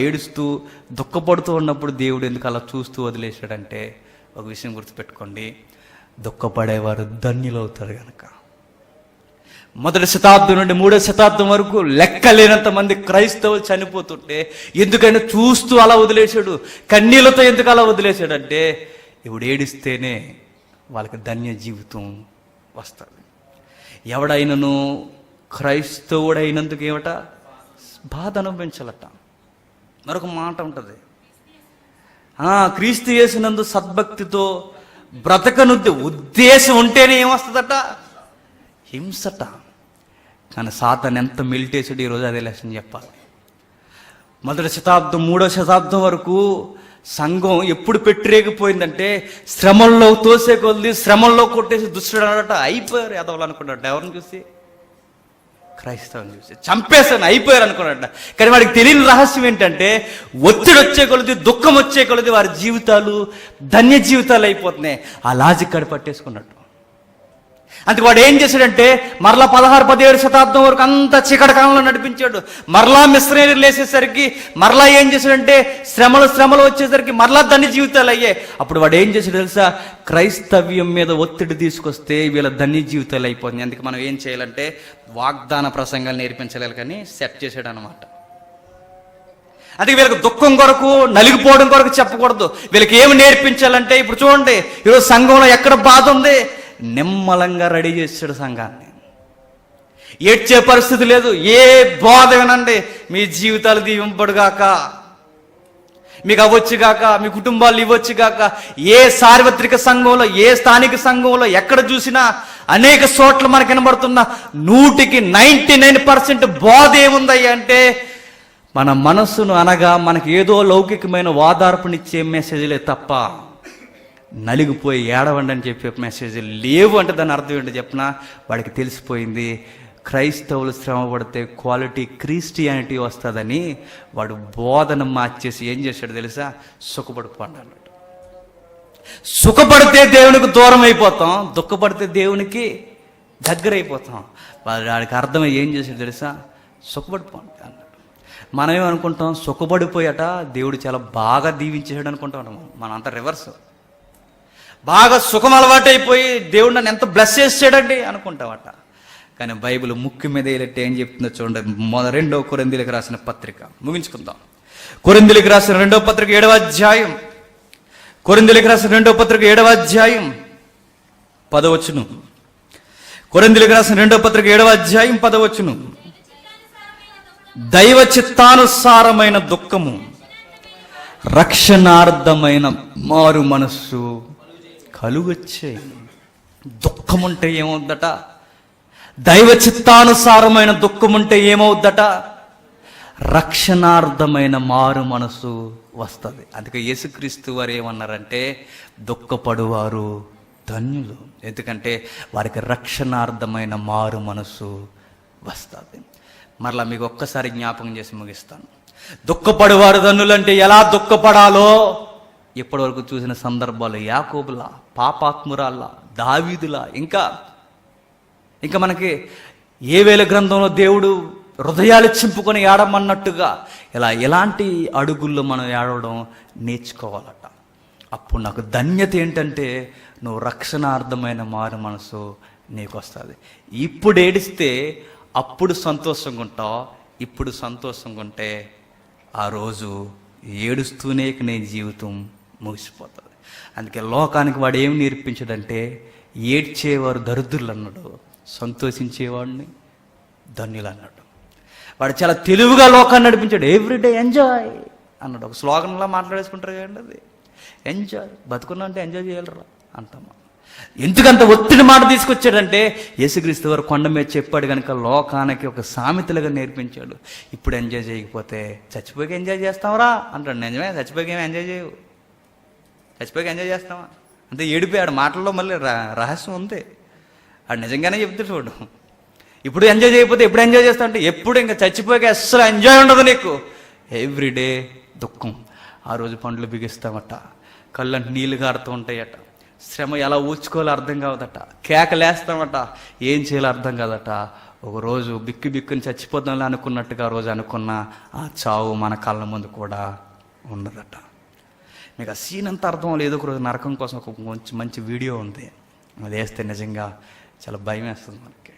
ఏడుస్తూ దుఃఖపడుతూ ఉన్నప్పుడు దేవుడు ఎందుకు అలా చూస్తూ వదిలేశాడంటే ఒక విషయం గుర్తుపెట్టుకోండి, దుఃఖపడేవారు ధన్యులవుతారు కనుక. 1వ శతాబ్దం నుండి 3వ శతాబ్దం వరకు లెక్కలేనంత మంది క్రైస్తవులు చనిపోతుంటే ఎందుకైనా చూస్తూ అలా వదిలేశాడు. కన్నీళ్లతో ఎందుకు అలా వదిలేశాడంటే ఇప్పుడు ఏడిస్తేనే వాళ్ళకి ధన్య జీవితం వస్తుంది. ఎవడైనను క్రైస్తవుడైనందుకు ఏమట? బాధ అనుభవించాలట. మరొక మాట ఉంటుంది, క్రీస్తు యేసునందు సద్భక్తితో బ్రతకనుద్ది ఉద్దేశం ఉంటేనే ఏమొస్తుందట? హింసట. కానీ సాతాను ఎంత మెలిటేసాడు. ఈరోజు అదే లెసన్ చెప్పాలి. 1వ శతాబ్దం 3వ శతాబ్దం వరకు సంఘం ఎప్పుడు పెట్టిరేగిపోయిందంటే శ్రమల్లో తోసే కొద్ది, శ్రమల్లో కొట్టేసి దుష్టుడు అన్నట అయిపోయారు. ఎదవలు అనుకున్నాడు. ఎవరిని చూసి? క్రైస్తవుని చూసి. చంపేస్తాను అయిపోయారు అనుకున్నాడు. కానీ వాడికి తెలియని రహస్యం ఏంటంటే ఒత్తిడి వచ్చే కొలది, దుఃఖం వచ్చే కొలది వారి జీవితాలు ధన్య జీవితాలు అయిపోతున్నాయి. ఆ లాజిక్ కాడ పట్టేసుకున్నట్టు. అందుకు వాడు ఏం చేశాడంటే మరలా 16-17 శతాబ్దం వరకు అంతా చీకటి కాలంలో నడిపించాడు. మరలా మిషనరీలు వేసేసరికి మరలా ఏం చేశాడంటే శ్రమలు వచ్చేసరికి మరలా ధన్య జీవితాలు అయ్యాయి. అప్పుడు వాడు ఏం చేశాడు తెలుసా? క్రైస్తవ్యం మీద ఒత్తిడి తీసుకొస్తే వీళ్ళ ధన్య జీవితాలు అయిపోతుంది. అందుకే మనం ఏం చేయాలంటే వాగ్దాన ప్రసంగాలు నేర్పించలేదు, కానీ సెట్ చేశాడు అనమాట. అందుకే వీళ్ళకి దుఃఖం కొరకు, నలిగిపోవడం కొరకు చెప్పకూడదు. వీళ్ళకి ఏమి నేర్పించాలంటే, ఇప్పుడు చూడండి ఈరోజు సంఘంలో ఎక్కడ బాధ ఉంది, నిమ్మలంగా రెడీ చేసాడు సంఘాన్ని. ఏడ్చే పరిస్థితి లేదు. ఏ బాధ వినండి, మీ జీవితాలు దీవింపడుగాక, మీకు అవ్వచ్చుగాక, మీ కుటుంబాలు ఇవ్వచ్చుగాక. ఏ సార్వత్రిక సంఘంలో, ఏ స్థానిక సంఘంలో ఎక్కడ చూసినా అనేక చోట్ల మనకు వినబడుతున్న 99% బాధ ఏముందయ్యా అంటే మన మనస్సును అనగా మనకి ఏదో లౌకికమైన ఓదార్పునిచ్చే మెసేజ్లే తప్ప నలిగిపోయి ఏడవండి అని చెప్పే మెసేజ్ లేవు. అంటే దాని అర్థం ఏంటో చెప్పినా వాడికి తెలిసిపోయింది. క్రైస్తవులు శ్రమ పడితే క్వాలిటీ క్రిస్టియానిటీ వస్తుందని వాడు బోధన మార్చేసి ఏం చేశాడు తెలుసా? సుఖపడిపోండి అన్నాడు. సుఖపడితే దేవునికి దూరం అయిపోతాం, దుఃఖపడితే దేవునికి దగ్గర అయిపోతాం. వాడికి అర్థమై ఏం చేశాడు తెలుసా? సుఖపడిపోండి అన్నాడు. మనం ఏమనుకుంటాం? సుఖపడిపోయాట దేవుడు చాలా బాగా దీవించేసాడు అనుకుంటాం. మనంతా రివర్స్. బాగా సుఖం అలవాటైపోయి దేవుడు నన్ను ఎంత బ్లెస్ చేసాడండి అనుకుంటామట. కానీ బైబిల్ ముక్కు మీద ఏలెట్టి ఏం చెప్తుందో చూడండి. 2వ కొరింథీయులకు రాసిన పత్రిక ముగించుకుందాం. కొరింథీయులకు రాసిన 2వ పత్రిక 7వ అధ్యాయం, కొరింథీయులకు రాసిన 2వ పత్రిక 7వ అధ్యాయం 10వ వచనం. కొరింథీయులకు రాసిన 2వ పత్రిక 7వ అధ్యాయం 10వ వచనం. దైవ చిత్తానుసారమైన దుఃఖము, రక్షణార్థమైన మారు మనస్సు కలుగొచ్చే. దుఃఖం ఉంటే ఏమవుద్దట? దైవ చిత్తానుసారమైన దుఃఖం ఉంటే ఏమవుద్దట? రక్షణార్థమైన మారు మనసు వస్తుంది. అందుకే యేసుక్రీస్తు వారు ఏమన్నారంటే దుఃఖపడువారు ధన్యులు, ఎందుకంటే వారికి రక్షణార్థమైన మారు మనసు వస్తుంది. మరలా మీకు ఒక్కసారి జ్ఞాపకం చేసి ముగిస్తాను. దుఃఖపడువారు ధన్యులు అంటే ఎలా దుఃఖపడాలో ఇప్పటివరకు చూసిన సందర్భాలు యాకోబులా, పాపాత్మురాల్లా, దావీదులా, ఇంకా మనకి ఏవేల గ్రంథంలో దేవుడు హృదయాలు చింపుకొని ఏడమన్నట్టుగా ఎలాంటి అడుగుల్లో మనం ఏడవడం నేర్చుకోవాలట. అప్పుడు నాకు ధన్యత ఏంటంటే నువ్వు రక్షణార్థమైన మారు మనసు నీకు వస్తుంది. ఇప్పుడు ఏడిస్తే అప్పుడు సంతోషంగా ఉంటావు, ఇప్పుడు సంతోషంగా ఉంటే ఆ రోజు ఏడుస్తూనే నీ జీవితం ముగిసిపోతుంది. అందుకే లోకానికి వాడు ఏం నేర్పించాడంటే ఏడ్చేవారు దరిద్రులు అన్నాడు, సంతోషించేవాడిని ధన్యులు అన్నాడు. వాడు చాలా తెలివిగా లోకాన్ని నడిపించాడు. ఎవ్రీడే ఎంజాయ్ అన్నాడు. ఒక స్లోగన్లా మాట్లాడేసుకుంటారు కదండి, అది ఎంజాయ్. బతుకున్నా అంటే ఎంజాయ్ చేయాలరా అంటామా. ఎందుకంత ఒత్తిడి మాట తీసుకొచ్చాడంటే యేసుక్రీస్తు వారు కొండ మీద చెప్పాడు కనుక లోకానికి ఒక సామెతలుగా నేర్పించాడు. ఇప్పుడు ఎంజాయ్ చేయకపోతే చచ్చిపోయి ఎంజాయ్ చేస్తావరా అంటాడు. నిజమే, చచ్చిపోయి ఏమి ఎంజాయ్ చేయవు, చచ్చిపోయి ఎంజాయ్ చేస్తావా అంటే ఏడిపోయాడు. మాటల్లో మళ్ళీ రహస్యం ఉంది. ఆడు నిజంగానే చెప్తే చూడు, ఇప్పుడు ఎంజాయ్ చేయకపోతే ఎప్పుడు ఎంజాయ్ చేస్తావు అంటే ఎప్పుడు ఇంకా చచ్చిపోయాక అస్సలు ఎంజాయ్ ఉండదు నీకు. ఎవ్రీడే దుఃఖం. ఆ రోజు పండ్లు బిగిస్తామట, కళ్ళంటే నీళ్ళు గారుతూ ఉంటాయట, శ్రమ ఎలా ఊడ్చుకోవాలో అర్థం కావదట, కేకలేస్తామట, ఏం చేయాలో అర్థం కాదట. ఒకరోజు బిక్కుని చచ్చిపోతాంలే అనుకున్నట్టుగా ఆ రోజు అనుకున్న ఆ చావు మన కళ్ళ ముందు కూడా ఉండదట. మీకు ఆ సీన్ అంతా అర్థం లేదు. ఒక రోజు నరకం కోసం ఒక మంచి వీడియో ఉంది, అది వేస్తే నిజంగా చాలా భయం వేస్తుంది మనకి.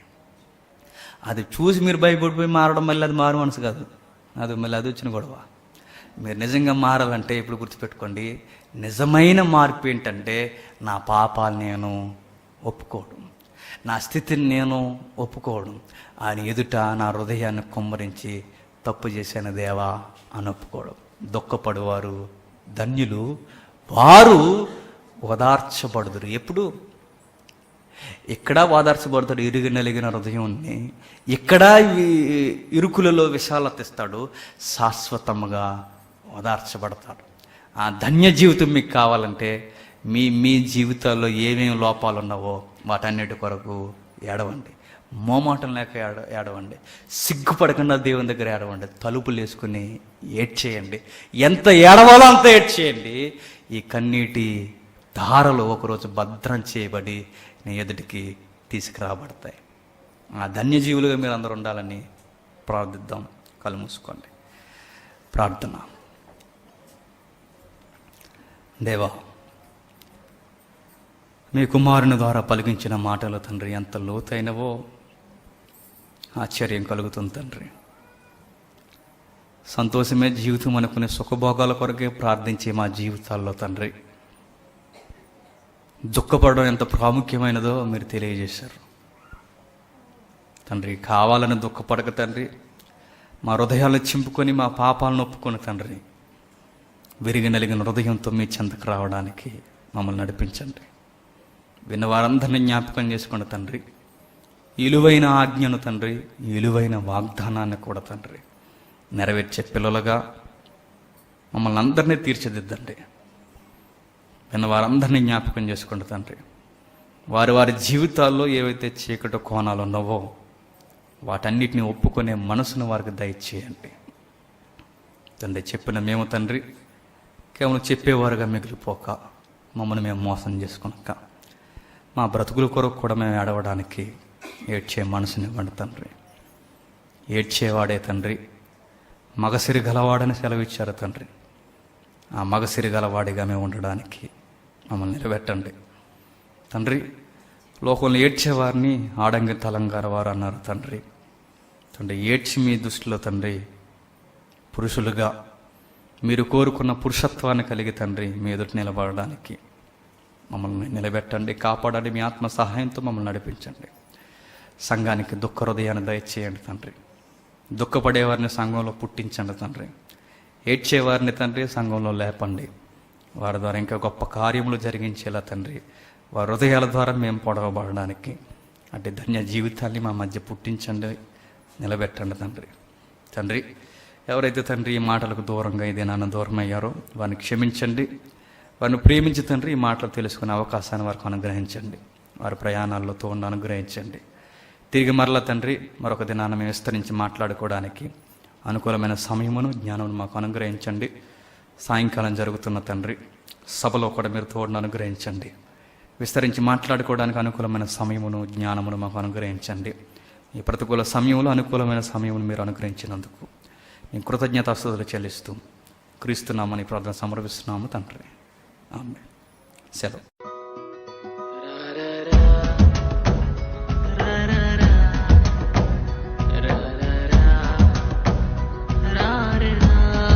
అది చూసి మీరు భయపడిపోయి మారడం మళ్ళీ అది మారు మనసు కాదు, అది మళ్ళీ అది వచ్చిన గొడవ. మీరు నిజంగా మారాలంటే ఇప్పుడు గుర్తుపెట్టుకోండి, నిజమైన మార్పు ఏంటంటే నా పాపాలు నేను ఒప్పుకోవడం, నా స్థితిని నేను ఒప్పుకోవడం, ఆయన ఎదుట నా హృదయాన్ని కుమ్మరించి తప్పు చేశాను దేవా అని ఒప్పుకోవడం. దుఃఖపడువారు ధన్యులు, వారు ఓదార్చబడుదురు. ఎప్పుడు ఇక్కడ ఓదార్చబడతాడు ఇరుగు నలిగిన హృదయాన్ని, ఇక్కడ ఇరుకులలో విశాలత ఇస్తాడు, శాశ్వతంగా ఓదార్చబడతాడు. ఆ ధన్య జీవితం మీకు కావాలంటే మీ జీవితాల్లో ఏమేమి లోపాలు ఉన్నావో వాటన్నిటి కొరకు ఏడవండి. మోమాటం లేక ఏడవండి, సిగ్గుపడకుండా దేవుని దగ్గర ఏడవండి, తలుపులు వేసుకుని ఏడ్చేయండి. ఎంత ఏడవాలో అంత ఏడ్చేయండి. ఈ కన్నీటి ధారలు ఒకరోజు భద్రం చేయబడి నీ ఎదుటికి తీసుకురాబడతాయి. ఆ ధన్యజీవులుగా మీరు అందరూ ఉండాలని ప్రార్థిద్దాం. కళ్ళు మూసుకోండి. ప్రార్థన. దేవా, మీ కుమారుని ద్వారా పలికించిన మాటలు తండ్రి ఎంత లోతైనవో ఆశ్చర్యం కలుగుతుంది తండ్రి. సంతోషమే జీవితం అనుకునే సుఖభోగాల కొరకే ప్రార్థించే మా జీవితాల్లో తండ్రి దుఃఖపడడం ఎంత ప్రాముఖ్యమైనదో మీరు తెలియజేశారు తండ్రి. కావాలని దుఃఖపడక తండ్రి, మా హృదయాలను చింపుకొని మా పాపాలను ఒప్పుకొని తండ్రి విరిగి నలిగిన హృదయంతో మీ చెంతకు రావడానికి మమ్మల్ని నడిపించండి. విన్నవారందరినీ జ్ఞాపకం చేసుకోండి తండ్రి. విలువైన ఆజ్ఞను తండ్రి, విలువైన వాగ్దానాన్ని కూడా తండ్రి నెరవేర్చే పిల్లలుగా మమ్మల్ని అందరినీ తీర్చిదిద్దండి. విన్నవారందరినీ జ్ఞాపకం చేసుకోండి తండ్రి. వారి జీవితాల్లో ఏవైతే చీకటి కోణాలు ఉన్నావో వాటన్నిటిని ఒప్పుకునే మనసును వారికి దయచేయండి తండ్రి. చెప్పిన మేము తండ్రి కేవలం చెప్పేవారుగా మిగిలిపోక మమ్మల్ని మేము మోసం చేసుకున్నాక మా బ్రతుకుల కొరకు కూడా మేము ఏడవడానికి ఏడ్చే మనసుని ఇవ్వండి తండ్రి. ఏడ్చేవాడే తండ్రి మగసిరి గలవాడని సెలవిచ్చారు తండ్రి. ఆ మగసిరి గలవాడిగా మేము ఉండడానికి మమ్మల్ని నిలబెట్టండి తండ్రి. లోకంలో ఏడ్చేవారిని ఆడంగి తలంగార వారు అన్నారు తండ్రి. ఏడ్చి మీ దృష్టిలో తండ్రి పురుషులుగా మీరు కోరుకున్న పురుషత్వాన్ని కలిగి తండ్రి మీ ఎదుట నిలబడడానికి మమ్మల్ని నిలబెట్టండి, కాపాడండి. మీ ఆత్మ సహాయంతో మమ్మల్ని నడిపించండి. సంఘానికి దుఃఖ హృదయాన్ని దయచేయండి తండ్రి. దుఃఖపడేవారిని సంఘంలో పుట్టించండి తండ్రి. ఏడ్చేవారిని తండ్రి సంఘంలో లేపండి. వారి ద్వారా ఇంకా గొప్ప కార్యములు జరిగించేలా తండ్రి వారి హృదయాల ద్వారా మేము పొడవబడడానికి అంటే ధన్య జీవితాన్ని మా మధ్య పుట్టించండి, నిలబెట్టండి తండ్రి. ఎవరైతే తండ్రి ఈ మాటలకు దూరంగా ఇదే నాన్న దూరం అయ్యారో వారిని క్షమించండి. వారిని ప్రేమించి తండ్రి ఈ మాటలు తెలుసుకునే అవకాశాన్ని వారికి అనుగ్రహించండి. వారి ప్రయాణాల్లో తోడు అనుగ్రహించండి. తిరిగి మరలా తండ్రి మరొక దినాన్ని మేము విస్తరించి మాట్లాడుకోవడానికి అనుకూలమైన సమయమును జ్ఞానమును మాకు అనుగ్రహించండి. సాయంకాలం జరుగుతున్న తండ్రి సభలో కూడా మీరు తోడును అనుగ్రహించండి. విస్తరించి మాట్లాడుకోవడానికి అనుకూలమైన సమయమును జ్ఞానమును మాకు అనుగ్రహించండి. ఈ ప్రతికూల సమయంలో అనుకూలమైన సమయమును మీరు అనుగ్రహించినందుకు మేము కృతజ్ఞతాస్తుతులు చెల్లిస్తూ క్రీస్తున్నామని ప్రార్థన సమర్పిస్తున్నాము తండ్రి. ఆమేన్. సెలవు.